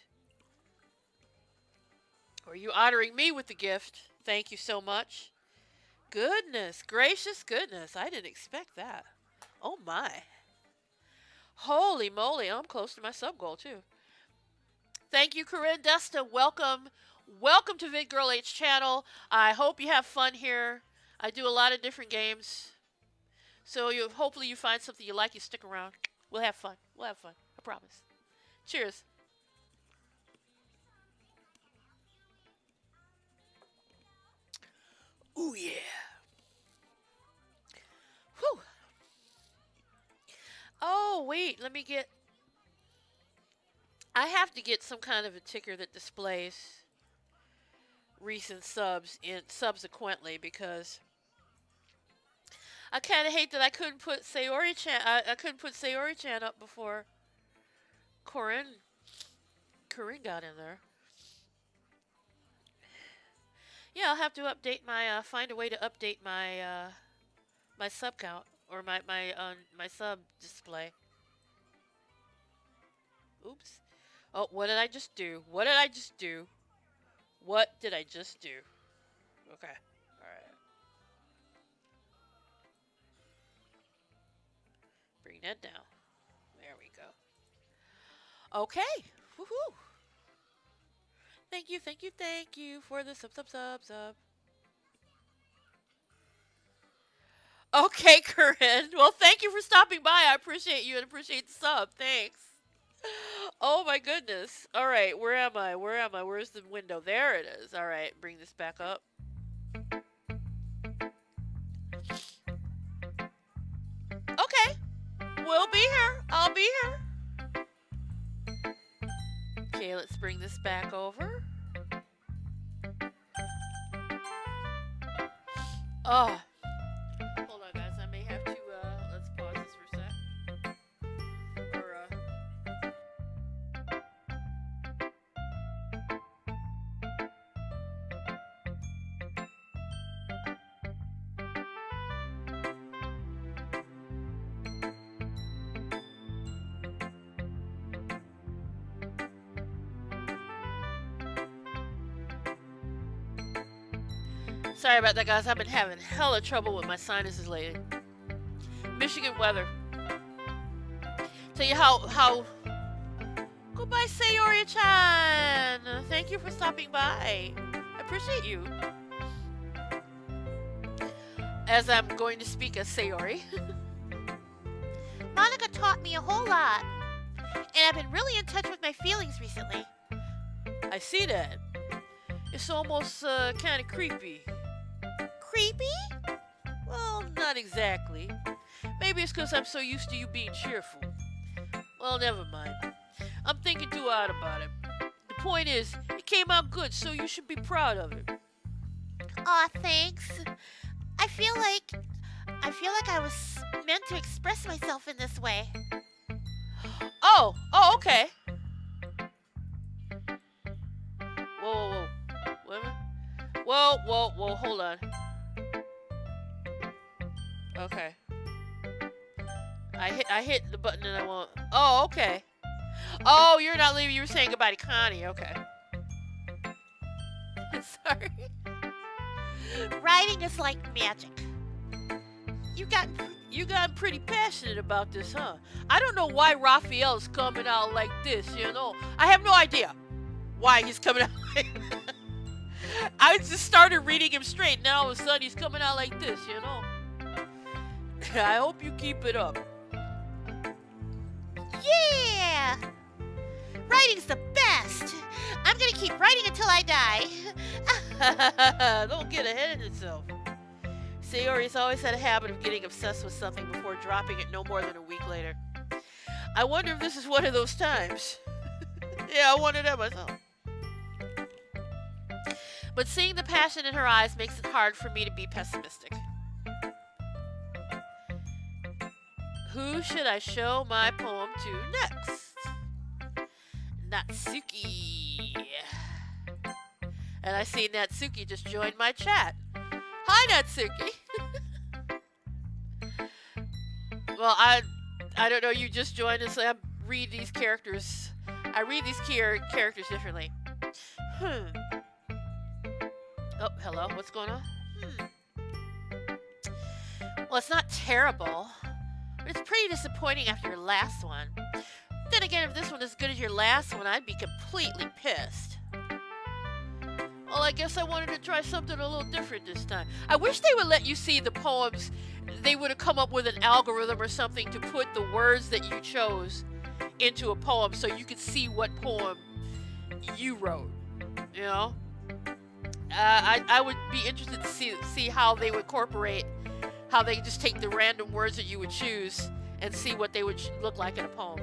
S1: Or you honoring me with the gift. Thank you so much. Goodness, gracious goodness. I didn't expect that. Oh my. Holy moly, I'm close to my sub goal too. Thank you, Corinne Desta. Welcome. Welcome to VidGirl H channel. I hope you have fun here. I do a lot of different games. So hopefully you find something you like, you stick around. We'll have fun. We'll have fun. I promise. Cheers. Ooh, yeah. Oh, wait, let me get... I have to get some kind of a ticker that displays recent subs in subsequently, because I kind of hate that I couldn't put Sayori-chan. I couldn't put Sayori-chan up before Corinne got in there. Yeah, I'll have to update my find a way to update my my sub count, or my sub display. Oops. Oh, what did I just do? What did I just do? What did I just do? Okay. Alright. Bring that down. There we go. Okay. Woohoo. Thank you, thank you, thank you for the sub. Okay, Corinne. Well, thank you for stopping by. I appreciate you and appreciate the sub. Thanks. Oh my goodness. All right, where am I? Where am I? Where's the window? There it is. All right, bring this back up. Okay. We'll be here. I'll be here. Okay, let's bring this back over. Oh. Hold on, guys. I may have to, let's pause this for a sec. Sorry about that, guys. I've been having hella trouble with my sinuses lately. Michigan weather. Tell you how... Goodbye, Sayori-chan. Thank you for stopping by. I appreciate you. As I'm going to speak as Sayori.
S2: Monica taught me a whole lot. And I've been really in touch with my feelings recently.
S1: I see that. It's almost kind of creepy.
S2: Creepy?
S1: Well, not exactly. Maybe it's because I'm so used to you being cheerful. Well, never mind. I'm thinking too hard about it. The point is, it came out good, so you should be proud of it.
S2: Aw, thanks. I feel like I was meant to express myself in this way.
S1: Oh, okay. Whoa. Wait a minute. Whoa, hold on. Okay. I hit the button and I won't. Oh, okay. Oh, you're not leaving. You were saying goodbye to Connie. Okay. Sorry.
S2: Writing is like magic.
S1: You got pretty passionate about this, huh? I don't know why Raphael's coming out like this, you know? I have no idea why he's coming out like that. I just started reading him straight, now all of a sudden he's coming out like this, you know? I hope you keep it up.
S2: Yeah! Writing's the best! I'm gonna keep writing until I die.
S1: Don't get ahead of yourself. Sayori's always had a habit of getting obsessed with something before dropping it no more than a week later. I wonder if this is one of those times. Yeah, I wonder that myself. But seeing the passion in her eyes makes it hard for me to be pessimistic. Who should I show my poem to next? Natsuki. And I see Natsuki just joined my chat. Hi, Natsuki. Well, I don't know. You just joined us. I read these characters. I read these characters differently. Oh, hello. What's going on? Well, it's not terrible. But it's pretty disappointing after your last one. Then again, if this one is as good as your last one, I'd be completely pissed. Well, I guess I wanted to try something a little different this time. I wish they would let you see the poems. They would have come up with an algorithm or something to put the words that you chose into a poem so you could see what poem you wrote. You know? I would be interested to see how they would incorporate, how they just take the random words that you would choose and see what they would look like in a poem.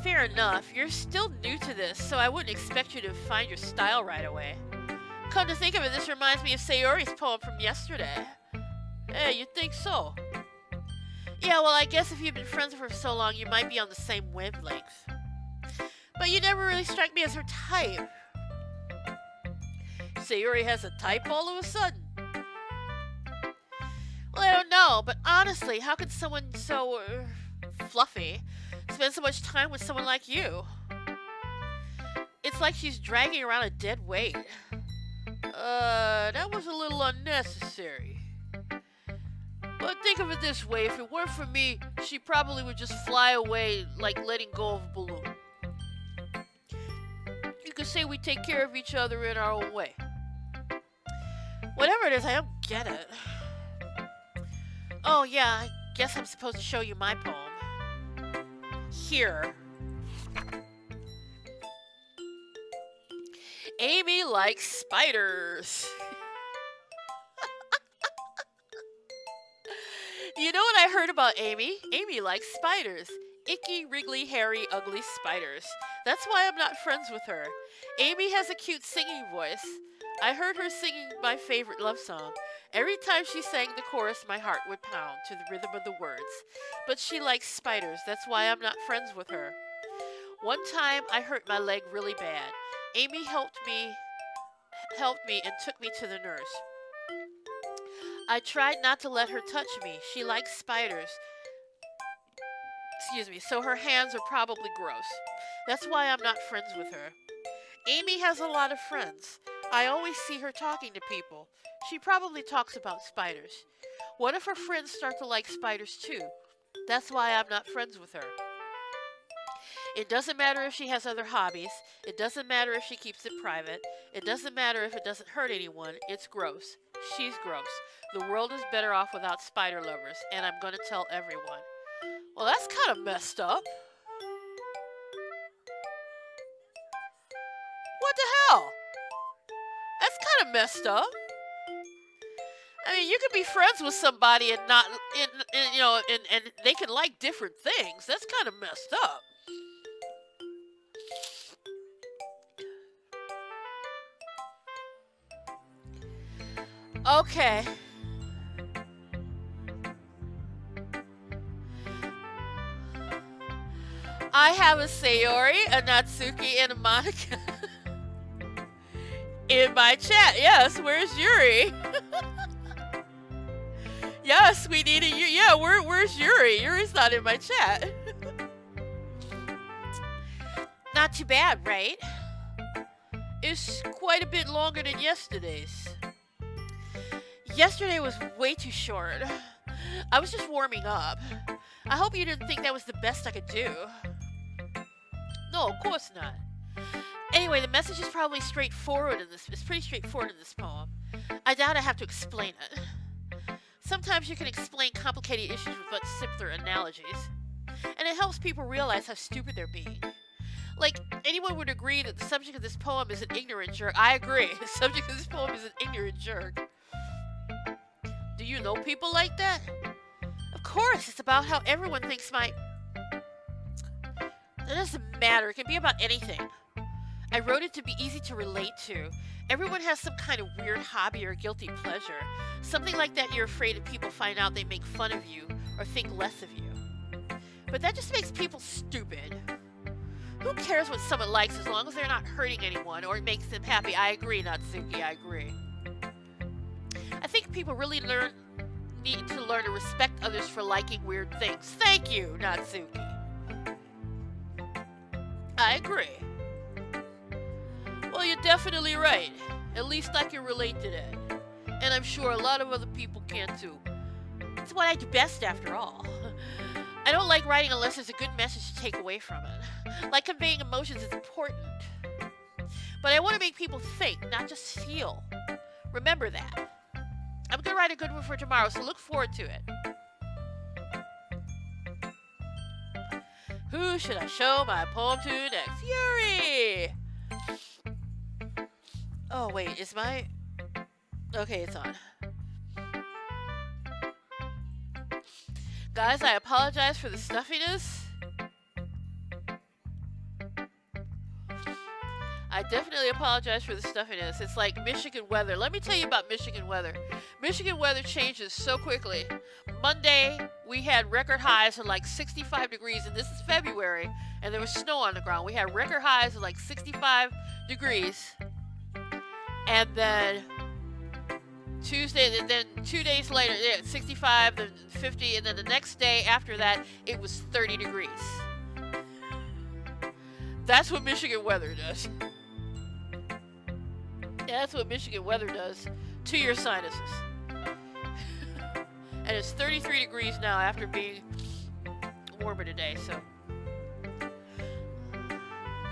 S1: Fair enough, you're still new to this, so I wouldn't expect you to find your style right away. Come to think of it, this reminds me of Sayori's poem from yesterday. Hey, you think so? Yeah, well, I guess if you've been friends with her for so long, you might be on the same wavelength. But you never really strike me as her type. Sayori has a type all of a sudden. Well, I don't know, but honestly, how could someone so fluffy spend so much time with someone like you? It's like she's dragging around a dead weight. That was a little unnecessary. But think of it this way, if it weren't for me, she probably would just fly away like letting go of a balloon. You could say we take care of each other in our own way. Whatever it is, I don't get it. Oh yeah, I guess I'm supposed to show you my poem. Here. Amy likes spiders. You know what I heard about Amy? Amy likes spiders. Icky, wriggly, hairy, ugly spiders. That's why I'm not friends with her. Amy has a cute singing voice. I heard her singing my favorite love song. Every time she sang the chorus, my heart would pound to the rhythm of the words. But she likes spiders. That's why I'm not friends with her. One time, I hurt my leg really bad. Amy helped me and took me to the nurse. I tried not to let her touch me. She likes spiders. Excuse me, so her hands are probably gross. That's why I'm not friends with her. Amy has a lot of friends. I always see her talking to people. She probably talks about spiders. What if her friends start to like spiders too? That's why I'm not friends with her. It doesn't matter if she has other hobbies. It doesn't matter if she keeps it private. It doesn't matter if it doesn't hurt anyone. It's gross. She's gross. The world is better off without spider lovers, and I'm gonna tell everyone. Well, that's kind of messed up. What the hell? That's kind of messed up. I mean, you can be friends with somebody and not, and they can like different things. That's kind of messed up. Okay. I have a Sayori, a Natsuki, and a Monica in my chat. Yes, where's Yuri? Yes, we need a Yuri. Yeah, where's Yuri? Yuri's not in my chat.
S2: Not too bad, right?
S1: It's quite a bit longer than yesterday's. Yesterday was way too short. I was just warming up. I hope you didn't think that was the best I could do. No, of course not. Anyway, the message is probably straightforward in this. It's pretty straightforward in this poem. I doubt I have to explain it. Sometimes you can explain complicated issues with much simpler analogies. And it helps people realize how stupid they're being. Like, anyone would agree that the subject of this poem is an ignorant jerk. I agree. The subject of this poem is an ignorant jerk. Do you know people like that? Of course, it's about how everyone thinks my... That doesn't matter. It can be about anything. I wrote it to be easy to relate to. Everyone has some kind of weird hobby or guilty pleasure. Something like that you're afraid if people find out they make fun of you or think less of you. But that just makes people stupid. Who cares what someone likes as long as they're not hurting anyone or it makes them happy? I agree, Natsuki, I agree. I think people really need to learn to respect others for liking weird things. Thank you, Natsuki. I agree. Well, you're definitely right. At least I can relate to that. And I'm sure a lot of other people can too. It's what I do best after all. I don't like writing unless there's a good message to take away from it. Like conveying emotions is important. But I want to make people think, not just feel. Remember that. I'm going to write a good one for tomorrow, so look forward to it. Who should I show my poem to next? Yuri! Oh, wait, is my... Okay, it's on. Guys, I apologize for the stuffiness. I definitely apologize for the stuffiness. It's like Michigan weather. Let me tell you about Michigan weather. Michigan weather changes so quickly. Monday, we had record highs of like 65 degrees, and this is February, and there was snow on the ground. We had record highs of like 65 degrees. And then Tuesday, and then 2 days later, 65, then 50, and then the next day after that, it was 30 degrees. That's what Michigan weather does. Yeah, that's what Michigan weather does to your sinuses. And it's 33 degrees now after being warmer today, so.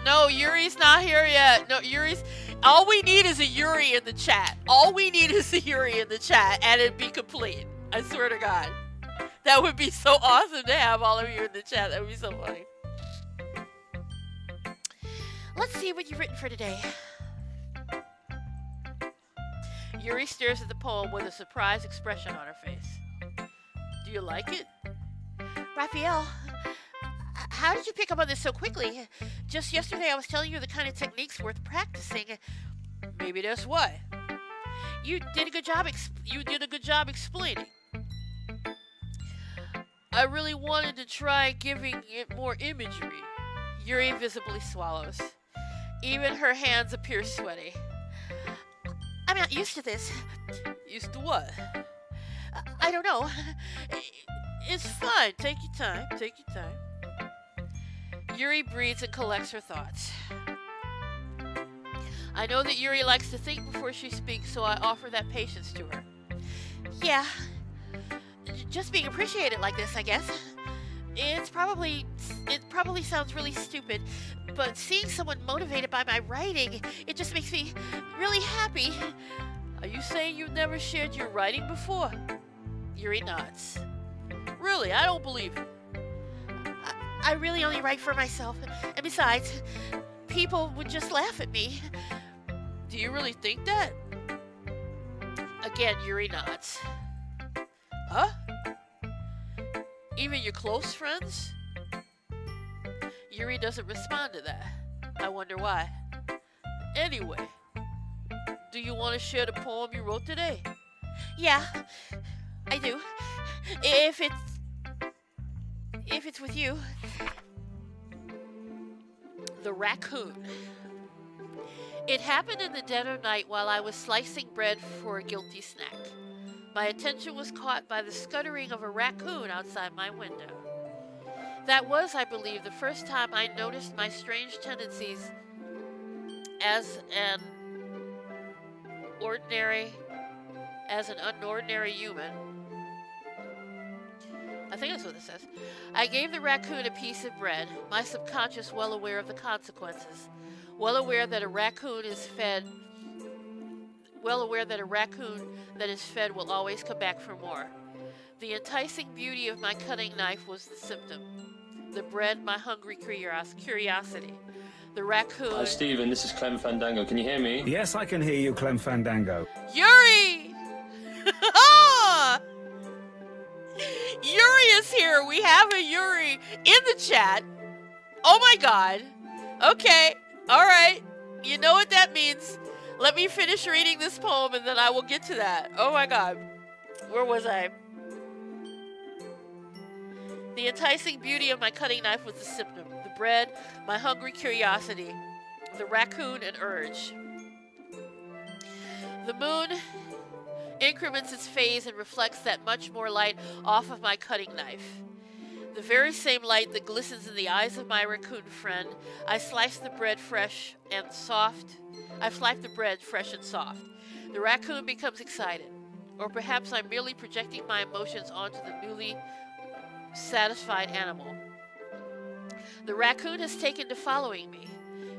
S1: No, Yuri's not here yet. No, Yuri's. All we need is a Yuri in the chat. All we need is a Yuri in the chat, and it'd be complete. I swear to God. That would be so awesome to have all of you in the chat. That would be so funny.
S2: Let's see what you've written for today.
S1: Yuri stares at the poem with a surprised expression on her face. Do you like it?
S2: Raphael, how did you pick up on this so quickly? Just yesterday I was telling you the kind of techniques worth practicing.
S1: Maybe that's why.
S2: You did a good job
S1: explaining. I really wanted to try giving it more imagery. Yuri visibly swallows. Even her hands appear sweaty.
S2: I'm not used to this.
S1: Used to what?
S2: I don't know.
S1: It's fine. Take your time. Take your time. Yuri breathes and collects her thoughts. I know that Yuri likes to think before she speaks, so I offer that patience to her.
S2: Yeah. Just being appreciated like this, I guess. It probably sounds really stupid, but seeing someone motivated by my writing, it just makes me really happy.
S1: Are you saying you've never shared your writing before? Yuri nods. Really, I don't believe it.
S2: I really only write for myself, and besides, people would just laugh at me.
S1: Do you really think that? Again, Yuri nods. Huh? Even your close friends? Yuri doesn't respond to that. I wonder why. Anyway, do you want to share the poem you wrote today?
S2: Yeah, I do. If it's with you.
S1: The Raccoon. It happened in the dead of night while I was slicing bread for a guilty snack. My attention was caught by the scuttering of a raccoon outside my window. That was, I believe, the first time I noticed my strange tendencies as an unordinary human. I think that's what it says. I gave the raccoon a piece of bread, my subconscious well aware of the consequences, well aware that a raccoon that is fed will always come back for more. The enticing beauty of my cutting knife was the symptom. The bread, my hungry curiosity. The raccoon...
S3: Hi, Stephen. This is Clem Fandango. Can you hear me?
S4: Yes, I can hear you, Clem Fandango.
S1: Yuri! Yuri is here. We have a Yuri in the chat. Oh my God. Okay. All right. You know what that means. Let me finish reading this poem and then I will get to that. Oh my God. Where was I? The enticing beauty of my cutting knife was the symptom. The bread, my hungry curiosity. The raccoon, an urge. The moon increments its phase and reflects that much more light off of my cutting knife. The very same light that glistens in the eyes of my raccoon friend. I slice the bread fresh and soft. The raccoon becomes excited. Or perhaps I'm merely projecting my emotions onto the newly satisfied animal. The raccoon has taken to following me.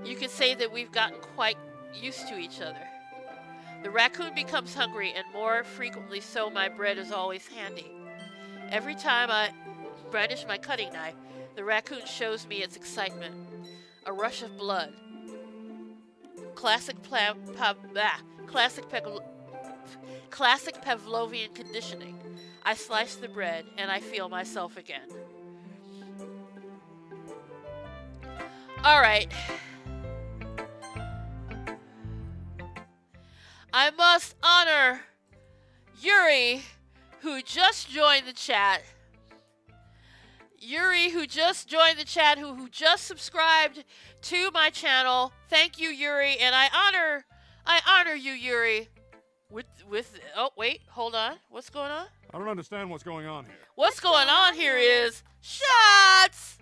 S1: You could say that we've gotten quite used to each other. The raccoon becomes hungry, and more frequently so, my bread is always handy. Every time I brandish my cutting knife, the raccoon shows me its excitement. A rush of blood. Classic Pavlovian conditioning. I slice the bread and I feel myself again. All right. I must honor Yuri, who just joined the chat. Yuri, who just joined the chat, who just subscribed to my channel. Thank you, Yuri, and I honor you, Yuri. With oh wait, hold on. What's going on?
S5: I don't understand what's going on here.
S1: What's going on here is shots.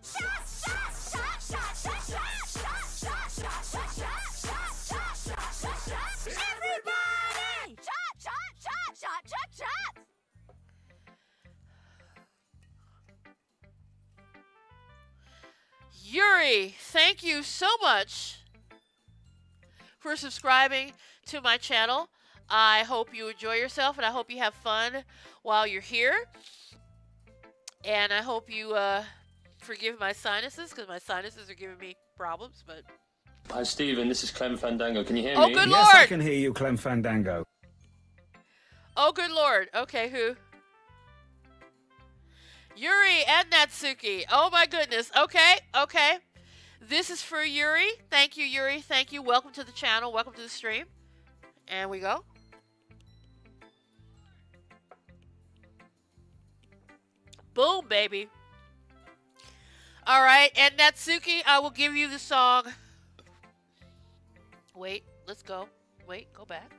S6: Everybody! Shot, shot, shot, shot, shot, shot!
S1: Yuri, thank you so much for subscribing to my channel. I hope you enjoy yourself, and I hope you have fun while you're here. And I hope you forgive my sinuses, because my sinuses are giving me problems. But
S3: Hi, Stephen. This is Clem Fandango. Can you hear
S1: oh,
S3: me?
S1: good
S4: Yes, I
S1: Lord!
S4: can hear you, Clem Fandango.
S1: Oh, good Lord. Okay, who? Yuri and Natsuki. Oh, my goodness. Okay, okay. This is for Yuri. Thank you, Yuri. Thank you. Welcome to the channel. Welcome to the stream. And we go. Boom, baby. All right, and Natsuki, I will give you the song. Wait, let's go. Wait, go back.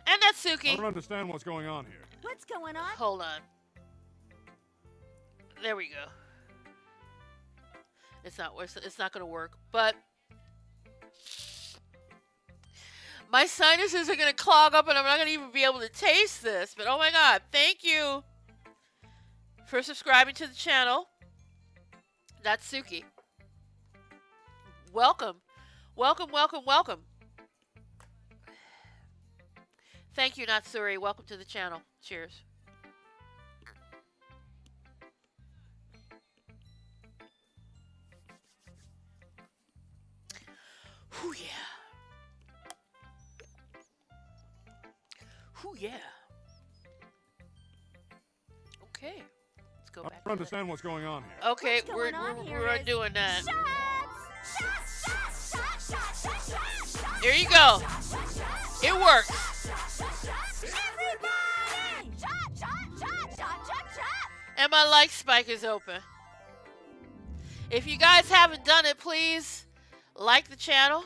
S1: And
S5: I
S1: Natsuki.
S5: don't understand what's going on here.
S6: What's going on?
S1: Hold on. There we go. It's not going to work, but my sinuses are going to clog up and I'm not going to even be able to taste this. But oh my god, thank you for subscribing to the channel. Natsuki. Welcome. Welcome, welcome, welcome. Thank you, Natsuri. Welcome to the channel. Cheers. Ooh, yeah. Ooh, yeah. Okay. Let's go
S5: I
S1: back.
S5: don't understand what's going on here.
S1: Okay,
S6: What's
S1: we're
S6: going on here
S1: we're
S6: is
S1: doing that.
S6: Shots! Shots, shots, shots, shots, shots, shots, shots.
S1: There you go. It works.
S6: Everybody! Shot, shot, shot, shot, shot, shot!
S1: And my like spike is open. If you guys haven't done it, please like the channel.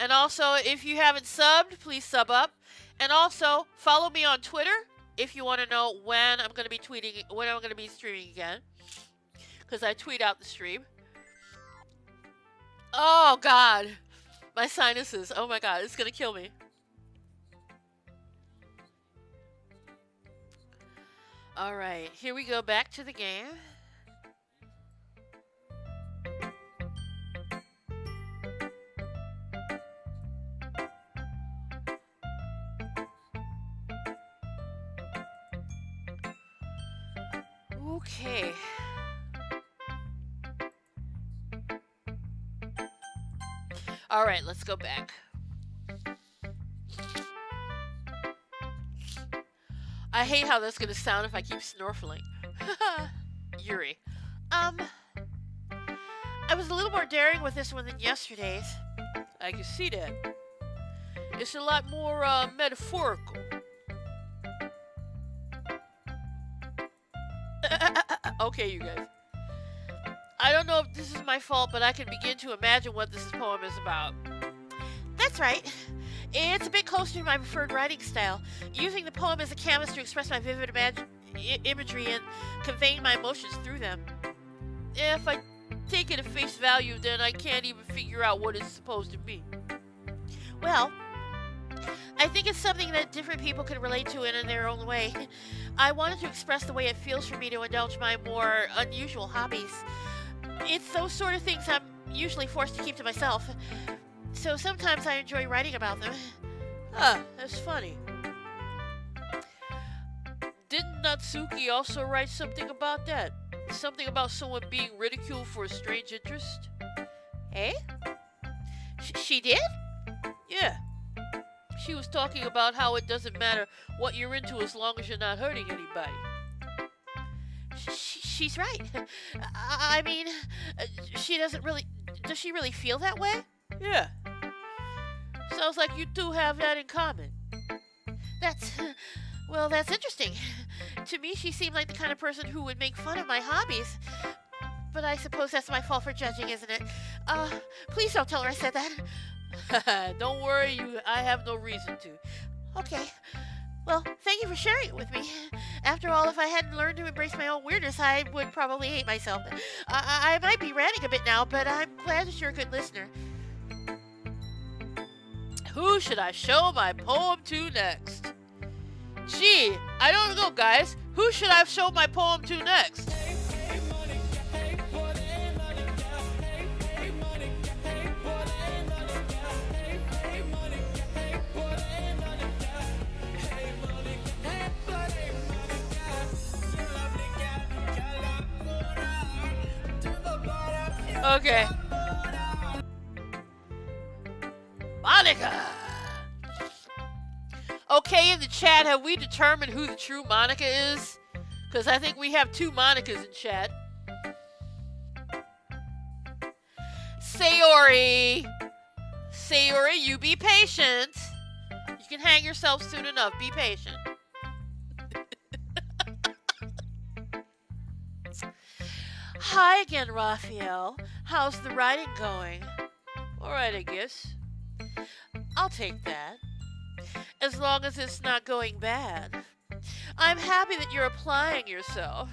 S1: And also, if you haven't subbed, please sub up. And also, follow me on Twitter if you want to know when I'm going to be tweeting, when I'm going to be streaming again. Because I tweet out the stream. Oh, God. My sinuses. Oh, my God. It's going to kill me. All right. Here we go. Back to the game. Okay. All right, let's go back. I hate how that's going to sound if I keep snorkeling. Yuri. I was a little more daring with this one than yesterday's. I can see that. It's a lot more metaphorical. Okay, you guys. I don't know if this is my fault, but I can begin to imagine what this poem is about.
S2: That's right. It's a bit closer to my preferred writing style, using the poem as a canvas to express my vivid imagery and conveying my emotions through them.
S1: If I take it at face value, then I can't even figure out what it's supposed to be.
S2: Well, I think it's something that different people can relate to in their own way. I wanted to express the way it feels for me to indulge my more unusual hobbies. It's those sort of things I'm usually forced to keep to myself, so sometimes I enjoy writing about them.
S1: Ah, that's funny. Didn't Natsuki also write something about that? Something about someone being ridiculed for a strange interest?
S2: Eh? She did?
S1: Yeah. She was talking about how it doesn't matter what you're into as long as you're not hurting anybody.
S2: She's right. I mean, she doesn't really... Does she really feel that way?
S1: Yeah. Sounds like you two have that in common.
S2: Well, that's interesting. To me, she seemed like the kind of person who would make fun of my hobbies. But I suppose that's my fault for judging, isn't it? Please don't tell her I said that.
S1: Don't worry, I have no reason to.
S2: Okay. Well, thank you for sharing it with me. After all, if I hadn't learned to embrace my own weirdness, I would probably hate myself. I might be ranting a bit now, but I'm glad that you're a good listener.
S1: Who should I show my poem to next? Gee, I don't know, guys. Who should I show my poem to next? Okay. Monica! Okay, in the chat, have we determined who the true Monica is? Because I think we have two Monicas in chat. Sayori! Sayori, you be patient. You can hang yourself soon enough. Be patient. Hi again, Raphael. How's the writing going? Alright, I guess. I'll take that. As long as it's not going bad. I'm happy that you're applying yourself.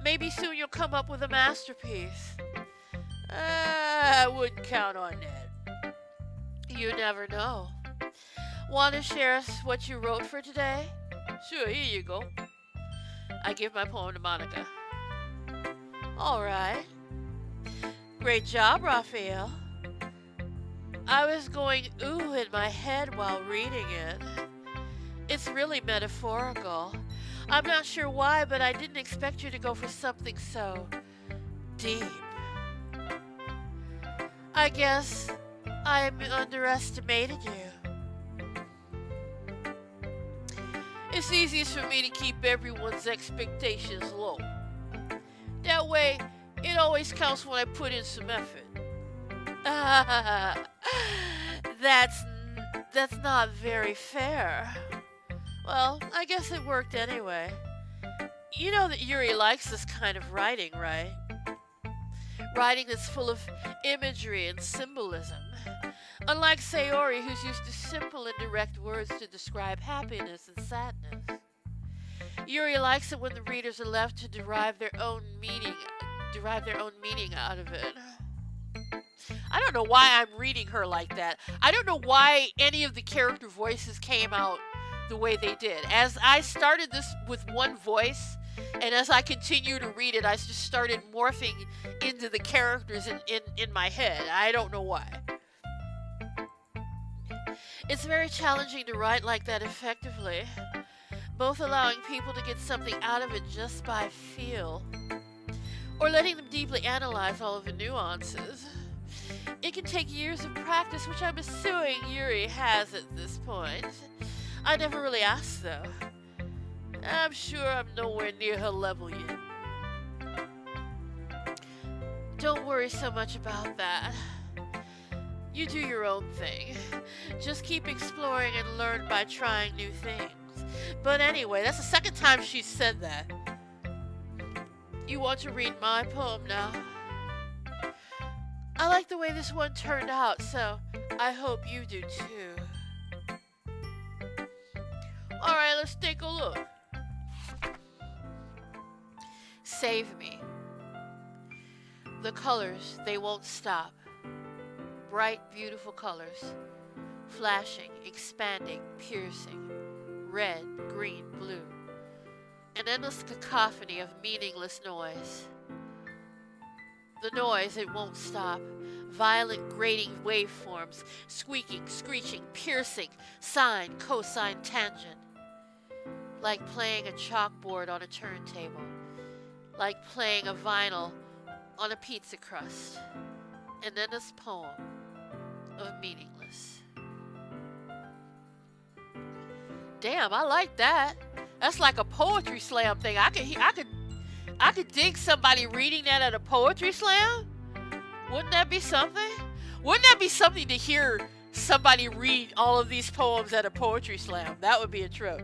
S1: Maybe soon you'll come up with a masterpiece. I wouldn't count on that. You never know. Want to share what you wrote for today? Sure, here you go. I give my poem to Monica. Alright. Great job, Raphael. I was going ooh in my head while reading it. It's really metaphorical. I'm not sure why, but I didn't expect you to go for something so deep. I guess I underestimated you. It's easiest for me to keep everyone's expectations low. That way, it always counts when I put in some effort. That's not very fair. Well, I guess it worked anyway. You know that Yuri likes this kind of writing, right? Writing that's full of imagery and symbolism. Unlike Sayori, who's used to simple and direct words to describe happiness and sadness. Yuri likes it when the readers are left to derive their own meaning out of it. I don't know why I'm reading her like that. I don't know why any of the character voices came out the way they did. As I started this with one voice, and as I continue to read it, I just started morphing into the characters in my head. I don't know why. It's very challenging to write like that effectively. Both allowing people to get something out of it just by feel, or letting them deeply analyze all of the nuances. It can take years of practice, which I'm assuming Yuri has at this point. I never really asked, though. I'm sure I'm nowhere near her level yet. Don't worry so much about that. You do your own thing. Just keep exploring and learn by trying new things. But anyway, that's the second time she said that. You want to read my poem now? I like the way this one turned out, so I hope you do too. Alright, let's take a look. Save me. The colors, they won't stop. Bright, beautiful colors. Flashing, expanding, piercing. Red, green, blue. An endless cacophony of meaningless noise. The noise, it won't stop. Violent, grating waveforms. Squeaking, screeching, piercing. Sine, cosine, tangent. Like playing a chalkboard on a turntable. Like playing a vinyl on a pizza crust. An endless poem of meaningless. Damn, I like that. That's like a poetry slam thing. I could dig somebody reading that at a poetry slam. Wouldn't that be something? Wouldn't that be something to hear somebody read all of these poems at a poetry slam? That would be a trip.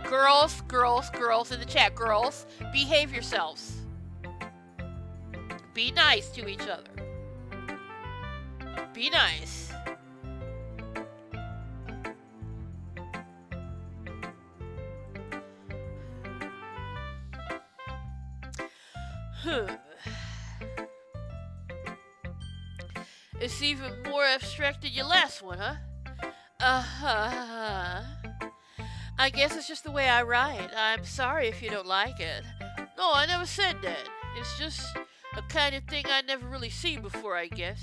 S1: Girls, girls, girls in the chat. Girls, behave yourselves. Be nice to each other. Be nice. It's even more abstract than your last one, huh? I guess it's just the way I write. I'm sorry if you don't like it. No, I never said that. It's just a kind of thing I'd never really seen before, I guess.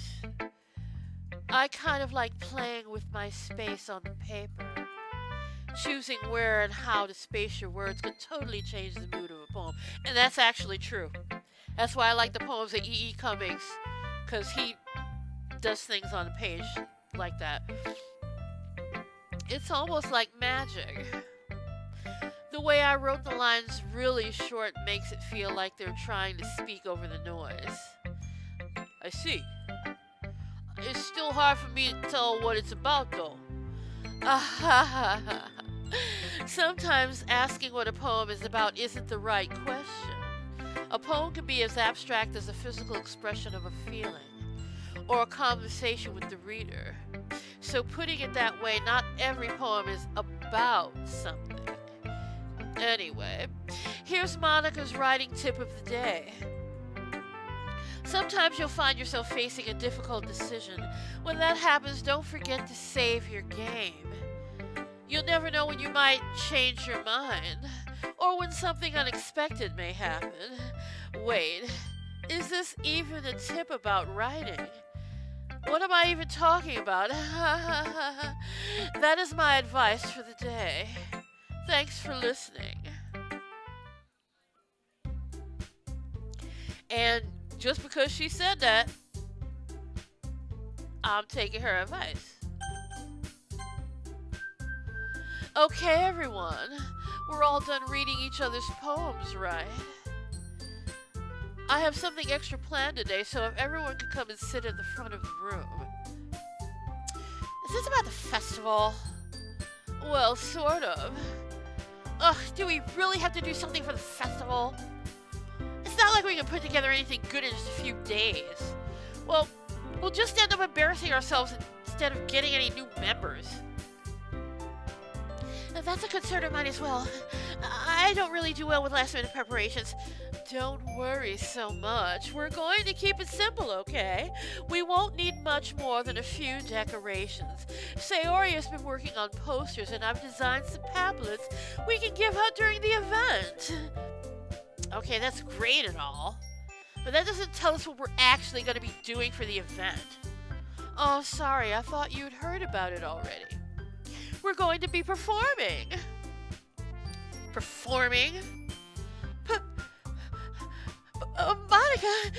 S1: I kind of like playing with my space on the paper. Choosing where and how to space your words can totally change the mood of a poem. And that's actually true. That's why I like the poems of E.E. Cummings, because he does things on the page like that. It's almost like magic. The way I wrote the lines really short makes it feel like they're trying to speak over the noise. I see. It's still hard for me to tell what it's about, though. Sometimes asking what a poem is about isn't the right question. A poem can be as abstract as a physical expression of a feeling, or a conversation with the reader. So putting it that way, not every poem is about something. Anyway, here's Monica's writing tip of the day. Sometimes you'll find yourself facing a difficult decision. When that happens, don't forget to save your game. You'll never know when you might change your mind, or when something unexpected may happen. Wait, is this even a tip about writing? What am I even talking about? That is my advice for the day. Thanks for listening. And just because she said that, I'm taking her advice. Okay, everyone. We're all done reading each other's poems, right? I have something extra planned today, so if everyone could come and sit at the front of the room. Is this about the festival? Well, sort of. Ugh, do we really have to do something for the festival? It's not like we can put together anything good in just a few days. Well, we'll just end up embarrassing ourselves instead of getting any new members. That's a concern of mine as well. I don't really do well with last-minute preparations. Don't worry so much. We're going to keep it simple, okay? We won't need much more than a few decorations. Sayori has been working on posters, and I've designed some pamphlets we can give out during the event. Okay, that's great and all, but that doesn't tell us what we're actually going to be doing for the event. Oh, sorry, I thought you'd heard about it already. We're going to be performing. Performing? Monica!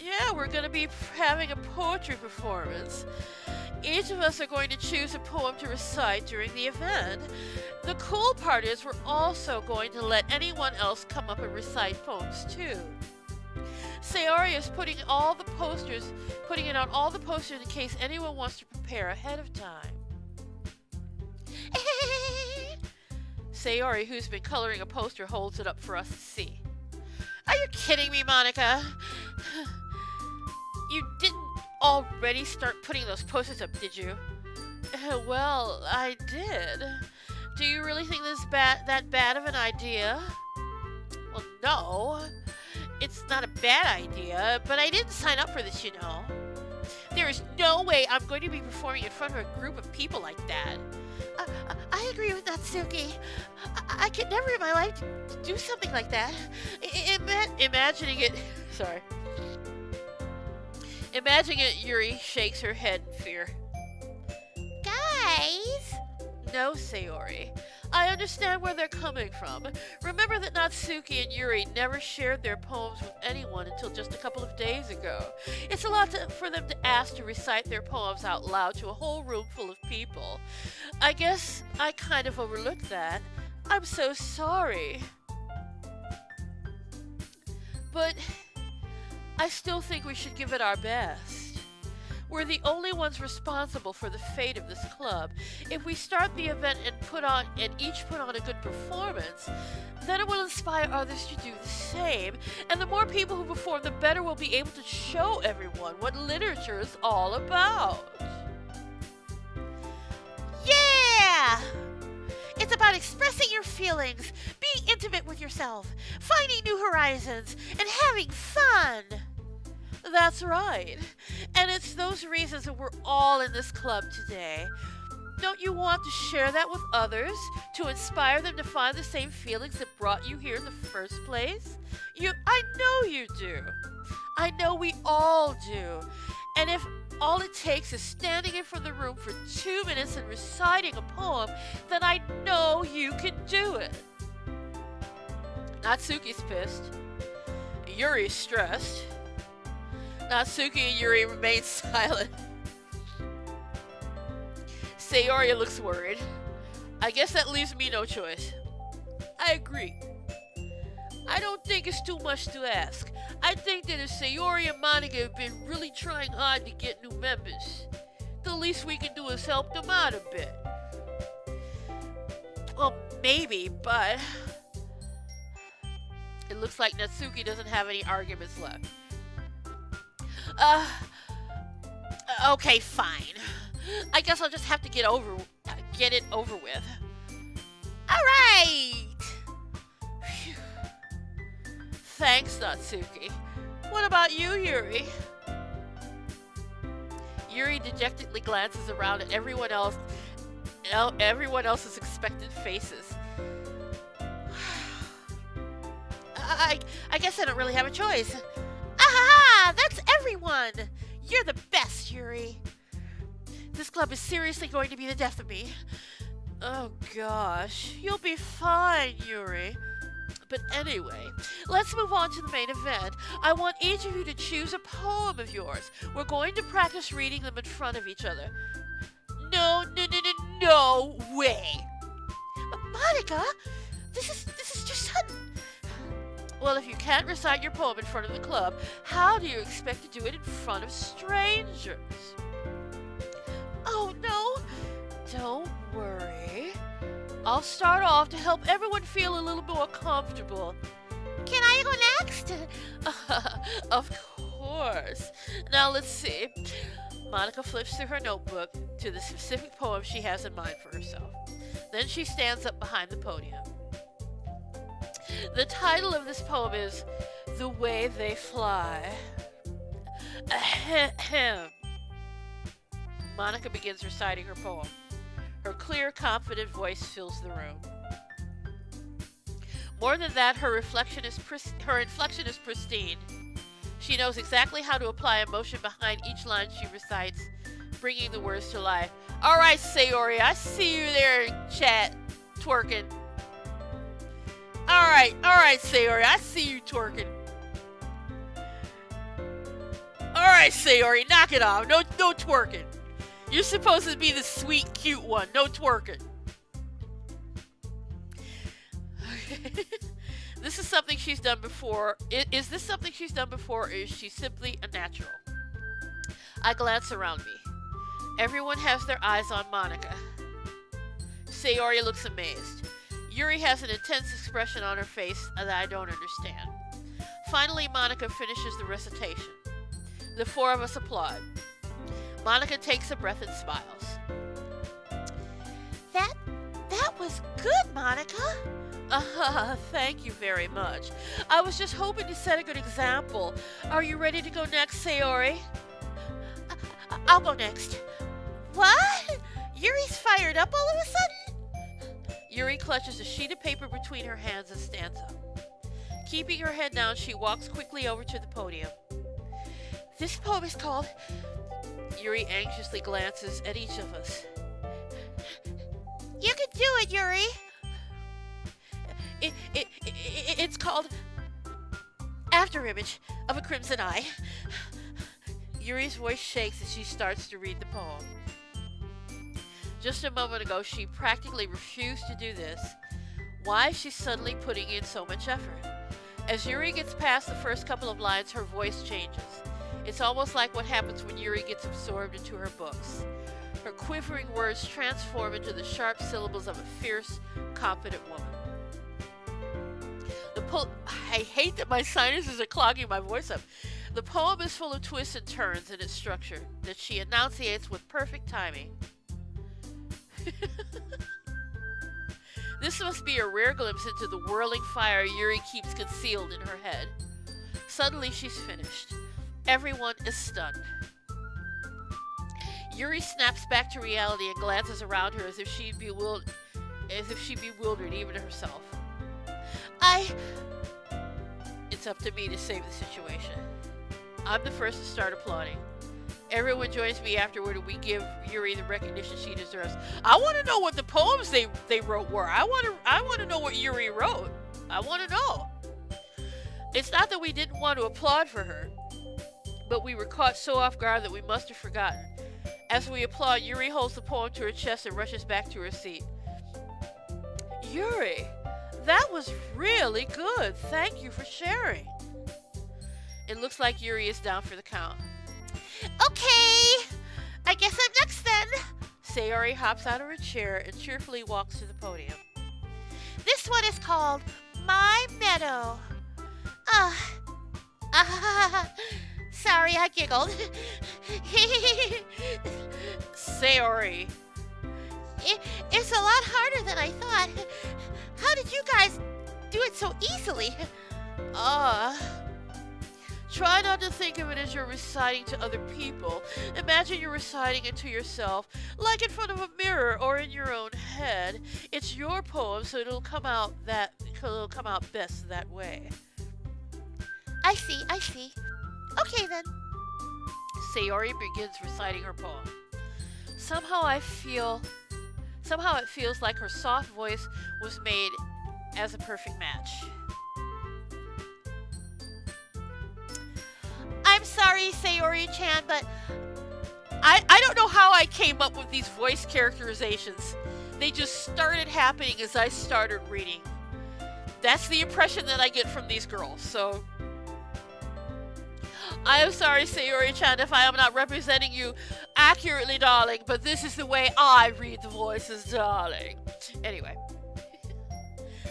S1: Yeah, we're going to be having a poetry performance. Each of us are going to choose a poem to recite during the event. The cool part is we're also going to let anyone else come up and recite poems too. Sayori is putting out all the posters in case anyone wants to prepare ahead of time. Sayori, who's been coloring a poster, holds it up for us to see. Are you kidding me, Monica? You didn't already start putting those posters up, did you? Well, I did. Do you really think this is that bad of an idea? Well, no. It's not a bad idea, but I didn't sign up for this, you know. There is no way I'm going to be performing in front of a group of people like that. I agree with Natsuki. I could never in my life do something like that. Imagining it... Sorry. Imagining it, Yuri shakes her head in fear.
S2: Guys!
S1: No, Sayori. I understand where they're coming from. Remember that Natsuki and Yuri never shared their poems with anyone until just a couple of days ago. It's a lot for them to ask to recite their poems out loud to a whole room full of people. I guess I kind of overlooked that. I'm so sorry. But I still think we should give it our best. We're the only ones responsible for the fate of this club. If we start the event and each put on a good performance, then it will inspire others to do the same. And the more people who perform, the better we'll be able to show everyone what literature is all about.
S2: Yeah! It's about expressing your feelings, being intimate with yourself, finding new horizons, and having fun.
S1: That's right. And it's those reasons that we're all in this club today. Don't you want to share that with others? To inspire them to find the same feelings that brought you here in the first place? I know you do. I know we all do. And if all it takes is standing in front of the room for 2 minutes and reciting a poem, then I know you can do it. Natsuki's pissed. Yuri's stressed. Natsuki and Yuri remain silent. Sayori looks worried. I guess that leaves me no choice. I agree. I don't think it's too much to ask. I think that if Sayori and Monica have been really trying hard to get new members, the least we can do is help them out a bit. Well, maybe, but it looks like Natsuki doesn't have any arguments left.
S2: Okay, fine. I guess I'll just have to get it over with. Alright!
S1: Thanks, Natsuki. What about you, Yuri? Yuri dejectedly glances around at everyone else's expectant faces.
S2: I guess I don't really have a choice. Ah, that's everyone! You're the best, Yuri. This club is seriously going to be the death of me.
S1: Oh gosh, you'll be fine, Yuri. But anyway, let's move on to the main event. I want each of you to choose a poem of yours. We're going to practice reading them in front of each other. No way!
S2: Monica, this is just sudden.
S1: Well, if you can't recite your poem in front of the club, how do you expect to do it in front of strangers?
S2: Oh, no.
S1: Don't worry. I'll start off to help everyone feel a little more comfortable.
S2: Can I go next?
S1: Of course. Now let's see. Monica flips through her notebook to the specific poem she has in mind for herself. Then she stands up behind the podium. The title of this poem is The Way They Fly. Ahem. Monica begins reciting her poem. Her clear, confident voice fills the room. More than that, her inflection is pristine. She knows exactly how to apply emotion behind each line she recites, bringing the words to life. All right, Sayori, I see you there in chat, twerking. All right, Sayori, I see you twerking. All right, Sayori, knock it off. No twerking. You're supposed to be the sweet, cute one. No twerking. Okay. This is something she's done before. Is this something she's done before, or is she simply a natural? I glance around me. Everyone has their eyes on Monica. Sayori looks amazed. Yuri has an intense expression on her face that I don't understand. Finally, Monica finishes the recitation. The four of us applaud. Monica takes a breath and smiles.
S2: That was good, Monica.
S1: Thank you very much. I was just hoping to set a good example. Are you ready to go next, Sayori?
S2: I'll go next. What? Yuri's fired up all of a sudden?
S1: Yuri clutches a sheet of paper between her hands and stands up. Keeping her head down, she walks quickly over to the podium.
S2: This poem is called...
S1: Yuri anxiously glances at each of us.
S2: You can do it, Yuri! It's called Afterimage of a Crimson Eye.
S1: Yuri's voice shakes as she starts to read the poem. Just a moment ago, she practically refused to do this. Why is she suddenly putting in so much effort? As Yuri gets past the first couple of lines, her voice changes. It's almost like what happens when Yuri gets absorbed into her books. Her quivering words transform into the sharp syllables of a fierce, confident woman. I hate that my sinuses are clogging my voice up. The poem is full of twists and turns in its structure that she enunciates with perfect timing. This must be a rare glimpse into the whirling fire Yuri keeps concealed in her head. Suddenly she's finished. Everyone is stunned. Yuri snaps back to reality and glances around her as if she bewildered even herself. It's up to me to save the situation. I'm the first to start applauding. Everyone joins me afterward and we give Yuri the recognition she deserves. I want to know what the poems they wrote were. I want to know what Yuri wrote. I want to know. It's not that we didn't want to applaud for her, but we were caught so off guard that we must have forgotten. As we applaud, Yuri holds the poem to her chest and rushes back to her seat. Yuri, that was really good. Thank you for sharing. It looks like Yuri is down for the count.
S2: Okay, I guess I'm next then.
S1: Sayori hops out of her chair and cheerfully walks to the podium.
S2: This one is called My Meadow. Sorry, I giggled.
S1: Sayori.
S2: It's a lot harder than I thought. How did you guys do it so easily?
S1: Try not to think of it as you're reciting to other people. Imagine you're reciting it to yourself, like in front of a mirror or in your own head. It's your poem, so it'll come out best that way.
S2: I see. Okay then.
S1: Sayori begins reciting her poem. Somehow it feels like her soft voice was made as a perfect match.
S2: I'm sorry, Sayori-chan, but
S1: I don't know how I came up with these voice characterizations. They just started happening as I started reading. That's the impression that I get from these girls, so... I am sorry, Sayori-chan, if I am not representing you accurately, darling, but this is the way I read the voices, darling. Anyway.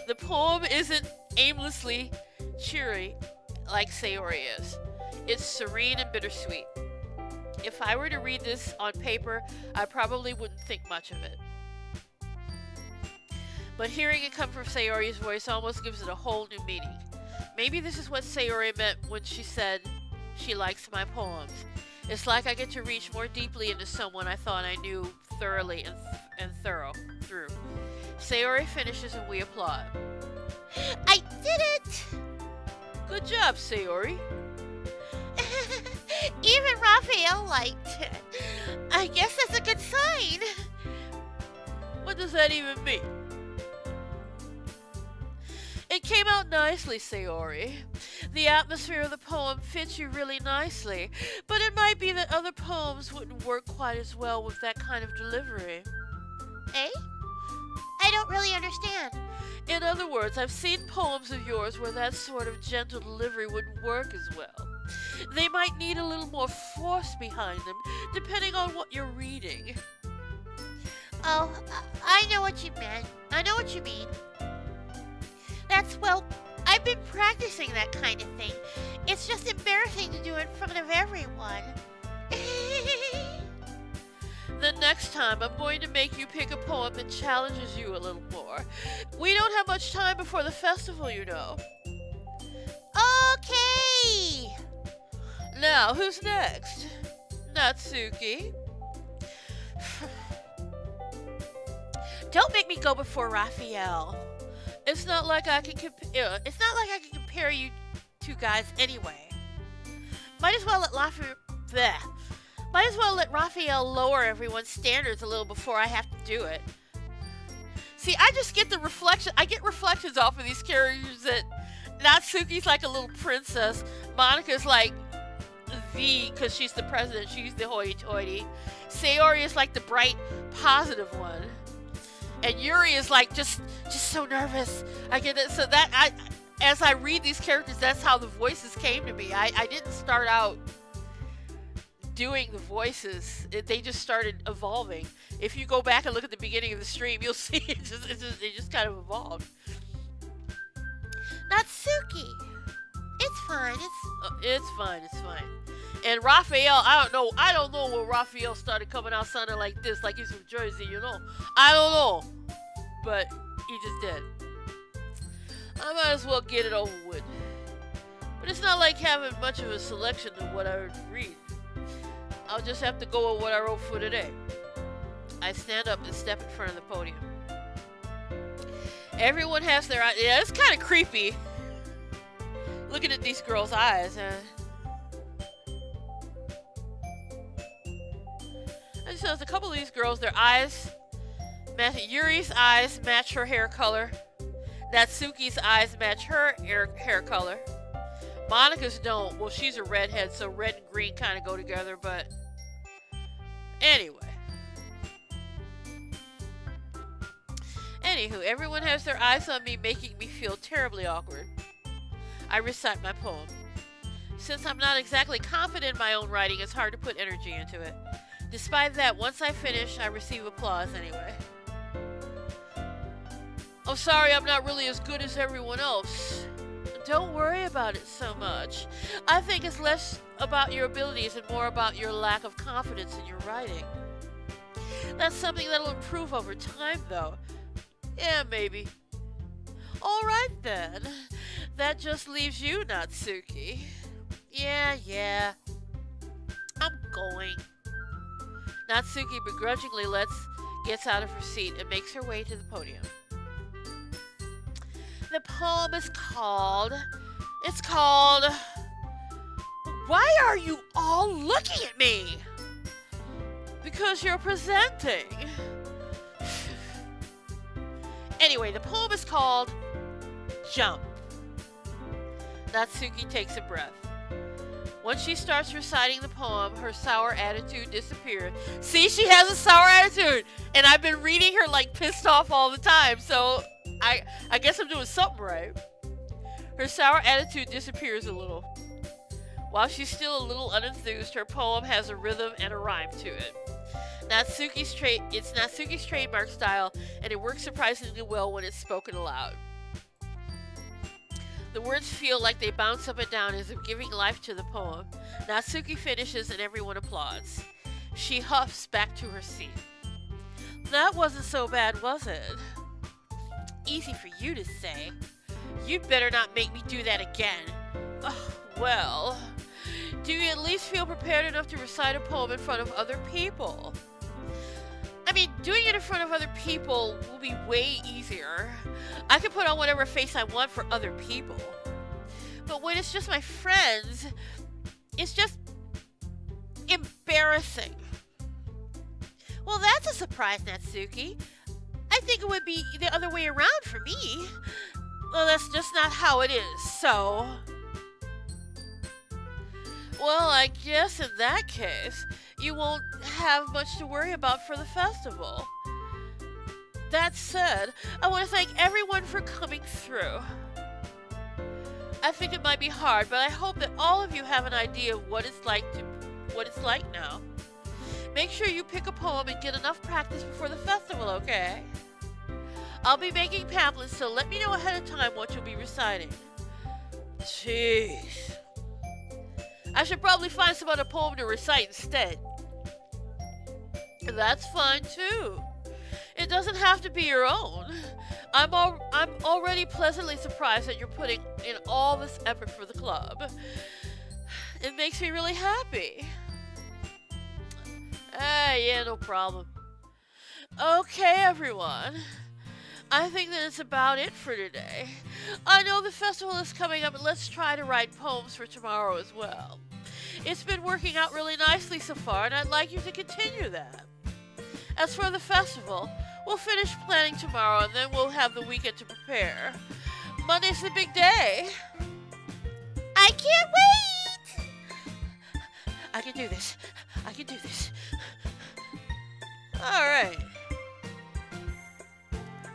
S1: The poem isn't aimlessly cheery like Sayori is. It's serene and bittersweet. If I were to read this on paper, I probably wouldn't think much of it. But hearing it come from Sayori's voice almost gives it a whole new meaning. Maybe this is what Sayori meant when she said she likes my poems. It's like I get to reach more deeply into someone I thought I knew thoroughly and through. Sayori finishes and we applaud.
S2: I did it!
S1: Good job, Sayori.
S2: Even Raphael liked it. I guess that's a good sign.
S1: What does that even mean? It came out nicely, Sayori. The atmosphere of the poem fits you really nicely, but it might be that other poems wouldn't work quite as well with that kind of delivery.
S2: Eh? I don't really understand.
S1: In other words, I've seen poems of yours where that sort of gentle delivery wouldn't work as well. They might need a little more force behind them, depending on what you're reading.
S2: Oh, I know what you meant. I know what you mean. Well, I've been practicing that kind of thing. It's just embarrassing to do it in front of everyone.
S1: The next time, I'm going to make you pick a poem that challenges you a little more. We don't have much time before the festival, you know.
S2: Okay!
S1: Now, who's next? Natsuki.
S2: Don't make me go before Raphael.
S1: It's not like I can compare you two guys anyway.
S2: Might as well let Raphael lower everyone's standards a little before I have to do it.
S1: See, I just get the reflection. I get reflections off of these characters Natsuki's like a little princess. Monika's like because she's the president. She's the hoity-toity. Sayori is like the bright, positive one. And Yuri is like just so nervous. I get it. So as I read these characters, that's how the voices came to me. I didn't start out doing the voices. They just started evolving. If you go back and look at the beginning of the stream, you'll see it just kind of evolved.
S2: Natsuki. It's fine.
S1: It's fine. It's fine. And Raphael, I don't know when Raphael started coming out sounding like this, like he's from Jersey, you know. I don't know. But he just did. I might as well get it over with. But it's not like having much of a selection of what I would read. I'll just have to go with what I wrote for today. I stand up and step in front of the podium. Everyone has their eyes. Yeah, it's kind of creepy. Looking at these girls' eyes. I just noticed a couple of these girls, their eyes match. Yuri's eyes match her hair color. Natsuki's eyes match her hair color. Monika's don't. Well, she's a redhead, so red and green kind of go together, but anyway. Anywho, everyone has their eyes on me, making me feel terribly awkward. I recite my poem. Since I'm not exactly confident in my own writing, it's hard to put energy into it. Despite that, once I finish, I receive applause anyway. Oh, sorry, I'm not really as good as everyone else. Don't worry about it so much. I think it's less about your abilities and more about your lack of confidence in your writing. That's something that'll improve over time, though. Yeah, maybe. Alright then. That just leaves you, Natsuki. Yeah. I'm going. Natsuki begrudgingly gets out of her seat and makes her way to the podium. The poem is called... Why are you all looking at me? Because you're presenting. Anyway, the poem is called Jump. Natsuki takes a breath. Once she starts reciting the poem, her sour attitude disappears. See, she has a sour attitude! And I've been reading her like pissed off all the time, so I guess I'm doing something right. Her sour attitude disappears a little. While she's still a little unenthused, her poem has a rhythm and a rhyme to it. It's Natsuki's trademark style, and it works surprisingly well when it's spoken aloud. The words feel like they bounce up and down as if giving life to the poem. Natsuki finishes and everyone applauds. She huffs back to her seat. That wasn't so bad, was it? Easy for you to say. You'd better not make me do that again. Well, do you at least feel prepared enough to recite a poem in front of other people? I mean, doing it in front of other people will be way easier. I can put on whatever face I want for other people. But when it's just my friends, it's just embarrassing. Well, that's a surprise, Natsuki. I think it would be the other way around for me. Well, that's just not how it is, so... Well, I guess in that case, you won't have much to worry about for the festival. That said, I want to thank everyone for coming through. I think it might be hard, but I hope that all of you have an idea of what it's like now. Make sure you pick a poem and get enough practice before the festival, okay? I'll be making pamphlets, so let me know ahead of time what you'll be reciting. Jeez. I should probably find some other poem to recite instead. That's fine too. It doesn't have to be your own. I'm already pleasantly surprised that you're putting in all this effort for the club. It makes me really happy. Yeah, no problem. Okay, everyone. I think that it's about it for today. I know the festival is coming up, and let's try to write poems for tomorrow as well. It's been working out really nicely so far, and I'd like you to continue that. As for the festival, we'll finish planning tomorrow, and then we'll have the weekend to prepare. Monday's the big day.
S2: I can't wait!
S1: I can do this. I can do this. Alright.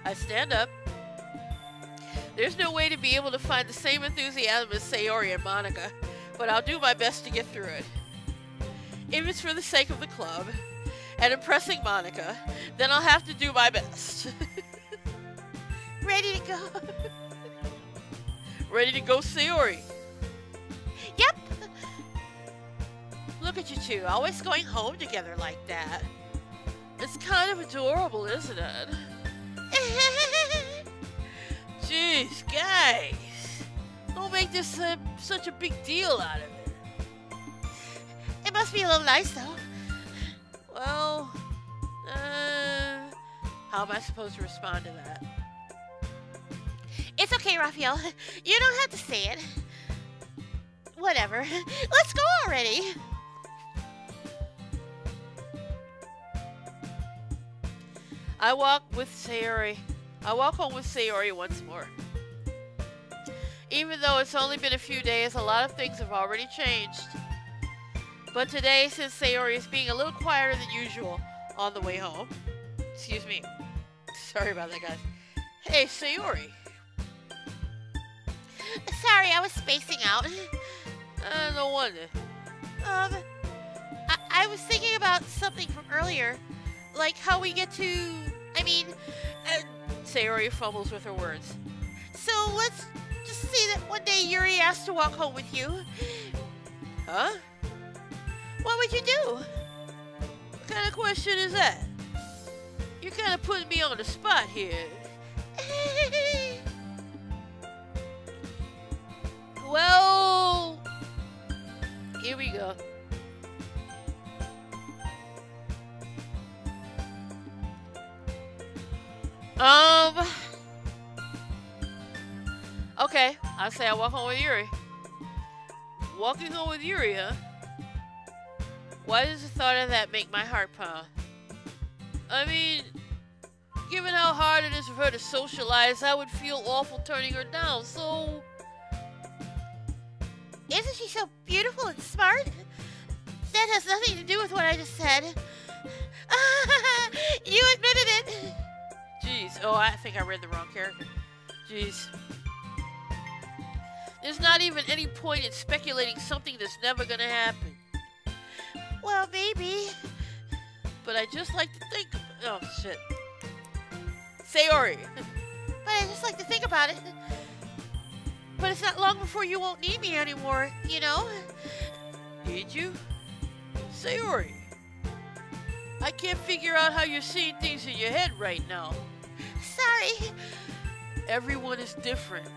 S1: I stand up. There's no way to be able to find the same enthusiasm as Sayori and Monica, but I'll do my best to get through it. If it's for the sake of the club and impressing Monica, then I'll have to do my best.
S2: Ready to go?
S1: Ready to go, Sayori?
S2: Yep.
S1: Look at you two, always going home together like that. It's kind of adorable, isn't it? Jeez, guys. Don't make this such a big deal out of it.
S2: It must be a little nice, though.
S1: Well, how am I supposed to respond to that?
S2: It's okay, Raphael. You don't have to say it. Whatever. Let's go already.
S1: I walk home with Sayori once more. Even though it's only been a few days, a lot of things have already changed. But today, since Sayori is being a little quieter than usual on the way home. Excuse me. Sorry about that, guys. Hey, Sayori.
S2: Sorry, I was spacing out.
S1: No wonder.
S2: I was thinking about something from earlier. Like how we get to...
S1: Sayori fumbles with her words.
S2: So let's just say that one day Yuri asked to walk home with you.
S1: Huh?
S2: What would you do?
S1: What kind of question is that? You're kind of putting me on the spot here. Well, here we go. Okay, I'll say I walk home with Yuri. Walking home with Yuri, huh? Why does the thought of that make my heart pound? I mean, given how hard it is for her to socialize, I would feel awful turning her down, so...
S2: Isn't she so beautiful and smart? That has nothing to do with what I just said. You admitted it!
S1: Jeez, oh, I think I read the wrong character. Jeez. There's not even any point in speculating something that's never gonna happen.
S2: Well, maybe.
S1: But I just like to think... Oh, shit. Sayori.
S2: But I just like to think about it. But it's not long before you won't need me anymore, you know?
S1: Need you? Sayori. I can't figure out how you're seeing things in your head right now.
S2: Sorry.
S1: Everyone is different.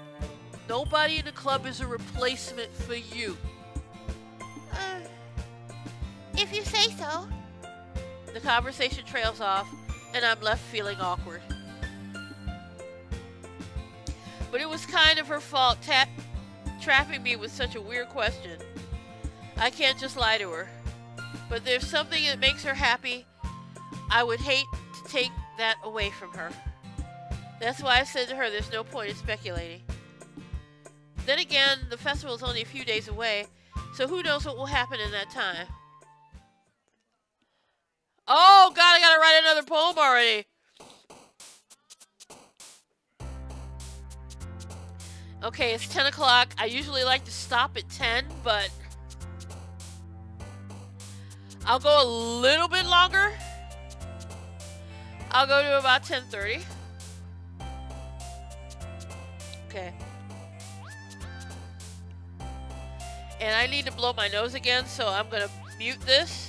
S1: Nobody in the club is a replacement for you.
S2: If you say so.
S1: The conversation trails off, and I'm left feeling awkward. But it was kind of her fault trapping me with such a weird question. I can't just lie to her. But there's something that makes her happy. I would hate to take that away from her. That's why I said to her there's no point in speculating. Then again, the festival is only a few days away, so who knows what will happen in that time. Oh god, I gotta write another poem already. Okay, it's 10 o'clock. I usually like to stop at 10, but I'll go a little bit longer. I'll go to about 10:30. Okay. And I need to blow my nose again, so I'm gonna mute this.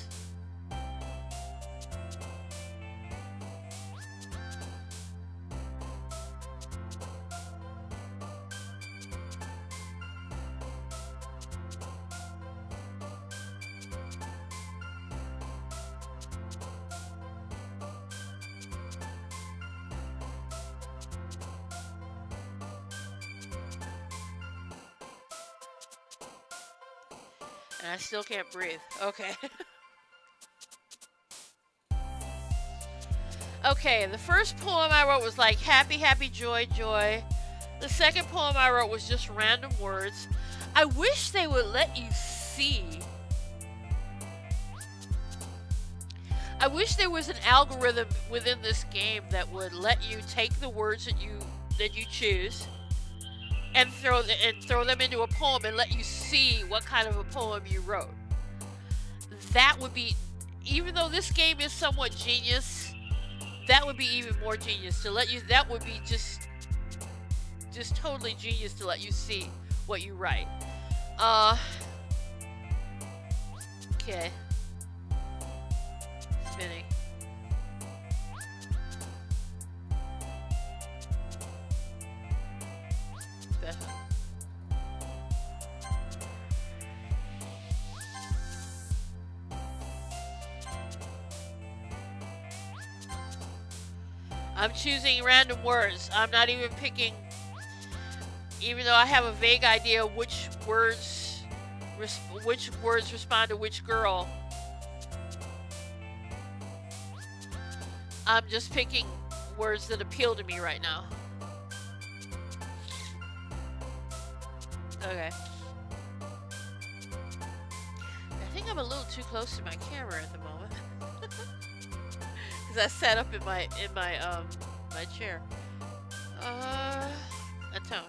S1: And I still can't breathe. Okay. Okay, the first poem I wrote was like happy, happy, joy, joy. The second poem I wrote was just random words. I wish they would let you see. I wish there was an algorithm within this game that would let you take the words that you choose and throw them into a poem and let you see what kind of a poem you wrote. That would be, even though this game is somewhat genius, that would be even more genius to let you. That would be just totally genius to let you see what you write. Okay. Spinning. Special. I'm choosing random words. I'm not even picking, even though I have a vague idea which words respond to which girl. I'm just picking words that appeal to me right now. Okay. I think I'm a little too close to my camera at the moment. Because I sat up in my my chair. A tone.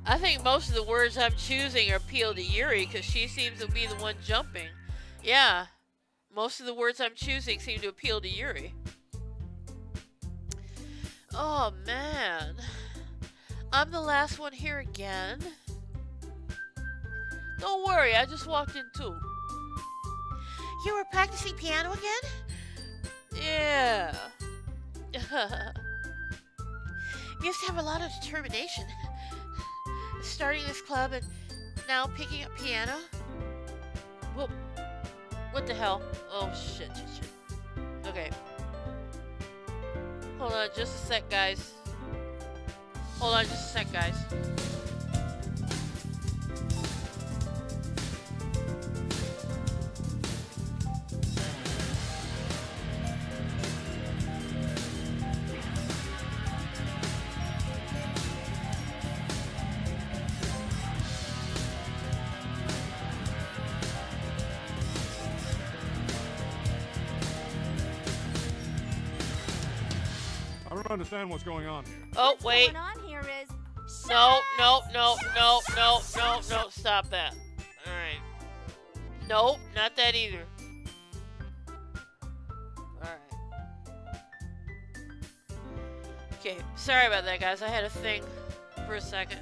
S1: I think most of the words I'm choosing appeal to Yuri because she seems to be the one jumping. Yeah, most of the words I'm choosing seem to appeal to Yuri. Oh man, I'm the last one here again. Don't worry, I just walked in too.
S2: You were practicing piano again?
S1: Yeah.
S2: You used to have a lot of determination. Starting this club and now picking up piano.
S1: Whoop. What the hell? Oh shit. Okay. Hold on just a sec, guys. Hold on just a sec, guys.
S5: I don't understand what's going on here.
S1: Oh,
S6: What's
S1: wait.
S6: going on here is
S1: No, stop that. Alright. Nope, not that either. Alright. Okay, sorry about that, guys. I had a thing for a second.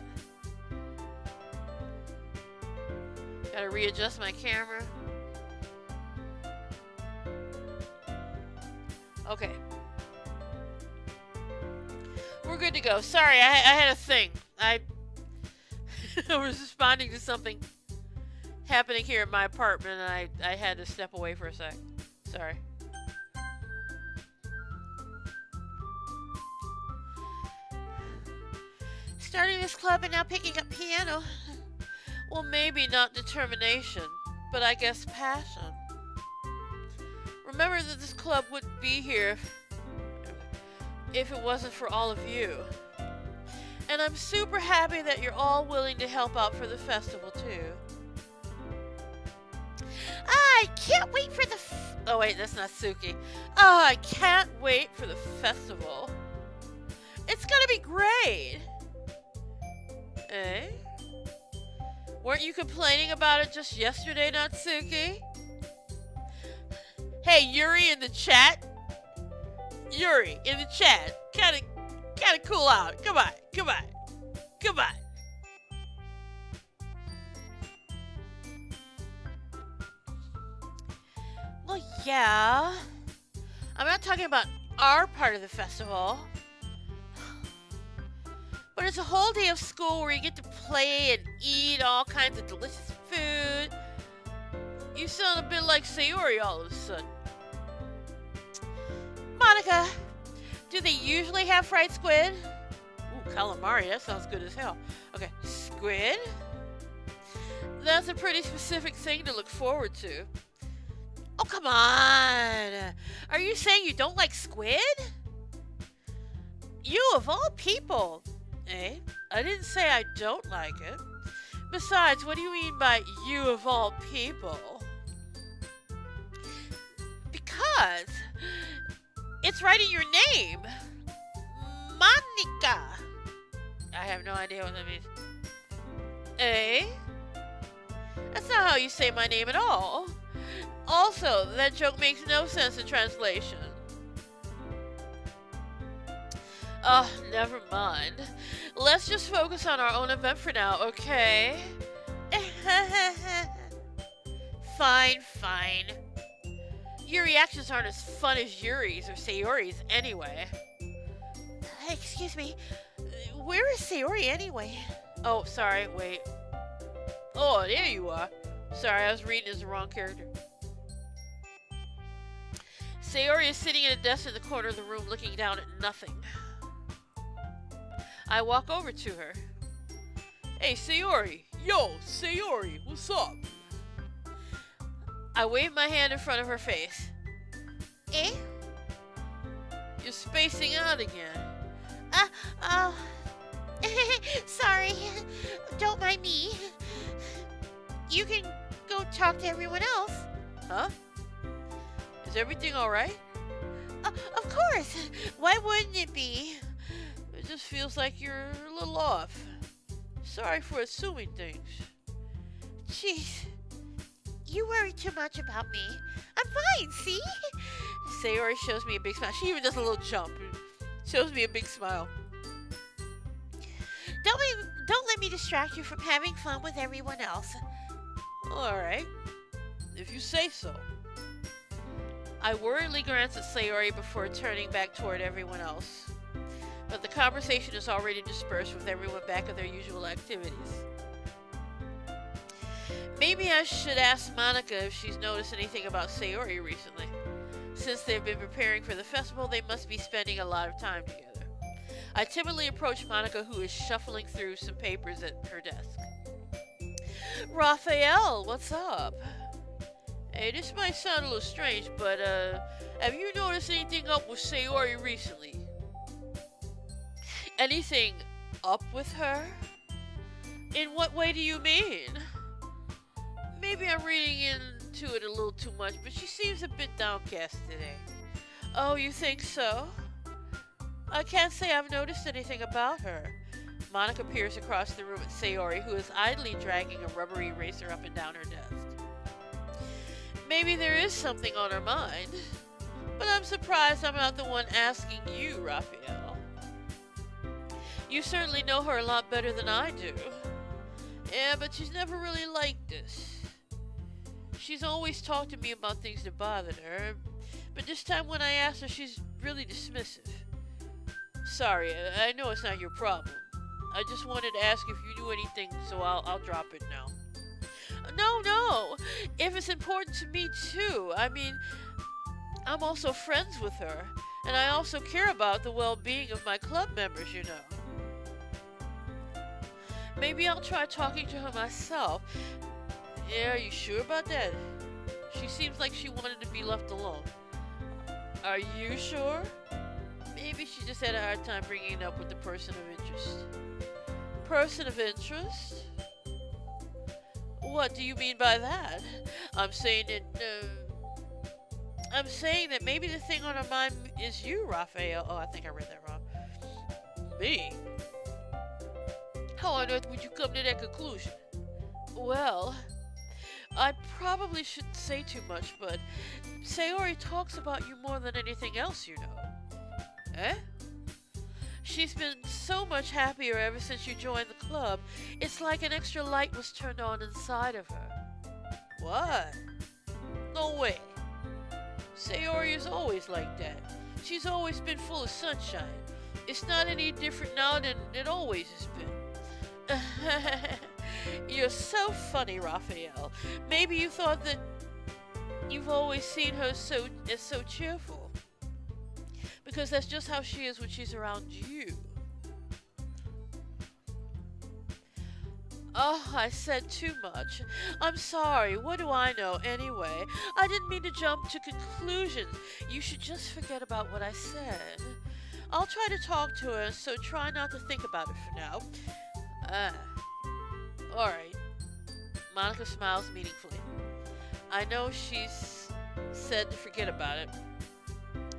S1: Gotta readjust my camera. Okay. We're good to go. Sorry, I had a thing. I was responding to something happening here in my apartment, and I had to step away for a sec. Sorry.
S2: Starting this club and now picking up piano.
S1: Well, maybe not determination, but I guess passion. Remember that this club wouldn't be here if it wasn't for all of you. And I'm super happy that you're all willing to help out for the festival, too.
S2: I can't wait for the
S1: Oh, wait, that's not Suki. Oh, I can't wait for the festival. It's gonna be great. Eh? Weren't you complaining about it just yesterday, Natsuki? Hey, Yuri in the chat. Yuri in the chat. Gotta cool out. Come on.
S2: Well, yeah.
S1: I'm not talking about our part of the festival. But it's a whole day of school where you get to play and eat all kinds of delicious food. You sound a bit like Sayori all of a sudden. Monica, do they usually have fried squid? Ooh, calamari, that sounds good as hell. Okay, squid? That's a pretty specific thing to look forward to. Oh, come on! Are you saying you don't like squid? You of all people! Eh? I didn't say I don't like it. Besides, what do you mean by you of all people? Because it's right in your name. Monica. I have no idea what that means. Eh? That's not how you say my name at all. Also, that joke makes no sense in translation. Oh, never mind. Let's just focus on our own event for now, okay? Fine, fine. Your reactions aren't as fun as Yuri's or Sayori's anyway. Excuse me. Where is Sayori anyway? Oh, sorry, wait. Oh, there you are. Sorry, I was reading as the wrong character. Sayori is sitting at a desk in the corner of the room looking down at nothing. I walk over to her. Hey, Sayori. Yo, Sayori, what's up? I wave my hand in front of her face. Eh? You're spacing out again.
S2: Sorry. Don't mind me. You can go talk to everyone else.
S1: Huh? Is everything alright?
S2: Of course. Why wouldn't it be?
S1: It just feels like you're a little off. Sorry for assuming things.
S2: Jeez. You worry too much about me. I'm fine, see?
S1: Sayori shows me a big smile. She even does a little jump. Shows me a big smile.
S2: Don't let me distract you from having fun with everyone else.
S1: Alright. If you say so. I worriedly glance at Sayori before turning back toward everyone else. But the conversation is already dispersed with everyone back at their usual activities. Maybe I should ask Monica if she's noticed anything about Sayori recently. Since they've been preparing for the festival, they must be spending a lot of time together. I timidly approach Monica, who is shuffling through some papers at her desk. Raphael, what's up? Hey, this might sound a little strange, but have you noticed anything up with Sayori recently? Anything up with her? In what way do you mean? Maybe I'm reading into it a little too much, but she seems a bit downcast today. Oh, you think so? I can't say I've noticed anything about her. Monica peers across the room at Sayori, who is idly dragging a rubber eraser up and down her desk. Maybe there is something on her mind, but I'm surprised I'm not the one asking you, Raphael. You certainly know her a lot better than I do. Yeah, but she's never really like this. She's always talked to me about things that bothered her, but this time when I asked her, she's really dismissive. Sorry, I know it's not your problem. I just wanted to ask if you knew anything, so I'll drop it now. No. If it's important to me too. I mean, I'm also friends with her, and I also care about the well-being of my club members, you know. Maybe I'll try talking to her myself. Yeah, are you sure about that? She seems like she wanted to be left alone. Are you sure? Maybe she just had a hard time bringing it up with the person of interest. Person of interest? What do you mean by that? I'm saying that maybe the thing on her mind is you, Raphael. Oh, I think I read that wrong. Me? How on earth would you come to that conclusion? Well, I probably shouldn't say too much, but Sayori talks about you more than anything else, you know. Eh? She's been so much happier ever since you joined the club. It's like an extra light was turned on inside of her. What? No way. Sayori is always like that. She's always been full of sunshine. It's not any different now than it always has been. You're so funny, Raphael. Maybe you thought that you've always seen her so cheerful. Because that's just how she is when she's around you. Oh, I said too much. I'm sorry. What do I know anyway? I didn't mean to jump to conclusions. You should just forget about what I said. I'll try to talk to her, so try not to think about it for now. Alright. Monica smiles meaningfully. I know she's said to forget about it,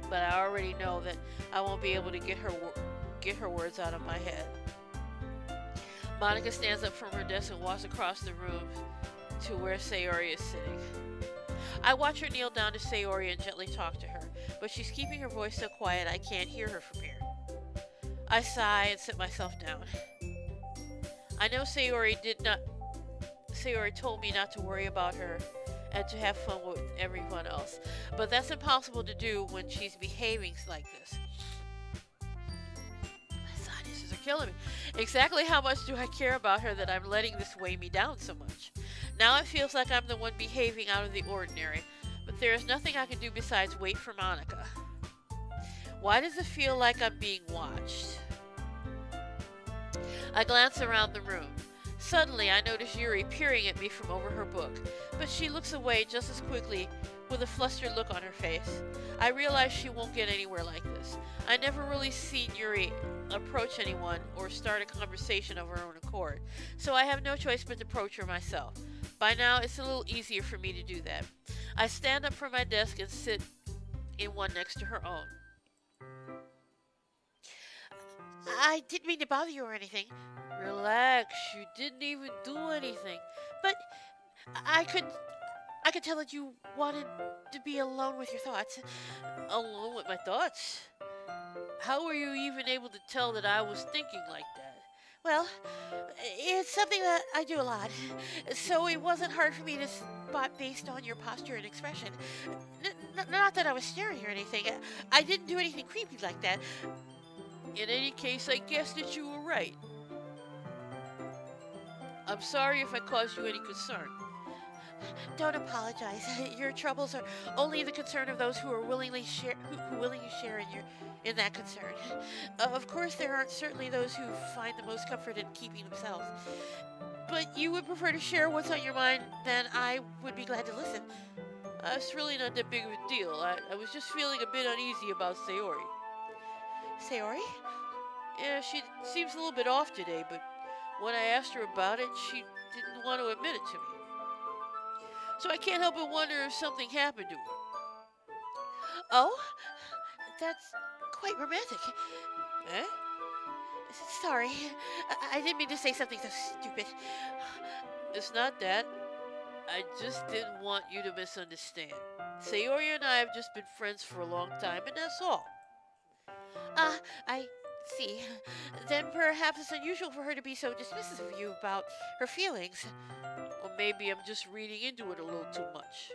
S1: but I already know that I won't be able to get her words out of my head. Monica stands up from her desk and walks across the room to where Sayori is sitting. I watch her kneel down to Sayori and gently talk to her, but she's keeping her voice so quiet I can't hear her from here. I sigh and sit myself down. I know Sayori told me not to worry about her and to have fun with everyone else, but that's impossible to do when she's behaving like this. My sinuses are killing me. Exactly how much do I care about her that I'm letting this weigh me down so much? Now it feels like I'm the one behaving out of the ordinary, but there is nothing I can do besides wait for Monica. Why does it feel like I'm being watched? I glance around the room. Suddenly, I notice Yuri peering at me from over her book, but she looks away just as quickly with a flustered look on her face. I realize she won't get anywhere like this. I never really seen Yuri approach anyone or start a conversation of her own accord, so I have no choice but to approach her myself. By now, it's a little easier for me to do that. I stand up from my desk and sit in one next to her own.
S2: I didn't mean to bother you or anything.
S1: Relax, you didn't even do anything.
S2: But I could tell that you wanted to be alone with your thoughts.
S1: Alone with my thoughts? How were you even able to tell that I was thinking like that?
S2: Well, it's something that I do a lot, so it wasn't hard for me to spot based on your posture and expression. Not that I was staring or anything. I didn't do anything creepy like that.
S1: In any case, I guess that you were right. I'm sorry if I caused you any concern.
S2: Don't apologize. Your troubles are only the concern of those who are willingly share in that concern. Of course, there aren't certainly those who find the most comfort in keeping themselves. But you would prefer to share what's on your mind, then I would be glad to listen.
S1: It's really not that big of a deal. I was just feeling a bit uneasy about Sayori.
S2: Sayori?
S1: Yeah, she seems a little bit off today, but when I asked her about it, she didn't want to admit it to me. So I can't help but wonder if something happened to her.
S2: Oh? That's quite romantic.
S1: Eh?
S2: Sorry. I didn't mean to say something so stupid.
S1: It's not that. I just didn't want you to misunderstand. Sayori and I have just been friends for a long time, and that's all.
S2: I see. Then perhaps it's unusual for her to be so dismissive of you about her feelings.
S1: Or maybe I'm just reading into it a little too much.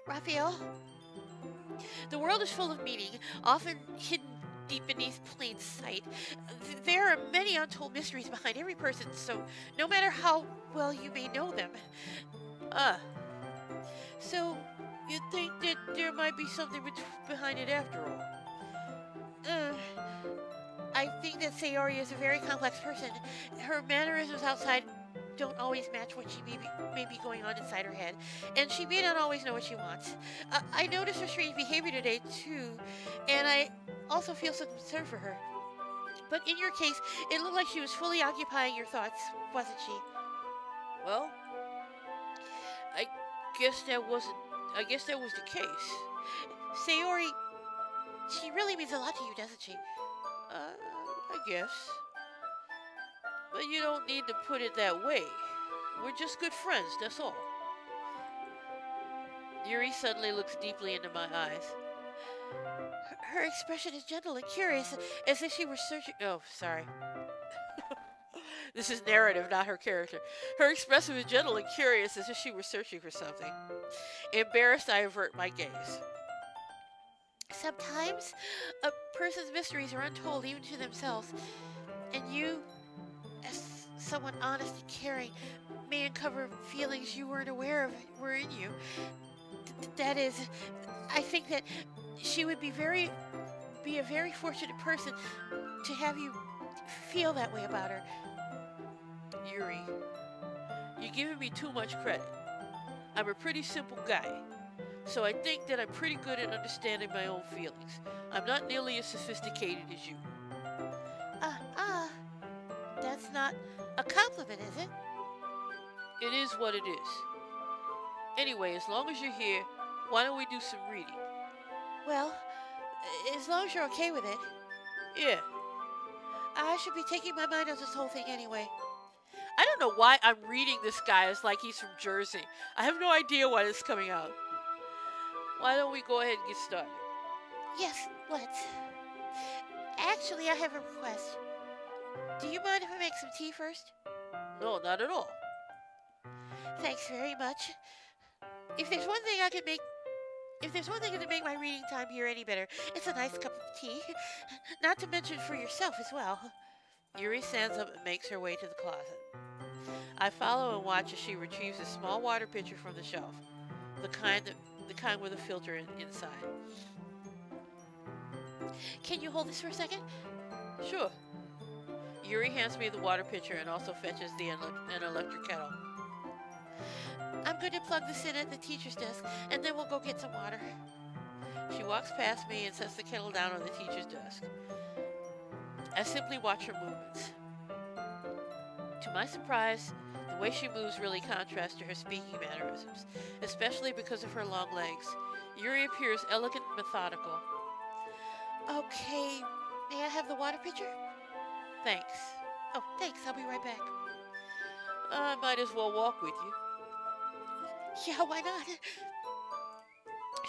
S2: Raphael, the world is full of meaning, often hidden deep beneath plain sight. There are many untold mysteries behind every person, so no matter how well you may know them.
S1: So you think that there might be something behind it after all?
S2: I think that Sayori is a very complex person. Her mannerisms outside don't always match what she may be going on inside her head, and she may not always know what she wants. I noticed her strange behavior today, too, and I also feel some concern for her. But in your case, it looked like she was fully occupying your thoughts, wasn't she?
S1: Well, I guess that was the case.
S2: Sayori, she really means a lot to you, doesn't she?
S1: I guess. But you don't need to put it that way. We're just good friends, that's all. Yuri suddenly looks deeply into my eyes.
S2: Her expression is gentle and curious, as if she were searching... Oh, sorry.
S1: This is narrative, not her character. Her expression is gentle and curious, as if she were searching for something. Embarrassed, I avert my gaze.
S2: Sometimes a person's mysteries are untold even to themselves, and you, as someone honest and caring, may uncover feelings you weren't aware of were in you. That is, I think that she would be a very fortunate person to have you feel that way about her.
S1: Yuri, you're giving me too much credit. I'm a pretty simple guy, so I think that I'm pretty good at understanding my own feelings. I'm not nearly as sophisticated as you.
S2: That's not a compliment, is it?
S1: It is what it is. Anyway, as long as you're here, why don't we do some reading?
S2: Well, as long as you're okay with it.
S1: Yeah.
S2: I should be taking my mind off this whole thing anyway.
S1: I don't know why I'm reading this guy as like he's from Jersey. I have no idea why this is coming out. Why don't we go ahead and get started?
S2: Yes, let's. Actually, I have a request. Do you mind if I make some tea first?
S1: No, not at all.
S2: Thanks very much. If there's one thing that can make my reading time here any better, it's a nice cup of tea. Not to mention for yourself as well.
S1: Yuri stands up and makes her way to the closet. I follow and watch as she retrieves a small water pitcher from the shelf, the kind with a filter inside.
S2: Can you hold this for a second?
S1: Sure. Yuri hands me the water pitcher and also fetches an electric kettle.
S2: I'm going to plug this in at the teacher's desk, and then we'll go get some water.
S1: She walks past me and sets the kettle down on the teacher's desk. I simply watch her movements. To my surprise, the way she moves really contrasts to her speaking mannerisms, especially because of her long legs. Yuri appears elegant and methodical.
S2: Okay, may I have the water pitcher?
S1: Thanks.
S2: Oh, thanks, I'll be right back.
S1: I might as well walk with you.
S2: Yeah, why not?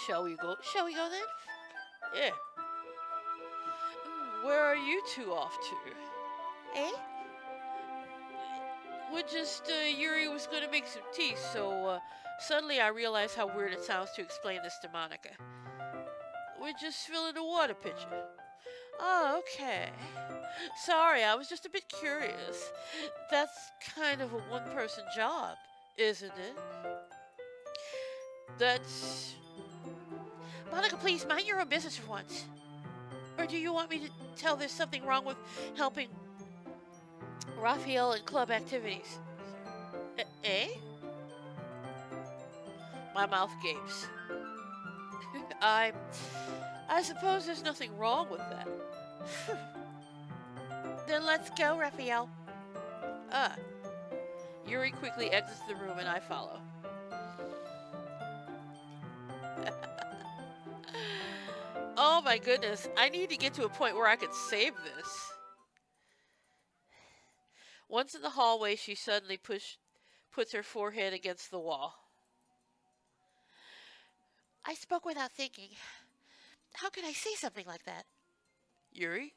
S1: Shall we go?
S2: Shall we go then?
S1: Yeah. Where are you two off to?
S2: Eh?
S1: Yuri was gonna make some tea, so suddenly I realized how weird it sounds to explain this to Monica. We're just filling a water pitcher. Oh, okay. Sorry, I was just a bit curious. That's kind of a one-person job, isn't it? That's...
S2: Monica, please, mind your own business for once. Or do you want me to tell there's something wrong with helping Raphael in club activities?
S1: Eh? My mouth gapes. I suppose there's nothing wrong with that.
S2: Then let's go, Raphael.
S1: Yuri quickly exits the room and I follow. Oh my goodness, I need to get to a point where I can save this. Once in the hallway, she suddenly puts her forehead against the wall.
S2: I spoke without thinking. How could I say something like that?
S1: Yuri?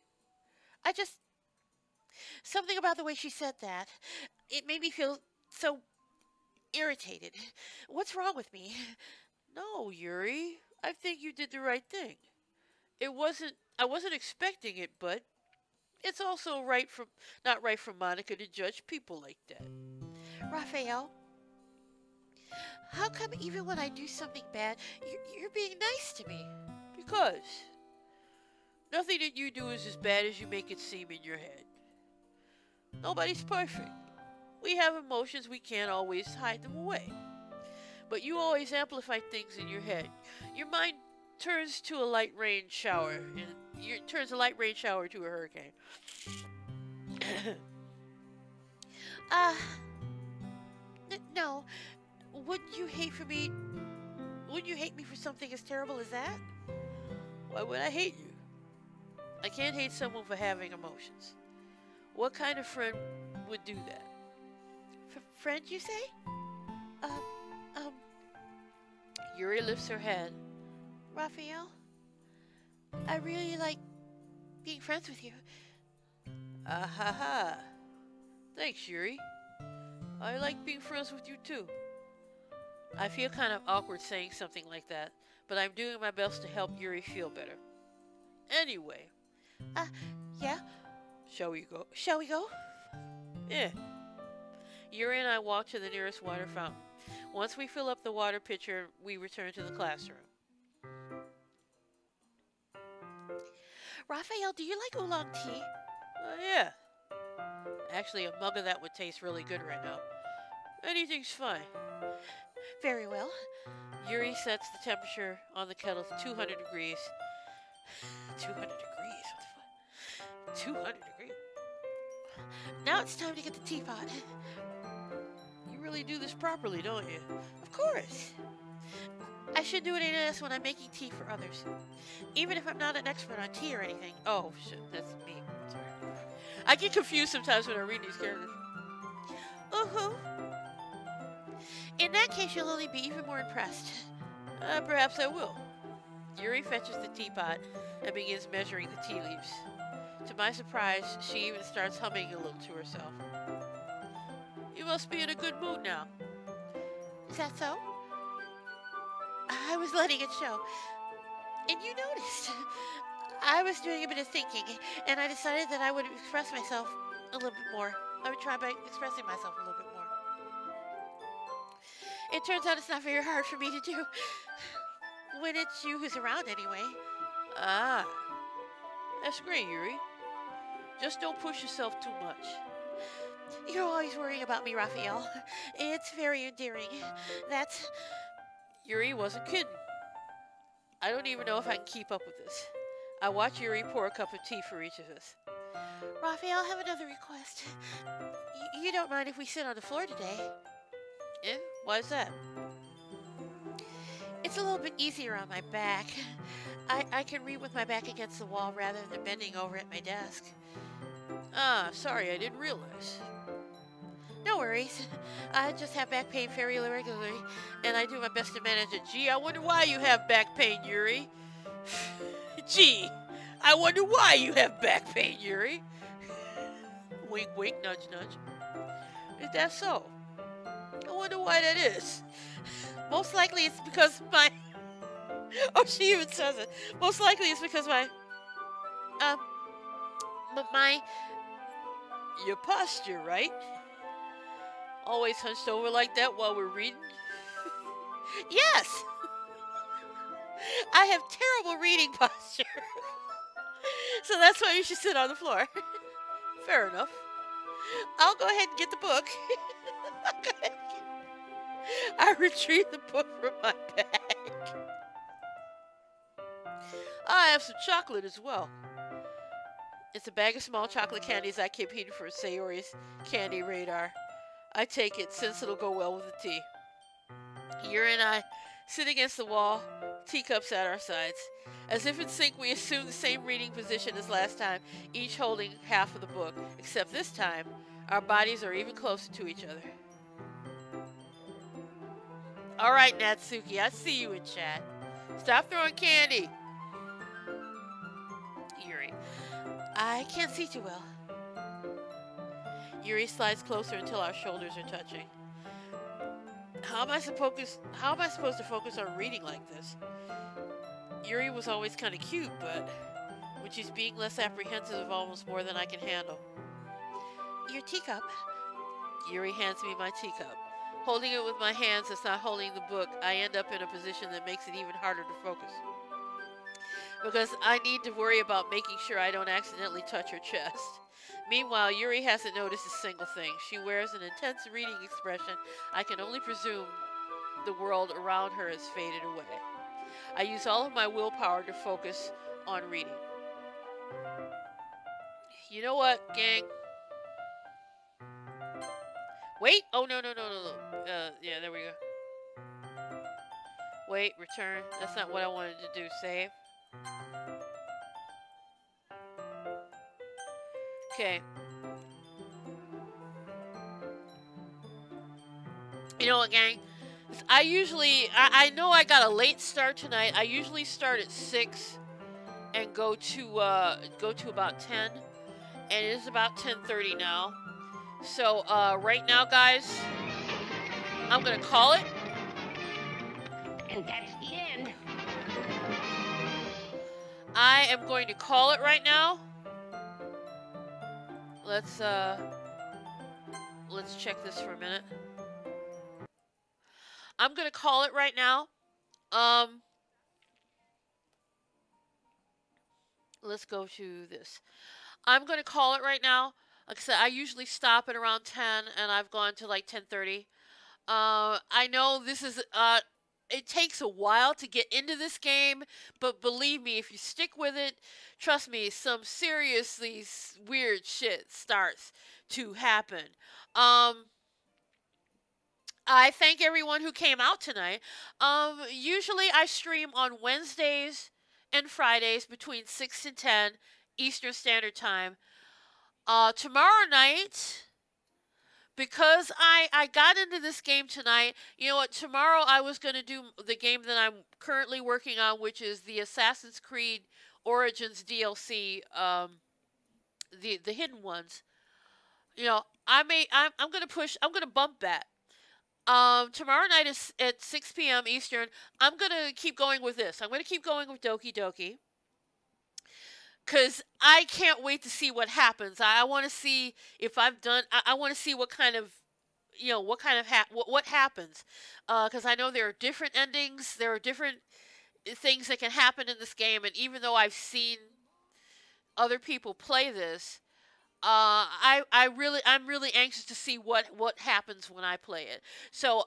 S2: Something about the way she said that. It made me feel so irritated. What's wrong with me?
S1: No, Yuri. I think you did the right thing. I wasn't expecting it, but it's also not right for Monica to judge people like that.
S2: Raphael, how come even when I do something bad, you're being nice to me?
S1: Because nothing that you do is as bad as you make it seem in your head. Nobody's perfect. We have emotions, we can't always hide them away. But you always amplify things in your head. Your mind turns to a light rain shower, and turns a light rain shower to a hurricane.
S2: No. Wouldn't you hate me for something as terrible as that?
S1: Why would I hate you? I can't hate someone for having emotions. What kind of friend would do that?
S2: Friend, you say?
S1: Yuri lifts her head.
S2: Raphael, I really like being friends with you.
S1: Ha. Thanks, Yuri. I like being friends with you too. I feel kind of awkward saying something like that, but I'm doing my best to help Yuri feel better. Anyway.
S2: Yeah?
S1: Shall we go?
S2: Shall we go?
S1: Yeah. Yuri and I walk to the nearest water fountain. Once we fill up the water pitcher, we return to the classroom.
S2: Raphael, do you like oolong tea?
S1: Yeah. Actually, a mug of that would taste really good right now. Anything's fine.
S2: Very well.
S1: Yuri sets the temperature on the kettle to 200 degrees. 200 degrees? What the fuck? 200 degrees?
S2: Now it's time to get the teapot.
S1: You really do this properly, don't you?
S2: Of course. I should do it in this when I'm making tea for others. Even if I'm not an expert on tea or anything.
S1: Oh, shit, that's me. Sorry. I get confused sometimes when I read these characters.
S2: Ooh-hoo. In that case, you'll only be even more impressed.
S1: Perhaps I will. Yuri fetches the teapot and begins measuring the tea leaves. To my surprise, she even starts humming a little to herself. You must be in a good mood now.
S2: Is that so? I was letting it show. And you noticed. I was doing a bit of thinking, and I decided that I would express myself a little bit more. I would try by expressing myself a little bit more. It turns out it's not very hard for me to do. When it's you who's around, anyway.
S1: Ah. That's great, Yuri. Just don't push yourself too much.
S2: You're always worrying about me, Raphael. It's very endearing. That's...
S1: Yuri wasn't kidding. I don't even know if I can keep up with this. I watch Yuri pour a cup of tea for each of us.
S2: Raphael, I have another request. You don't mind if we sit on the floor today?
S1: Yeah? Why's that?
S2: It's a little bit easier on my back. I can read with my back against the wall rather than bending over at my desk.
S1: Ah, sorry, I didn't realize.
S2: No worries. I just have back pain very regularly, and I do my best to manage it.
S1: Gee, I wonder why you have back pain, Yuri. Gee, I wonder why you have back pain, Yuri. Wink, wink, nudge, nudge. Is that so? I wonder why that is.
S2: Most likely it's because my...
S1: Oh, she even says it.
S2: Most likely it's because my... my...
S1: Your posture, right? Always hunched over like that while we're reading?
S2: Yes! I have terrible reading posture. So that's why you should sit on the floor.
S1: Fair enough.
S2: I'll go ahead and get the book.
S1: I retrieve the book from my bag. I have some chocolate as well. It's a bag of small chocolate candies I keep hidden for Sayori's candy radar. I take it since it'll go well with the tea. Yuri and I sit against the wall, teacups at our sides. As if in sync, we assume the same reading position as last time, each holding half of the book, except this time, our bodies are even closer to each other. Alright, Natsuki, I see you in chat. Stop throwing candy. Yuri.
S2: I can't see too well.
S1: Yuri slides closer until our shoulders are touching. How am I supposed to focus on reading like this? Yuri was always kind of cute, but when she's being less apprehensive of almost more than I can handle.
S2: Your teacup.
S1: Yuri hands me my teacup. Holding it with my hands that's not holding the book, I end up in a position that makes it even harder to focus. Because I need to worry about making sure I don't accidentally touch her chest. Meanwhile, Yuri hasn't noticed a single thing. She wears an intense reading expression. I can only presume the world around her has faded away. I use all of my willpower to focus on reading. You know what, gang? Wait! Oh, no. Yeah, there we go. Wait, return. That's not what I wanted to do. Save. Okay. You know what, gang? I know I got a late start tonight. I usually start at 6 and go to about 10. And it is about 10:30 now. So, right now, guys, I'm gonna call it.
S6: And that's the end.
S1: I am going to call it right now. Let's check this for a minute. I'm going to call it right now. Let's go to this. I'm going to call it right now. Like I said, I usually stop at around 10, and I've gone to like 10:30. I know this is it takes a while to get into this game, but believe me, if you stick with it, trust me, some seriously weird shit starts to happen. I thank everyone who came out tonight. Usually I stream on Wednesdays and Fridays between 6 and 10 Eastern Standard Time. Tomorrow night, because I got into this game tonight, you know what, tomorrow I was going to do the game that I'm currently working on, which is the Assassin's Creed Origins DLC, the hidden ones. You know, I'm going to bump that. Tomorrow night is at 6 p.m. Eastern. I'm going to keep going with this. I'm going to keep going with Doki Doki. Because I can't wait to see what happens. I want to see if I've done, I want to see what kind of, you know, what happens. Because I know there are different endings. There are different things that can happen in this game. And even though I've seen other people play this, I'm really anxious to see what happens when I play it. So,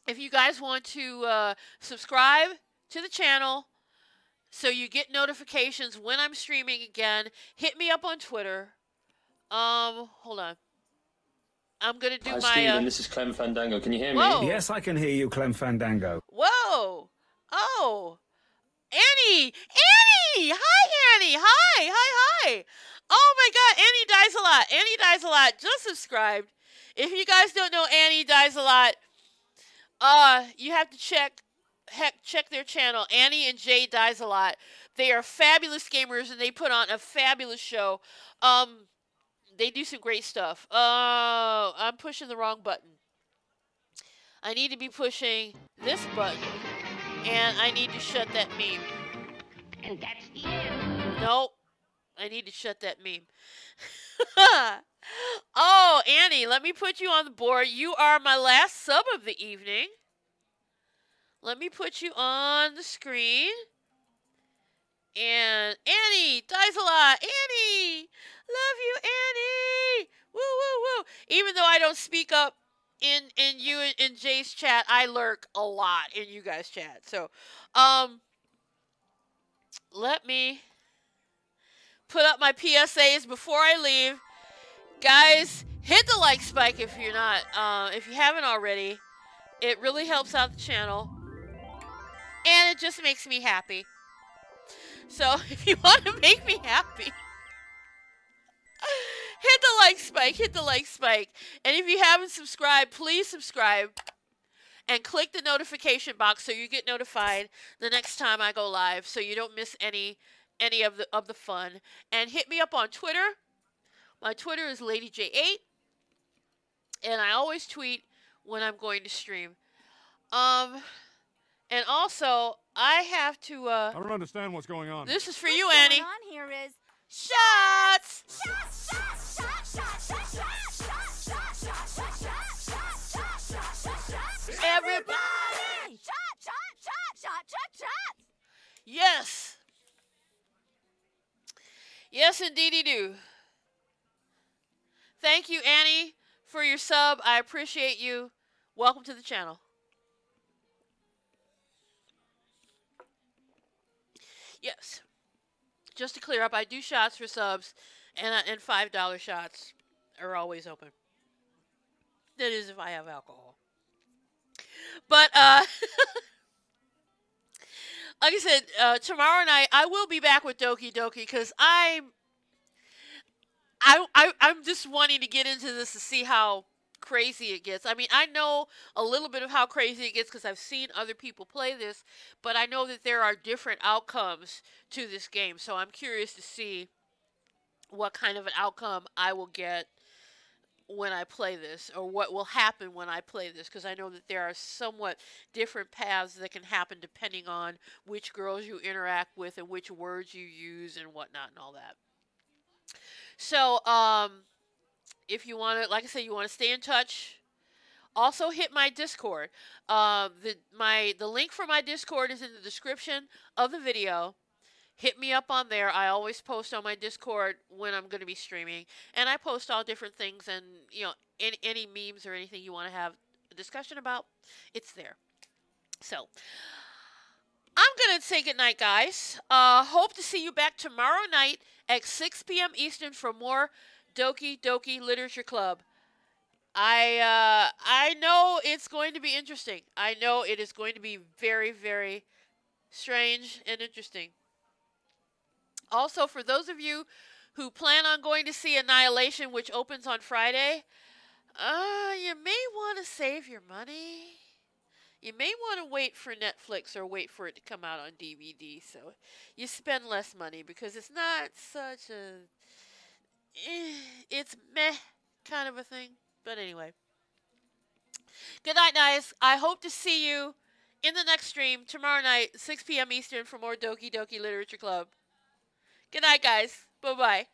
S1: if you guys want to subscribe to the channel so you get notifications when I'm streaming again, hit me up on Twitter. Hold on. I'm gonna do
S3: Hi,
S1: my.
S3: Stephen, this is Clem Fandango. Can you hear
S1: Whoa.
S3: me?
S4: Yes, I can hear you, Clem Fandango.
S1: Whoa! Oh, Annie! Annie! Hi, Annie! Hi! Oh my God, Annie Dies a Lot. Annie Dies a Lot just subscribed. If you guys don't know Annie Dies a Lot, you have to check their channel. Annie and Jay Dies a Lot. They are fabulous gamers and they put on a fabulous show. They do some great stuff. I'm pushing the wrong button. I need to be pushing this button, and I need to shut that meme.
S2: And that's the end.
S1: Nope. I need to shut that meme. Oh, Annie, let me put you on the board. You are my last sub of the evening. Let me put you on the screen. And Annie Dies a Lot. Annie! Love you, Annie! Woo, woo, woo. Even though I don't speak up in you in Jay's chat, I lurk a lot in you guys' chat. So, let me put up my PSAs before I leave. Guys, hit the like spike if you're not, if you haven't already. It really helps out the channel. And it just makes me happy. So, if you want to make me happy, hit the like spike, hit the like spike. And if you haven't subscribed, please subscribe. And click the notification box so you get notified the next time I go live, so you don't miss any of the fun. And hit me up on Twitter. My Twitter is LadyJ8, and I always tweet when I'm going to stream. And also I have to.
S5: I don't understand what's going on.
S1: This is for you, Annie.
S6: What's going on here is
S1: Shots. Everybody.
S6: Shot.
S1: Yes. Yes, indeedy do. Thank you, Annie, for your sub. I appreciate you. Welcome to the channel. Yes. Just to clear up, I do shots for subs, and $5 shots are always open. That is if I have alcohol. But, like I said, tomorrow night, I will be back with Doki Doki, because I'm just wanting to get into this to see how crazy it gets. I mean, I know a little bit of how crazy it gets because I've seen other people play this, but I know that there are different outcomes to this game, so I'm curious to see what kind of an outcome I will get when I play this, or what will happen when I play this, because I know that there are somewhat different paths that can happen depending on which girls you interact with and which words you use and whatnot and all that. So, if you want to, like I said, you want to stay in touch, also hit my Discord. The link for my Discord is in the description of the video. Hit me up on there. I always post on my Discord when I'm going to be streaming, and I post all different things, and any memes or anything you want to have a discussion about, it's there. So I'm going to say goodnight, guys. Hope to see you back tomorrow night at 6 p.m. Eastern for more Doki Doki Literature Club. I know it's going to be interesting. I know it is going to be very, very strange and interesting. Also, for those of you who plan on going to see Annihilation, which opens on Friday, you may want to save your money. You may want to wait for Netflix or wait for it to come out on DVD, so you spend less money, because it's not such a... it's meh kind of a thing. But anyway. Good night, guys. I hope to see you in the next stream tomorrow night, 6 p.m. Eastern, for more Doki Doki Literature Club. Good night, guys. Bye-bye.